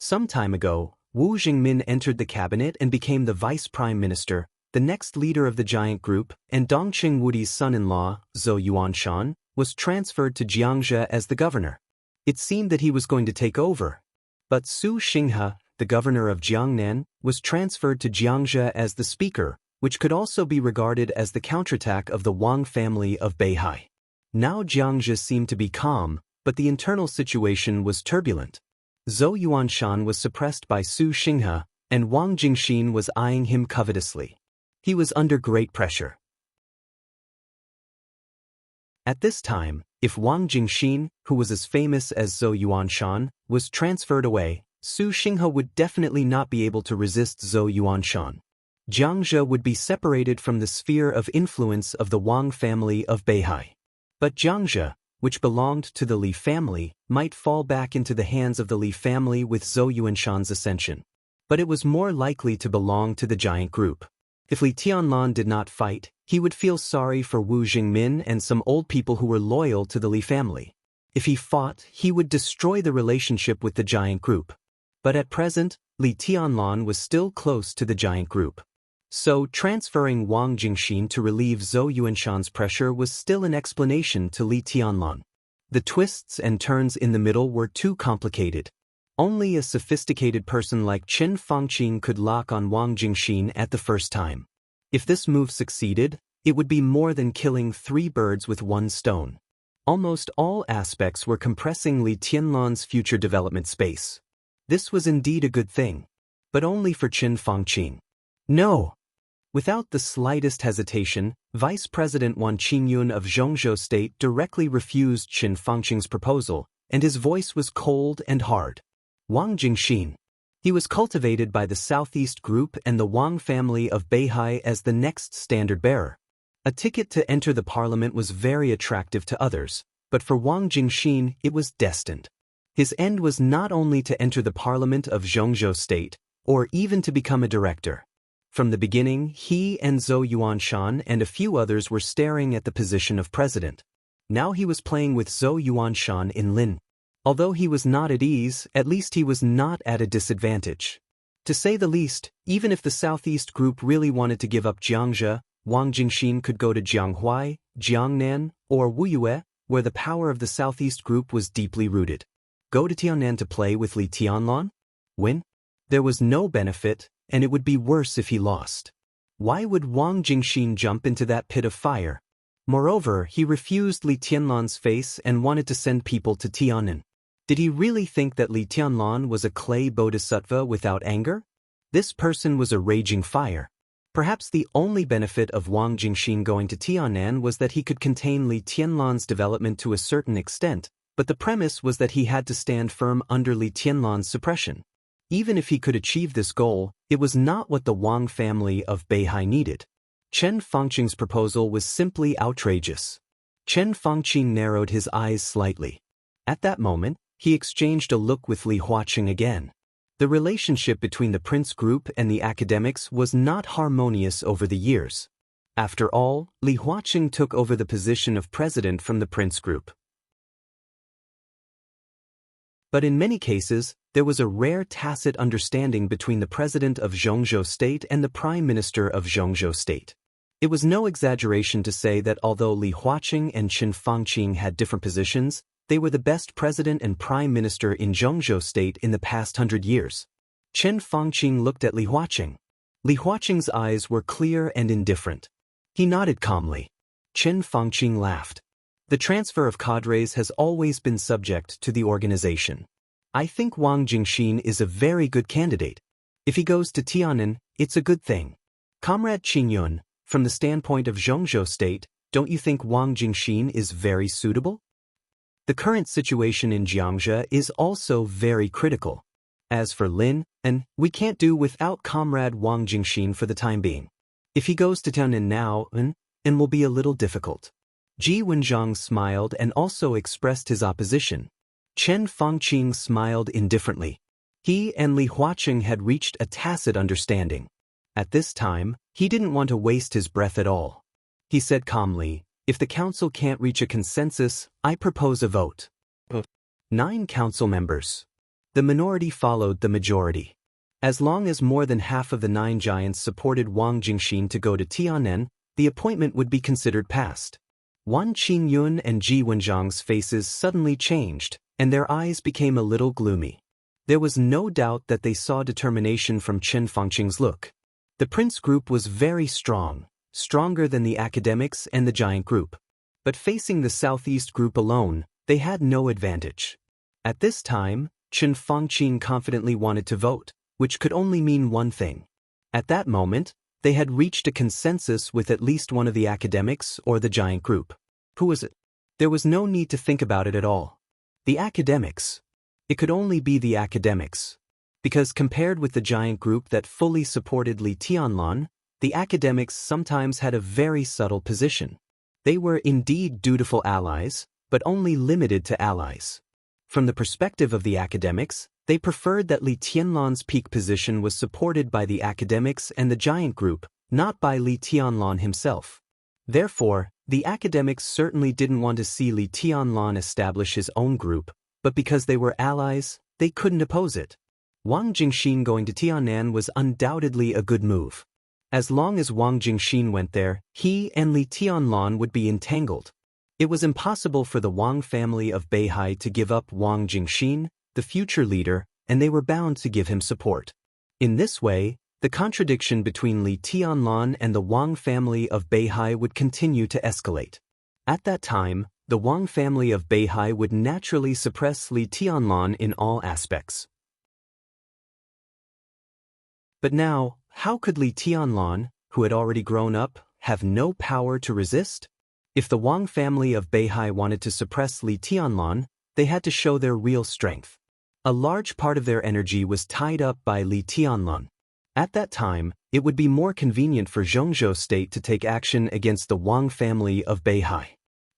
Some time ago, Wu Jingmin entered the cabinet and became the vice prime minister, the next leader of the giant group, and Dongqing Wudi's son-in-law, Zhou Yuanshan, was transferred to Jiangzhou as the governor. It seemed that he was going to take over. But Su Xinghe, the governor of Jiangnan, was transferred to Jiangzhou as the speaker, which could also be regarded as the counterattack of the Wang family of Beihai. Now Jiangzhou seemed to be calm, but the internal situation was turbulent. Zhou Yuanshan was suppressed by Su Xinghe, and Wang Jingxin was eyeing him covetously. He was under great pressure. At this time, if Wang Jingxin, who was as famous as Zhou Yuanshan, was transferred away, Su Xinghe would definitely not be able to resist Zhou Yuanshan. Jiangzhou would be separated from the sphere of influence of the Wang family of Beihai. But Jiangzhou, which belonged to the Li family, might fall back into the hands of the Li family with Zhou Yuanshan's ascension. But it was more likely to belong to the giant group. If Li Tianlan did not fight, he would feel sorry for Wu Jingmin and some old people who were loyal to the Li family. If he fought, he would destroy the relationship with the giant group. But at present, Li Tianlan was still close to the giant group. So, transferring Wang Jingxin to relieve Zhou Yuanshan's pressure was still an explanation to Li Tianlan. The twists and turns in the middle were too complicated. Only a sophisticated person like Chen Fangqing could lock on Wang Jingxin at the first time. If this move succeeded, it would be more than killing 3 birds with 1 stone. Almost all aspects were compressing Li Tianlan's future development space. This was indeed a good thing. But only for Chen Fangqing. No! Without the slightest hesitation, Vice President Wan Qingyun of Zhongzhou State directly refused Chen Fangqing's proposal, and his voice was cold and hard. Wang Jingxin. He was cultivated by the Southeast Group and the Wang family of Beihai as the next standard-bearer. A ticket to enter the parliament was very attractive to others, but for Wang Jingxin it was destined. His end was not only to enter the parliament of Zhongzhou State, or even to become a director. From the beginning, he and Zhou Yuanshan and a few others were staring at the position of president. Now he was playing with Zhou Yuanshan in Lin. Although he was not at ease, at least he was not at a disadvantage. To say the least, even if the Southeast Group really wanted to give up Jiangzhou, Wang Jingxin could go to Jianghuai, Jiangnan, or Wuyue, where the power of the Southeast Group was deeply rooted. Go to Tianan to play with Li Tianlan? Win? There was no benefit, and it would be worse if he lost. Why would Wang Jingxin jump into that pit of fire? Moreover, he refused Li Tianlan's face and wanted to send people to Tianan. Did he really think that Li Tianlan was a clay bodhisattva without anger? This person was a raging fire. Perhaps the only benefit of Wang Jingxin going to Tianan was that he could contain Li Tianlan's development to a certain extent, but the premise was that he had to stand firm under Li Tianlan's suppression. Even if he could achieve this goal, it was not what the Wang family of Beihai needed. Chen Fangqing's proposal was simply outrageous. Chen Fangqing narrowed his eyes slightly. At that moment, he exchanged a look with Li Huaqing again. The relationship between the Prince Group and the academics was not harmonious over the years. After all, Li Huaqing took over the position of president from the Prince Group. But in many cases, there was a rare tacit understanding between the president of Zhongzhou State and the prime minister of Zhongzhou State. It was no exaggeration to say that although Li Huaqing and Qin Fangqing had different positions, they were the best president and prime minister in Zhengzhou state in the past 100 years. Qin Fangqing looked at Li Huaqing. Li Huaqing's eyes were clear and indifferent. He nodded calmly. Qin Fangqing laughed. The transfer of cadres has always been subject to the organization. I think Wang Jingxin is a very good candidate. If he goes to Tianan, it's a good thing. Comrade Qingyun, from the standpoint of Zhengzhou state, don't you think Wang Jingxin is very suitable? The current situation in Xianxia is also very critical. As for Lin, we can't do without Comrade Wang Jingxin for the time being. If he goes to Tianan now, will be a little difficult. Ji Wenjiang smiled and also expressed his opposition. Qin Fangqing smiled indifferently. He and Li Huaqing had reached a tacit understanding. At this time, he didn't want to waste his breath at all. He said calmly, if the council can't reach a consensus, I propose a vote. 9 council members. The minority followed the majority. As long as more than half of the 9 giants supported Wang Jingxin to go to Tianan, the appointment would be considered passed. Wan Qingyun and Ji Wenjiang's faces suddenly changed, and their eyes became a little gloomy. There was no doubt that they saw determination from Qin Fangqing's look. The prince group was very strong, stronger than the academics and the giant group. But facing the southeast group alone, they had no advantage. At this time, Qin Fangqing confidently wanted to vote, which could only mean one thing. At that moment, they had reached a consensus with at least one of the academics or the giant group. Who was it? There was no need to think about it at all. The academics. It could only be the academics. Because compared with the giant group that fully supported Li Tianlan, the academics sometimes had a very subtle position. They were indeed dutiful allies, but only limited to allies. From the perspective of the academics, they preferred that Li Tianlan's peak position was supported by the academics and the giant group, not by Li Tianlan himself. Therefore, the academics certainly didn't want to see Li Tianlan establish his own group, but because they were allies, they couldn't oppose it. Wang Jingxin going to Tianan was undoubtedly a good move. As long as Wang Jingxin went there, he and Li Tianlan would be entangled. It was impossible for the Wang family of Beihai to give up Wang Jingxin, the future leader, and they were bound to give him support. In this way, the contradiction between Li Tianlan and the Wang family of Beihai would continue to escalate. At that time, the Wang family of Beihai would naturally suppress Li Tianlan in all aspects. But now, how could Li Tianlan, who had already grown up, have no power to resist? If the Wang family of Beihai wanted to suppress Li Tianlan, they had to show their real strength. A large part of their energy was tied up by Li Tianlan. At that time, it would be more convenient for Zhengzhou state to take action against the Wang family of Beihai.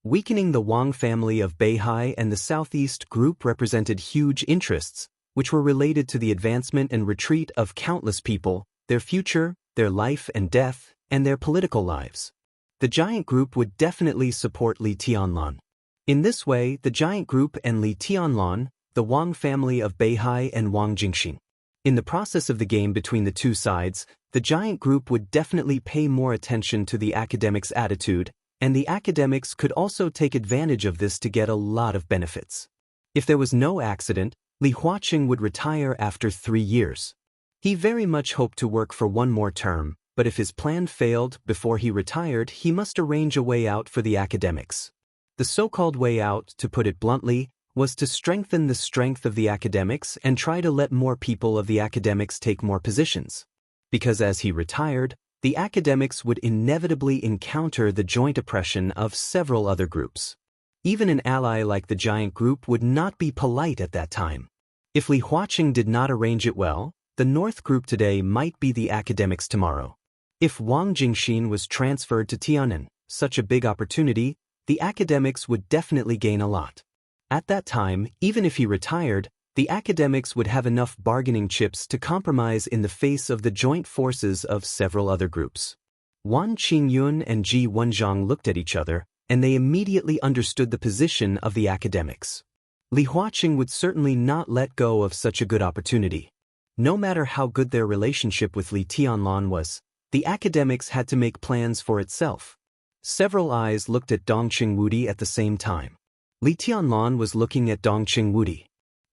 Weakening the Wang family of Beihai and the Southeast group represented huge interests, which were related to the advancement and retreat of countless people, their future, their life and death, and their political lives. The giant group would definitely support Li Tianlan. In this way, the giant group and Li Tianlan, the Wang family of Beihai and Wang Jingxin. In the process of the game between the two sides, the giant group would definitely pay more attention to the academics' attitude, and the academics could also take advantage of this to get a lot of benefits. If there was no accident, Li Huaqing would retire after 3 years. He very much hoped to work for one more term, but if his plan failed before he retired, he must arrange a way out for the academics. The so-called way out, to put it bluntly, was to strengthen the strength of the academics and try to let more people of the academics take more positions. Because as he retired, the academics would inevitably encounter the joint oppression of several other groups. Even an ally like the giant group would not be polite at that time. If Li Huaqing did not arrange it well, the North group today might be the academics tomorrow. If Wang Jingxin was transferred to Tianan, such a big opportunity, the academics would definitely gain a lot. At that time, even if he retired, the academics would have enough bargaining chips to compromise in the face of the joint forces of several other groups. Wan Qingyun and Ji Wenjiang looked at each other, and they immediately understood the position of the academics. Li Huaqing would certainly not let go of such a good opportunity. No matter how good their relationship with Li Tianlan was, The academics had to make plans for itself. Several eyes looked at Dongqing Wudi at the same time. Li Tianlan was looking at Dongqing Wudi.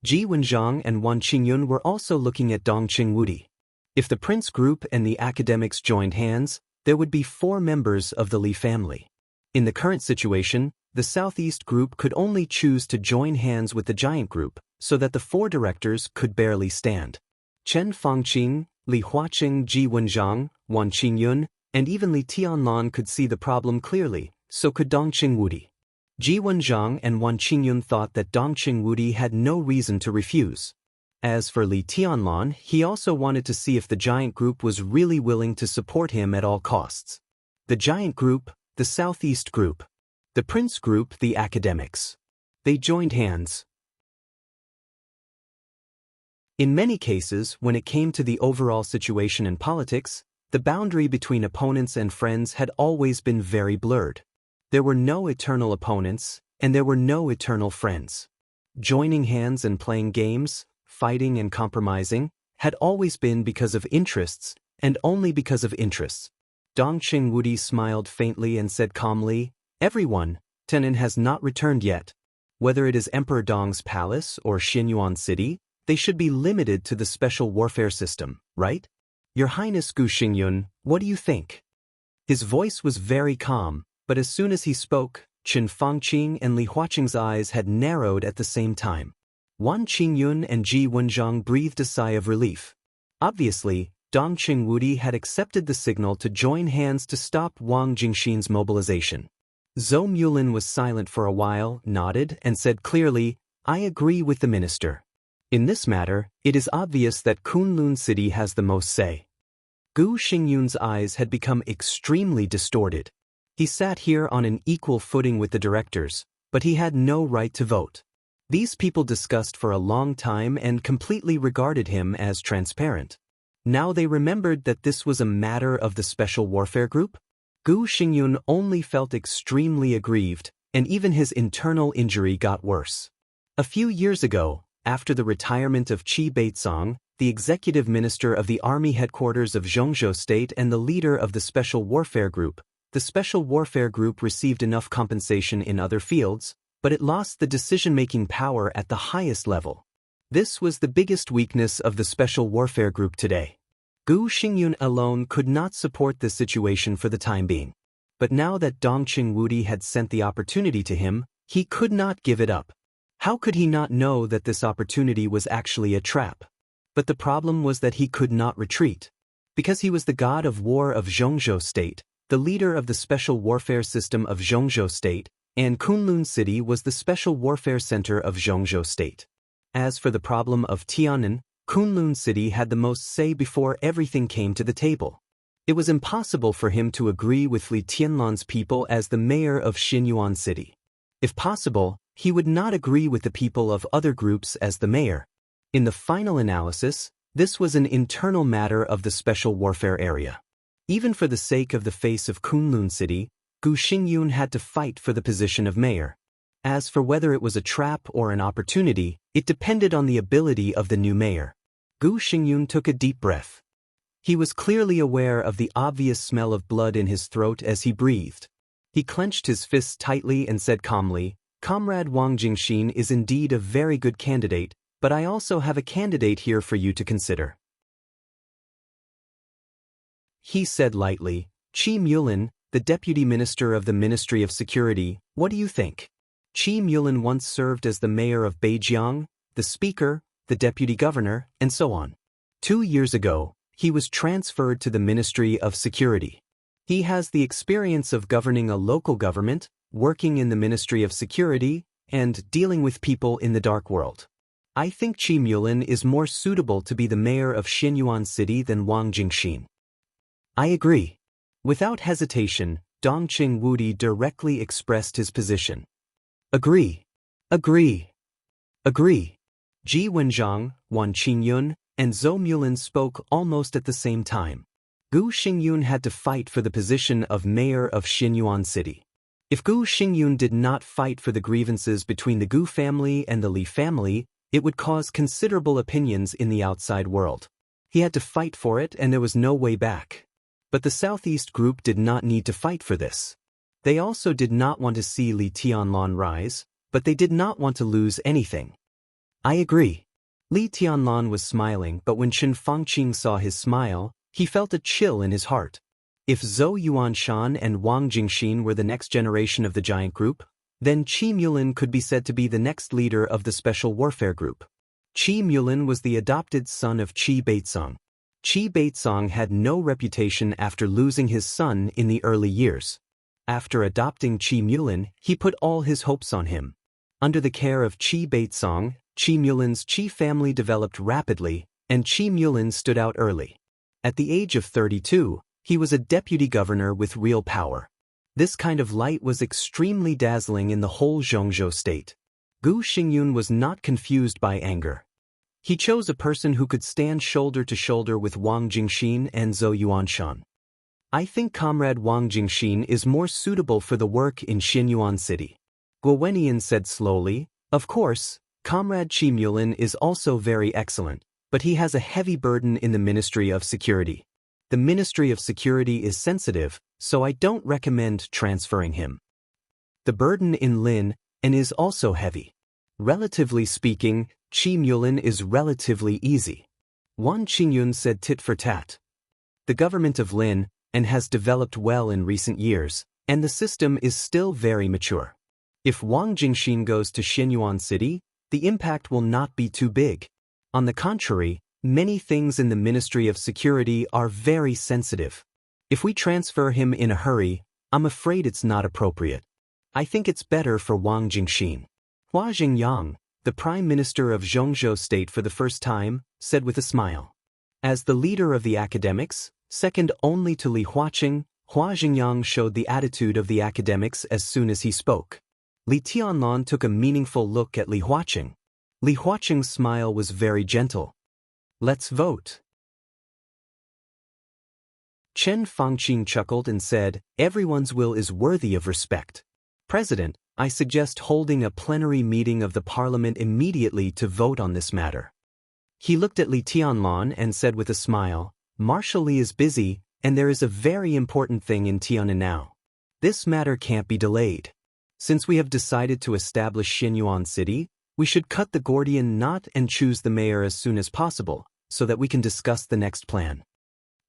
Ji Wenxiang and Wan Qingyun were also looking at Dongqing Wudi. If the prince group and the academics joined hands, there would be 4 members of the Li family. In the current situation, the Southeast group could only choose to join hands with the giant group, so that the 4 directors could barely stand. Chen Fangqing, Li Huaqing, Ji Wenxiang, Wan Qingyun, and even Li Tianlan could see the problem clearly, so could Dongqing Wudi. Ji Wenxiang and Wan Qingyun thought that Dongqing Wudi had no reason to refuse. As for Li Tianlan, he also wanted to see if the giant group was really willing to support him at all costs. The giant group, the Southeast group. The prince group, the academics. They joined hands. In many cases, when it came to the overall situation in politics, the boundary between opponents and friends had always been very blurred. There were no eternal opponents, and there were no eternal friends. Joining hands and playing games, fighting and compromising, had always been because of interests, and only because of interests. Dongqing Wudi smiled faintly and said calmly, "Everyone, Tenan has not returned yet. Whether it is Emperor Dong's palace or Xinyuan City, they should be limited to the special warfare system, right? Your Highness Gu Xingyun, what do you think?" His voice was very calm, but as soon as he spoke, Chen Fangqing and Li Huaqing's eyes had narrowed at the same time. Wan Qingyun and Ji Wenxiang breathed a sigh of relief. Obviously, Dongqing Wudi had accepted the signal to join hands to stop Wang Jingxin's mobilization. Zhou Mulin was silent for a while, nodded, and said clearly, "I agree with the minister. In this matter, it is obvious that Kunlun City has the most say." Gu Xingyun's eyes had become extremely distorted. He sat here on an equal footing with the directors, but he had no right to vote. These people discussed for a long time and completely regarded him as transparent. Now they remembered that this was a matter of the special warfare group? Gu Xingyun only felt extremely aggrieved, and even his internal injury got worse. A few years ago, after the retirement of Qi Beizong, the executive minister of the army headquarters of Zhongzhou State and the leader of the special warfare group, the special warfare group received enough compensation in other fields, but it lost the decision-making power at the highest level. This was the biggest weakness of the special warfare group today. Gu Xingyun alone could not support this situation for the time being. But now that Dongqing Wudi had sent the opportunity to him, he could not give it up. How could he not know that this opportunity was actually a trap? But the problem was that he could not retreat. Because he was the god of war of Zhongzhou State, the leader of the special warfare system of Zhongzhou State, and Kunlun City was the special warfare center of Zhongzhou State. As for the problem of Tiannan, Kunlun City had the most say before everything came to the table. It was impossible for him to agree with Li Tianlan's people as the mayor of Xinyuan City. If possible, he would not agree with the people of other groups as the mayor. In the final analysis, this was an internal matter of the special warfare area. Even for the sake of the face of Kunlun City, Gu Xingyun had to fight for the position of mayor. As for whether it was a trap or an opportunity, it depended on the ability of the new mayor. Gu Xingyun took a deep breath. He was clearly aware of the obvious smell of blood in his throat as he breathed. He clenched his fists tightly and said calmly, "Comrade Wang Jingxin is indeed a very good candidate, but I also have a candidate here for you to consider." He said lightly, "Qi Mulin, the Deputy Minister of the Ministry of Security, what do you think?" Qi Mulin once served as the mayor of Beijiang, the speaker, the deputy governor, and so on. 2 years ago, he was transferred to the Ministry of Security. He has the experience of governing a local government, working in the Ministry of Security, and dealing with people in the dark world. I think Qi Mulin is more suitable to be the mayor of Xinyuan City than Wang Jingxin. I agree. Without hesitation, Dongqing Wudi directly expressed his position. Agree. Agree. Agree. Ji Wenxiang, Wan Qingyun, and Zhou Mulin spoke almost at the same time. Gu Xingyun had to fight for the position of mayor of Xinyuan City. If Gu Xingyun did not fight for the grievances between the Gu family and the Li family, it would cause considerable opinions in the outside world. He had to fight for it and there was no way back. But the Southeast group did not need to fight for this. They also did not want to see Li Tianlan rise, but they did not want to lose anything. I agree. Li Tianlan was smiling, but when Chen Fangqing saw his smile, he felt a chill in his heart. If Zhou Yuanshan and Wang Jingxin were the next generation of the giant group, then Qi Mulin could be said to be the next leader of the special warfare group. Qi Mulin was the adopted son of Qi Beizong. Qi Beizong had no reputation after losing his son in the early years. After adopting Qi Mulin, he put all his hopes on him. Under the care of Qi Beizong, Qi Mulin's Qi family developed rapidly, and Qi Mulin stood out early. At the age of 32, he was a deputy governor with real power. This kind of light was extremely dazzling in the whole Zhongzhou state. Gu Xingyun was not confused by anger. He chose a person who could stand shoulder to shoulder with Wang Jingxin and Zhou Yuanshan. I think Comrade Wang Jingxin is more suitable for the work in Xinyuan City. Guo Wenian said slowly, of course, Comrade Qi Mulin is also very excellent, but he has a heavy burden in the Ministry of Security. The Ministry of Security is sensitive, so I don't recommend transferring him. The burden in Lin and is also heavy. Relatively speaking, Qi Mulin is relatively easy. Wan Qingyun said tit for tat. The government of Lin and has developed well in recent years, and the system is still very mature. If Wang Jingxin goes to Xinyuan City, the impact will not be too big. On the contrary, many things in the Ministry of Security are very sensitive. If we transfer him in a hurry, I'm afraid it's not appropriate. I think it's better for Wang Jingxin. Hua Jingyang, the Prime Minister of Zhongzhou State for the first time, said with a smile. As the leader of the academics, second only to Li Huaqing, Hua Jingyang showed the attitude of the academics as soon as he spoke. Li Tianlan took a meaningful look at Li Huaqing. Li Huaqing's smile was very gentle. Let's vote. Chen Fangqing chuckled and said, everyone's will is worthy of respect. President, I suggest holding a plenary meeting of the parliament immediately to vote on this matter. He looked at Li Tianlan and said with a smile, Marshal Li is busy, and there is a very important thing in Tiannan now. This matter can't be delayed. Since we have decided to establish Xinyuan City, we should cut the Gordian knot and choose the mayor as soon as possible, so that we can discuss the next plan.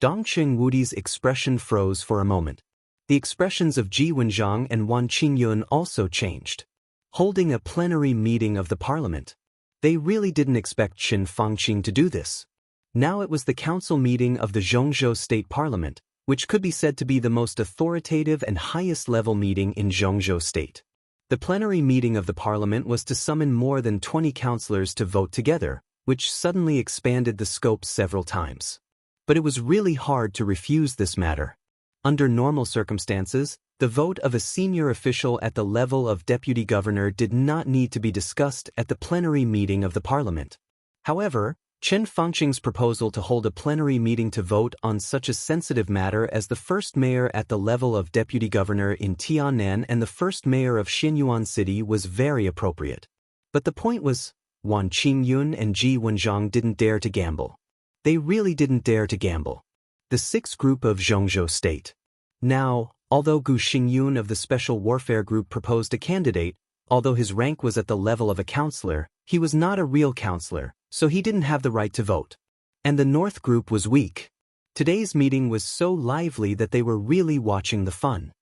Dongqing Wudi's expression froze for a moment. The expressions of Ji Wenjiang and Wan Qingyun also changed. Holding a plenary meeting of the parliament. They really didn't expect Chen Fangqing to do this. Now it was the council meeting of the Zhongzhou State Parliament, which could be said to be the most authoritative and highest-level meeting in Zhongzhou State. The plenary meeting of the parliament was to summon more than 20 councillors to vote together, which suddenly expanded the scope several times. But it was really hard to refuse this matter. Under normal circumstances, the vote of a senior official at the level of deputy governor did not need to be discussed at the plenary meeting of the parliament. However, Chen Fangqing's proposal to hold a plenary meeting to vote on such a sensitive matter as the first mayor at the level of deputy governor in Tiannan and the first mayor of Xinyuan City was very appropriate. But the point was, Wan Qingyun and Ji Wenjiang didn't dare to gamble. They really didn't dare to gamble. The sixth group of Zhongzhou State. Now, although Gu Xingyun of the Special Warfare Group proposed a candidate, although his rank was at the level of a councillor, he was not a real councillor, so he didn't have the right to vote. And the North Group was weak. Today's meeting was so lively that they were really watching the fun.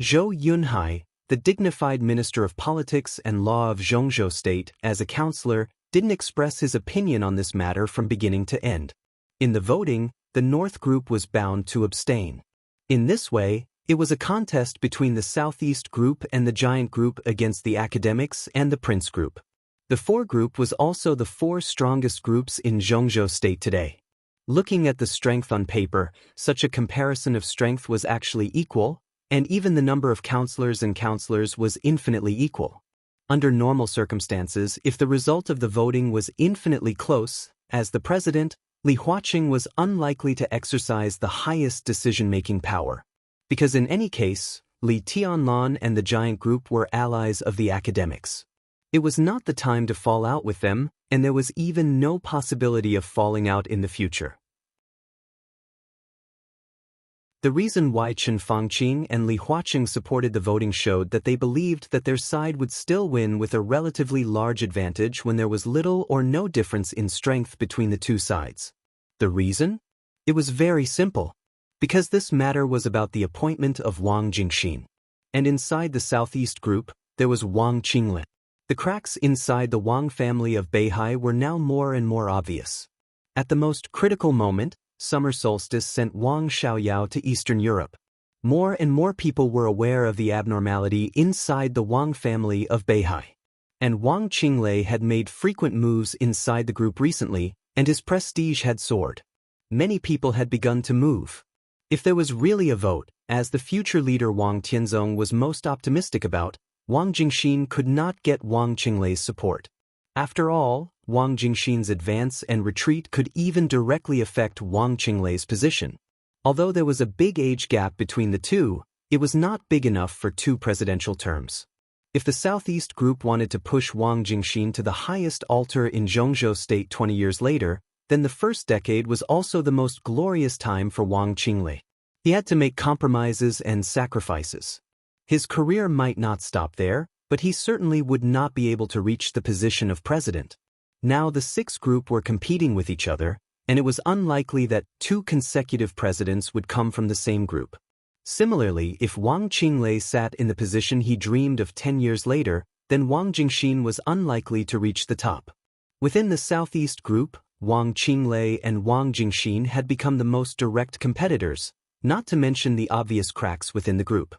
Zhou Yunhai, the dignified Minister of Politics and Law of Zhongzhou State, as a councillor, didn't express his opinion on this matter from beginning to end. In the voting, the North Group was bound to abstain. In this way, it was a contest between the Southeast Group and the Giant Group against the Academics and the Prince Group. The 4 Group was also the 4 strongest groups in Zhongzhou State today. Looking at the strength on paper, such a comparison of strength was actually equal, and even the number of councillors was infinitely equal. Under normal circumstances, if the result of the voting was infinitely close, as the president, Li Huaqing was unlikely to exercise the highest decision-making power. Because in any case, Li Tianlan and the Giant Group were allies of the academics. It was not the time to fall out with them, and there was even no possibility of falling out in the future. The reason why Chen Fangqing and Li Huaqing supported the voting showed that they believed that their side would still win with a relatively large advantage when there was little or no difference in strength between the two sides. The reason? It was very simple. Because this matter was about the appointment of Wang Jingxin. And inside the Southeast group, there was Wang Qinglin. The cracks inside the Wang family of Beihai were now more and more obvious. At the most critical moment, summer solstice sent Wang Xiaoyao to Eastern Europe. More and more people were aware of the abnormality inside the Wang family of Beihai. And Wang Qinglei had made frequent moves inside the group recently, and his prestige had soared. Many people had begun to move. If there was really a vote, as the future leader Wang Tianzong was most optimistic about, Wang Jingxin could not get Wang Qinglei's support. After all, Wang Jingxin's advance and retreat could even directly affect Wang Qinglei's position. Although there was a big age gap between the two, it was not big enough for 2 presidential terms. If the Southeast group wanted to push Wang Jingxin to the highest altar in Zhongzhou state 20 years later, then the first decade was also the most glorious time for Wang Qinglei. He had to make compromises and sacrifices. His career might not stop there, but he certainly would not be able to reach the position of president. Now the 6 group were competing with each other, and it was unlikely that 2 consecutive presidents would come from the same group. Similarly, if Wang Qinglei sat in the position he dreamed of 10 years later, then Wang Jingxin was unlikely to reach the top. Within the Southeast group, Wang Qinglei and Wang Jingxin had become the most direct competitors, not to mention the obvious cracks within the group.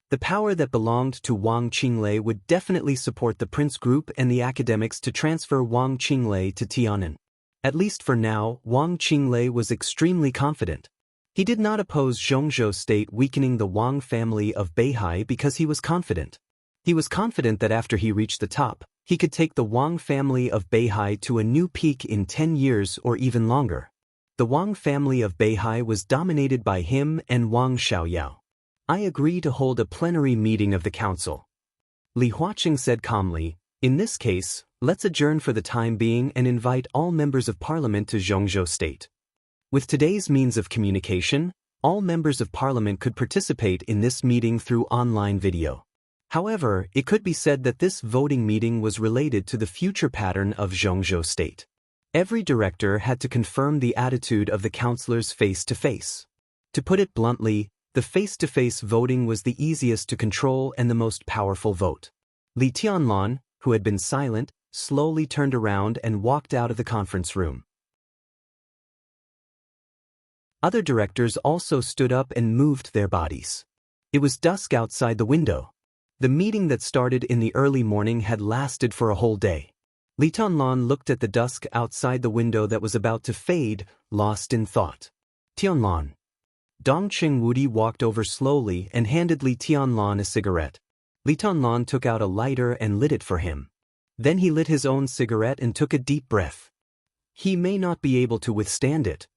The power that belonged to Wang Qinglei would definitely support the Prince Group and the academics to transfer Wang Qinglei to Tiannan. At least for now, Wang Qinglei was extremely confident. He did not oppose Zhongzhou state weakening the Wang family of Beihai because he was confident. He was confident that after he reached the top, he could take the Wang family of Beihai to a new peak in 10 years or even longer. The Wang family of Beihai was dominated by him and Wang Xiaoyao. I agree to hold a plenary meeting of the council. Li Huaqing said calmly, in this case, let's adjourn for the time being and invite all members of parliament to Zhongzhou state. With today's means of communication, all members of parliament could participate in this meeting through online video. However, it could be said that this voting meeting was related to the future pattern of Zhongzhou state. Every director had to confirm the attitude of the councillors face-to-face. To put it bluntly, the face-to-face voting was the easiest to control and the most powerful vote. Li Tianlan, who had been silent, slowly turned around and walked out of the conference room. Other directors also stood up and moved their bodies. It was dusk outside the window. The meeting that started in the early morning had lasted for a whole day. Li Tianlan looked at the dusk outside the window that was about to fade, lost in thought. Tianlan. Dongqing Wudi walked over slowly and handed Li Tianlan a cigarette. Li Tianlan took out a lighter and lit it for him. Then he lit his own cigarette and took a deep breath. He may not be able to withstand it.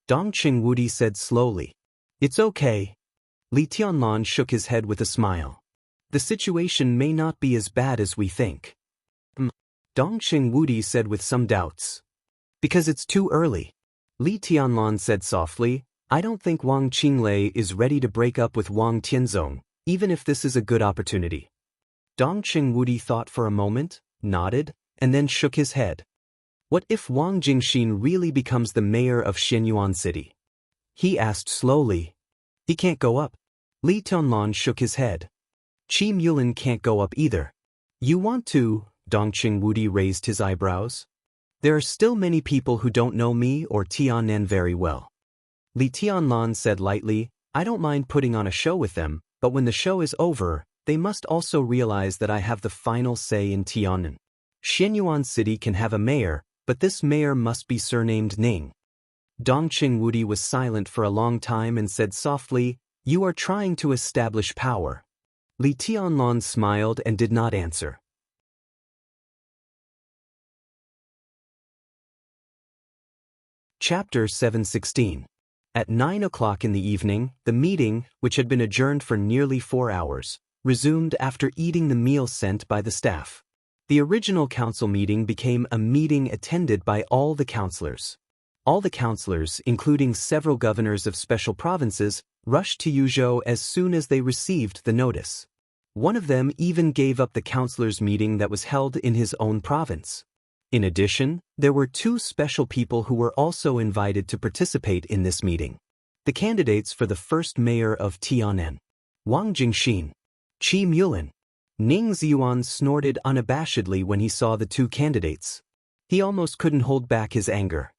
Dongqing Wudi said slowly. It's okay. Li Tianlan shook his head with a smile. The situation may not be as bad as we think. Dongqing Wudi said with some doubts. Because it's too early. Li Tianlan said softly, I don't think Wang Qinglei is ready to break up with Wang Tianzong, even if this is a good opportunity. Dongqing Wudi thought for a moment, nodded, and then shook his head. What if Wang Jingxin really becomes the mayor of Xianyuan City? He asked slowly. He can't go up. Li Tianlan shook his head. Qi Mulin can't go up either. You want to? Dongqing Wudi raised his eyebrows. There are still many people who don't know me or Tiannan very well. Li Tianlan said lightly, I don't mind putting on a show with them, but when the show is over, they must also realize that I have the final say in Tiannan. Xianyuan City can have a mayor, but this mayor must be surnamed Ning. Dongqing Wudi was silent for a long time and said softly, You are trying to establish power. Li Tianlan smiled and did not answer. Chapter 716. At 9 o'clock in the evening, the meeting, which had been adjourned for nearly 4 hours, resumed after eating the meal sent by the staff. The original council meeting became a meeting attended by all the councillors. All the councillors, including several governors of special provinces, rushed to Yuzhou as soon as they received the notice. One of them even gave up the councillors' meeting that was held in his own province. In addition, there were two special people who were also invited to participate in this meeting. The candidates for the first mayor of Tianan. Wang Jingxin. Qi Mulin. Ning Ziyuan snorted unabashedly when he saw the two candidates. He almost couldn't hold back his anger.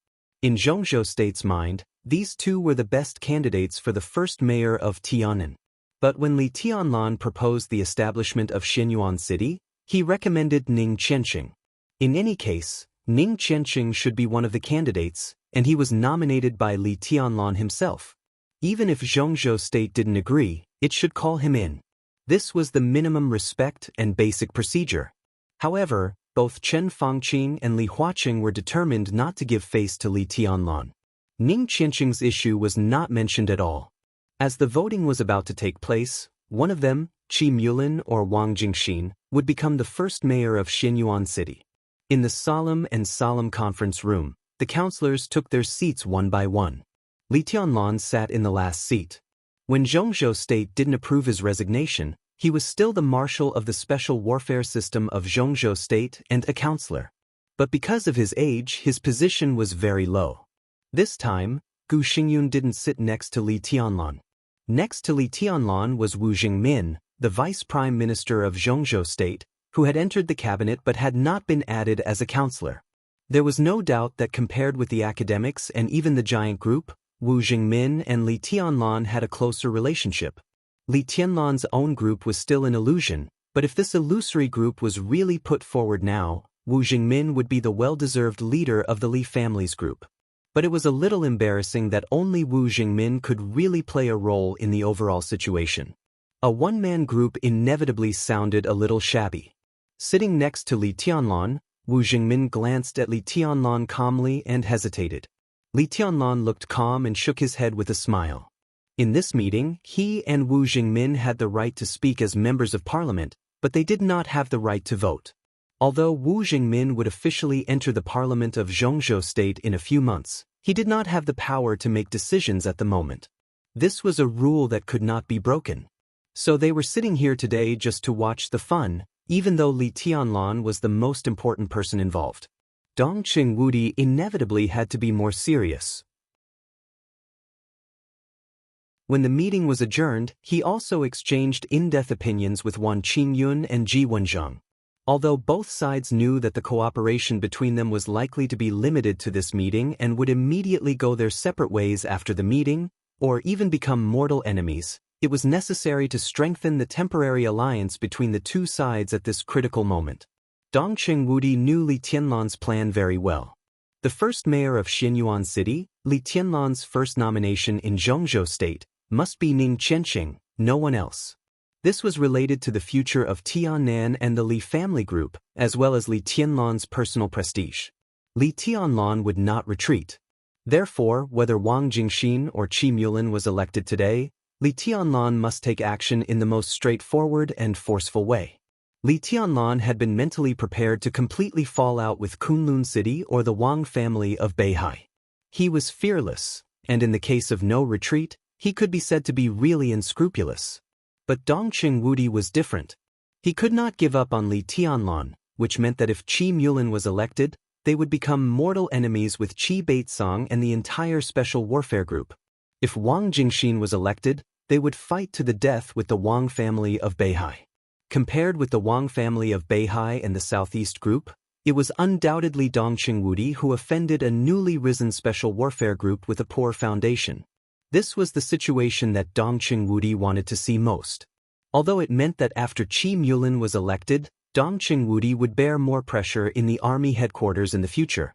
In Zhongzhou State's mind, these two were the best candidates for the first mayor of Tianan. But when Li Tianlan proposed the establishment of Xianyuan City, he recommended Ning Qianqing. In any case, Ning Qianqing should be one of the candidates, and he was nominated by Li Tianlan himself. Even if Zhongzhou State didn't agree, it should call him in. This was the minimum respect and basic procedure. However, both Chen Fangqing and Li Huaqing were determined not to give face to Li Tianlan. Ning Qianqing's issue was not mentioned at all. As the voting was about to take place, one of them, Qi Mulin or Wang Jingxin, would become the first mayor of Xianyuan City. In the solemn conference room, the councillors took their seats one by one. Li Tianlan sat in the last seat. When Zhongzhou State didn't approve his resignation, he was still the marshal of the special warfare system of Zhongzhou State and a councillor. But because of his age, his position was very low. This time, Gu Xingyun didn't sit next to Li Tianlan. Next to Li Tianlan was Wu Jingmin, the vice prime minister of Zhongzhou State, who had entered the cabinet but had not been added as a councillor. There was no doubt that compared with the academics and even the giant group, Wu Jingmin and Li Tianlan had a closer relationship. Li Tianlan's own group was still an illusion, but if this illusory group was really put forward now, Wu Jingmin would be the well-deserved leader of the Li family's group. But it was a little embarrassing that only Wu Jingmin could really play a role in the overall situation. A one-man group inevitably sounded a little shabby. Sitting next to Li Tianlan, Wu Jingmin glanced at Li Tianlan calmly and hesitated. Li Tianlan looked calm and shook his head with a smile. In this meeting, he and Wu Jingmin had the right to speak as members of parliament, but they did not have the right to vote. Although Wu Jingmin would officially enter the parliament of Zhongzhou State in a few months, he did not have the power to make decisions at the moment. This was a rule that could not be broken. So they were sitting here today just to watch the fun, even though Li Tianlan was the most important person involved. Dongqing Wudi inevitably had to be more serious. When the meeting was adjourned, he also exchanged in-depth opinions with Wan Qingyun and Ji Wenzheng. Although both sides knew that the cooperation between them was likely to be limited to this meeting and would immediately go their separate ways after the meeting, or even become mortal enemies, it was necessary to strengthen the temporary alliance between the two sides at this critical moment. Dongqing Wudi knew Li Tianlan's plan very well. The first mayor of Xianyuan City, Li Tianlan's first nomination in Zhongzhou State, must be Ning Qianqing, no one else. This was related to the future of Tianan and the Li family group, as well as Li Tianlan's personal prestige. Li Tianlan would not retreat. Therefore, whether Wang Jingxin or Qi Mulin was elected today, Li Tianlan must take action in the most straightforward and forceful way. Li Tianlan had been mentally prepared to completely fall out with Kunlun City or the Wang family of Beihai. He was fearless, and in the case of no retreat, he could be said to be really unscrupulous. But Dongqing Wudi was different. He could not give up on Li Tianlan, which meant that if Qi Mulin was elected, they would become mortal enemies with Qi Baitsong and the entire special warfare group. If Wang Jingxin was elected, they would fight to the death with the Wang family of Beihai. Compared with the Wang family of Beihai and the Southeast group, it was undoubtedly Dongqing Wudi who offended a newly risen special warfare group with a poor foundation. This was the situation that Dongqing Wudi wanted to see most. Although it meant that after Qi Mulin was elected, Dongqing Wudi would bear more pressure in the army headquarters in the future.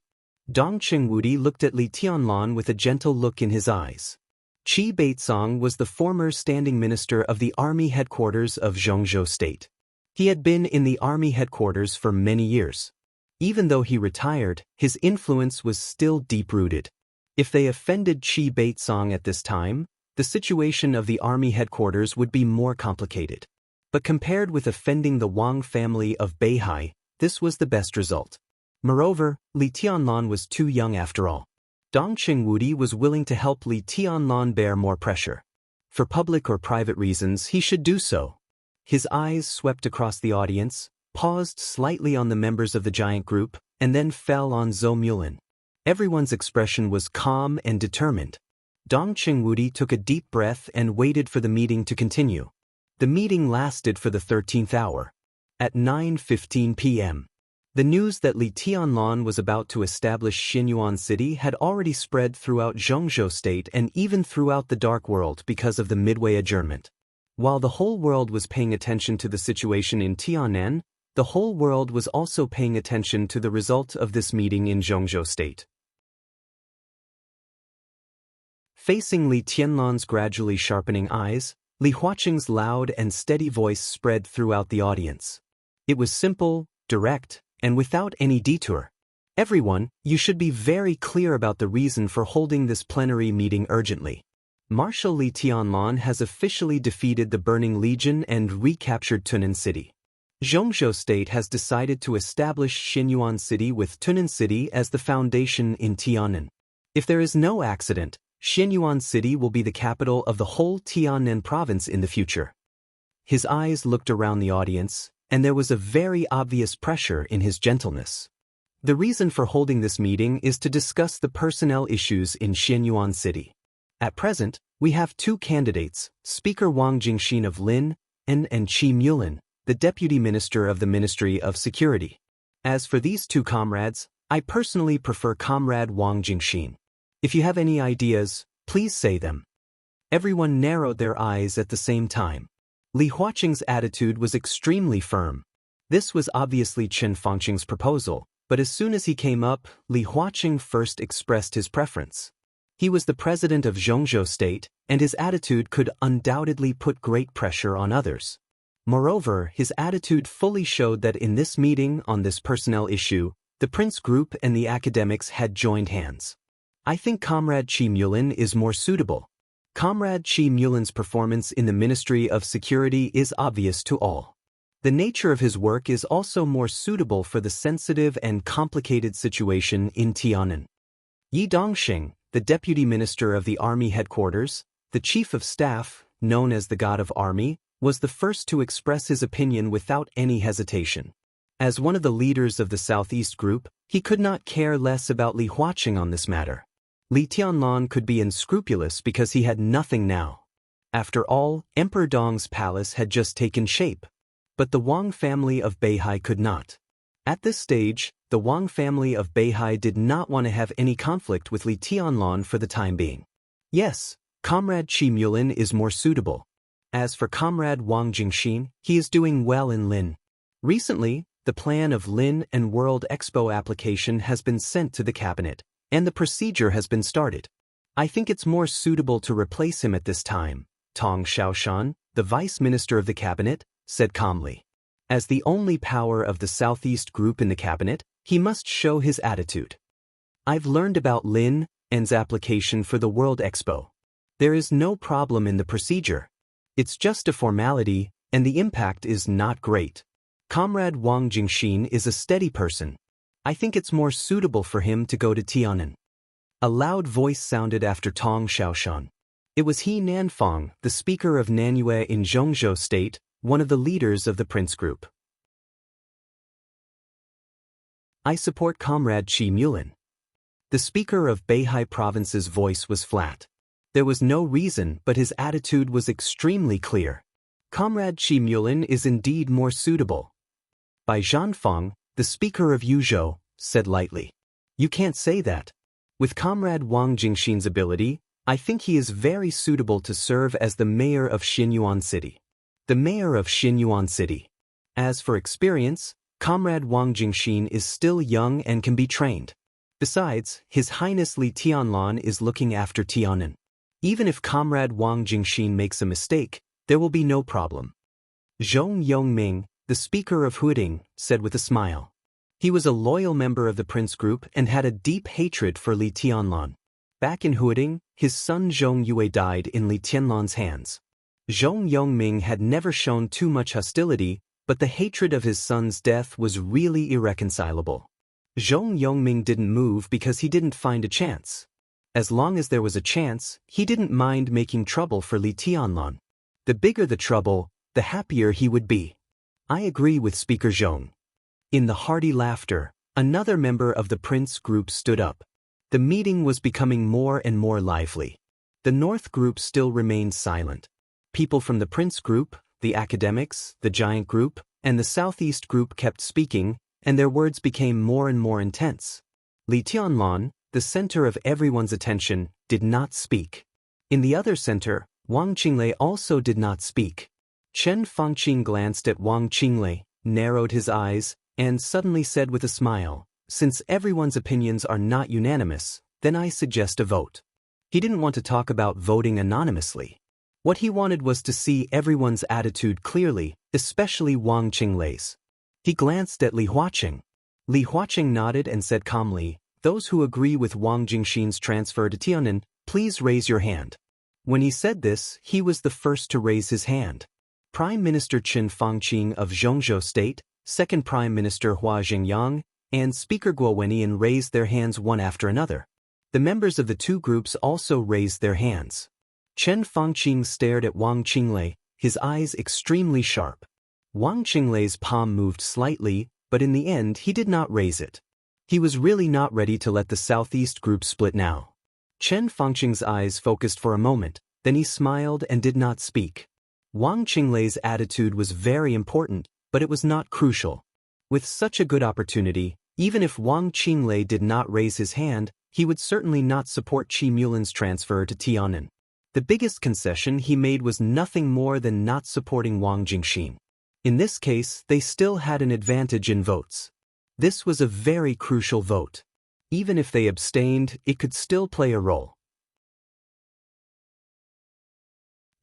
Dongqing Wudi looked at Li Tianlan with a gentle look in his eyes. Qi Baitsong was the former standing minister of the army headquarters of Zhongzhou State. He had been in the army headquarters for many years. Even though he retired, his influence was still deep-rooted. If they offended Qi Baitsong at this time, the situation of the army headquarters would be more complicated. But compared with offending the Wang family of Beihai, this was the best result. Moreover, Li Tianlan was too young after all. Dongqing Wudi was willing to help Li Tianlan bear more pressure. For public or private reasons, he should do so. His eyes swept across the audience, paused slightly on the members of the giant group, and then fell on Zhou Mulin. Everyone's expression was calm and determined. Dongqing Wudi took a deep breath and waited for the meeting to continue. The meeting lasted for the 13th hour. At 9:15 p.m., the news that Li Tianlan was about to establish Xinyuan City had already spread throughout Zhongzhou State and even throughout the Dark World because of the midway adjournment. While the whole world was paying attention to the situation in Tianan, the whole world was also paying attention to the result of this meeting in Zhongzhou State. Facing Li Tianlan's gradually sharpening eyes, Li Huaqing's loud and steady voice spread throughout the audience. It was simple, direct, and without any detour. Everyone, you should be very clear about the reason for holding this plenary meeting urgently. Marshal Li Tianlan has officially defeated the Burning Legion and recaptured Tunan City. Zhongzhou State has decided to establish Xinyuan City with Tunan City as the foundation in Tianan. If there is no accident, Xinyuan City will be the capital of the whole Tianan province in the future. His eyes looked around the audience, and there was a very obvious pressure in his gentleness. The reason for holding this meeting is to discuss the personnel issues in Xinyuan City. At present, we have two candidates, Speaker Wang Jingxin of Lin and Qi Mulin, the Deputy Minister of the Ministry of Security. As for these two comrades, I personally prefer Comrade Wang Jingxin. If you have any ideas, please say them. Everyone narrowed their eyes at the same time. Li Huaqing's attitude was extremely firm. This was obviously Chen Fangqing's proposal, but as soon as he came up, Li Huaqing first expressed his preference. He was the president of Zhongzhou State, and his attitude could undoubtedly put great pressure on others. Moreover, his attitude fully showed that in this meeting on this personnel issue, the Prince Group and the academics had joined hands. I think Comrade Qi Mulin is more suitable. Comrade Qi Mulin's performance in the Ministry of Security is obvious to all. The nature of his work is also more suitable for the sensitive and complicated situation in Tianan. Yi Dongxing, the Deputy Minister of the Army Headquarters, the Chief of Staff, known as the God of Army, was the first to express his opinion without any hesitation. As one of the leaders of the Southeast Group, he could not care less about Li Huaqing on this matter. Li Tianlan could be unscrupulous because he had nothing now. After all, Emperor Dong's palace had just taken shape. But the Wang family of Beihai could not. At this stage, the Wang family of Beihai did not want to have any conflict with Li Tianlan for the time being. Yes, Comrade Qi Mulin is more suitable. As for Comrade Wang Jingxin, he is doing well in Lin. Recently, the plan of Lin and World Expo application has been sent to the cabinet, and the procedure has been started. I think it's more suitable to replace him at this time, Tong Xiaoshan, the Vice Minister of the Cabinet, said calmly. As the only power of the Southeast Group in the cabinet, he must show his attitude. I've learned about Lin and's application for the World Expo. There is no problem in the procedure. It's just a formality, and the impact is not great. Comrade Wang Jingxin is a steady person. I think it's more suitable for him to go to Tianan. A loud voice sounded after Tong Xiaoshan. It was He Nanfang, the Speaker of Nanyue in Zhongzhou State, one of the leaders of the Prince Group. I support Comrade Qi Mulin. The Speaker of Beihai Province's voice was flat. There was no reason, but his attitude was extremely clear. Comrade Qi Mulin is indeed more suitable. Bai Zhanfang, the Speaker of Yuzhou, said lightly. You can't say that. With Comrade Wang Jingxin's ability, I think he is very suitable to serve as the mayor of Xinyuan City. The mayor of Xinyuan City. As for experience, Comrade Wang Jingxin is still young and can be trained. Besides, His Highness Li Tianlan is looking after Tianan. Even if Comrade Wang Jingxin makes a mistake, there will be no problem. Zhong Yongming, the Speaker of Huading, said with a smile. He was a loyal member of the Prince Group and had a deep hatred for Li Tianlan. Back in Huading, his son Zhong Yue died in Li Tianlan's hands. Zhong Yongming had never shown too much hostility, but the hatred of his son's death was really irreconcilable. Zhong Yongming didn't move because he didn't find a chance. As long as there was a chance, he didn't mind making trouble for Li Tianlan. The bigger the trouble, the happier he would be. I agree with Speaker Zhong. In the hearty laughter, another member of the Prince group stood up. The meeting was becoming more and more lively. The North group still remained silent. People from the Prince group, the academics, the Giant group, and the Southeast group kept speaking, and their words became more and more intense. Li Tianlan, the center of everyone's attention, did not speak. In the other center, Wang Qinglei also did not speak. Chen Fangqing glanced at Wang Qinglei, narrowed his eyes, and suddenly said with a smile, "Since everyone's opinions are not unanimous, then I suggest a vote." He didn't want to talk about voting anonymously. What he wanted was to see everyone's attitude clearly, especially Wang Qinglei's. He glanced at Li Huaqing. Li Huaqing nodded and said calmly, "Those who agree with Wang Jingxin's transfer to Tiannan, please raise your hand." When he said this, he was the first to raise his hand. Prime Minister Chen Fangqing of Zhongzhou State, Second Prime Minister Hua Jingyang, and Speaker Guo Wenyan raised their hands one after another. The members of the two groups also raised their hands. Chen Fangqing stared at Wang Qinglei, his eyes extremely sharp. Wang Qinglei's palm moved slightly, but in the end he did not raise it. He was really not ready to let the Southeast group split now. Chen Fangqing's eyes focused for a moment, then he smiled and did not speak. Wang Qinglei's attitude was very important, but it was not crucial. With such a good opportunity, even if Wang Qinglei did not raise his hand, he would certainly not support Qi Mulin's transfer to Tiannan. The biggest concession he made was nothing more than not supporting Wang Jingxin. In this case, they still had an advantage in votes. This was a very crucial vote. Even if they abstained, it could still play a role.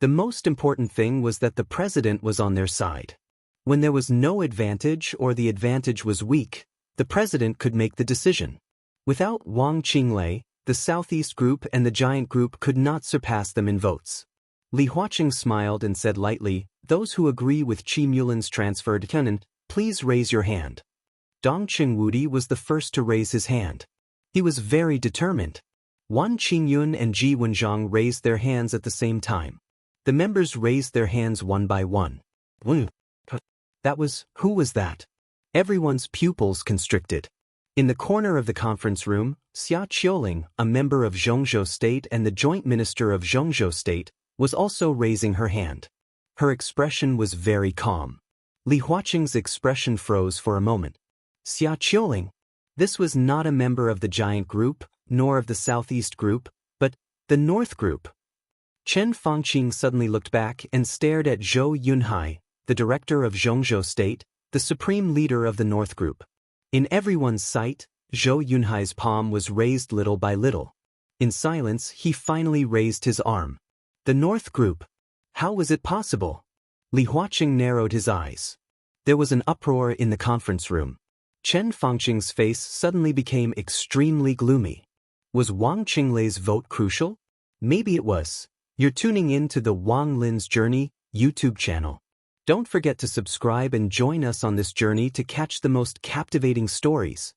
The most important thing was that the president was on their side. When there was no advantage or the advantage was weak, the president could make the decision. Without Wang Qinglei, the Southeast group and the Giant group could not surpass them in votes. Li Huaqing smiled and said lightly, "Those who agree with Qi Mulin's transfer to Tiannan, please raise your hand." Dong Qingwudi was the first to raise his hand. He was very determined. Wan Qingyun and Ji Wenzhang raised their hands at the same time. The members raised their hands one by one. Who was that? Everyone's pupils constricted. In the corner of the conference room, Xia Qiuling, a member of Zhongzhou State and the Joint Minister of Zhongzhou State, was also raising her hand. Her expression was very calm. Li Huaqing's expression froze for a moment. Xia Qiuling. This was not a member of the Giant group, nor of the Southeast group, but the North group. Chen Fangqing suddenly looked back and stared at Zhou Yunhai, the director of Zhongzhou State, the supreme leader of the North group. In everyone's sight, Zhou Yunhai's palm was raised little by little. In silence, he finally raised his arm. The North group. How was it possible? Li Huaqing narrowed his eyes. There was an uproar in the conference room. Chen Fangqing's face suddenly became extremely gloomy. Was Wang Qinglei's vote crucial? Maybe it was. You're tuning in to the Wang Lin's Journey YouTube channel. Don't forget to subscribe and join us on this journey to catch the most captivating stories.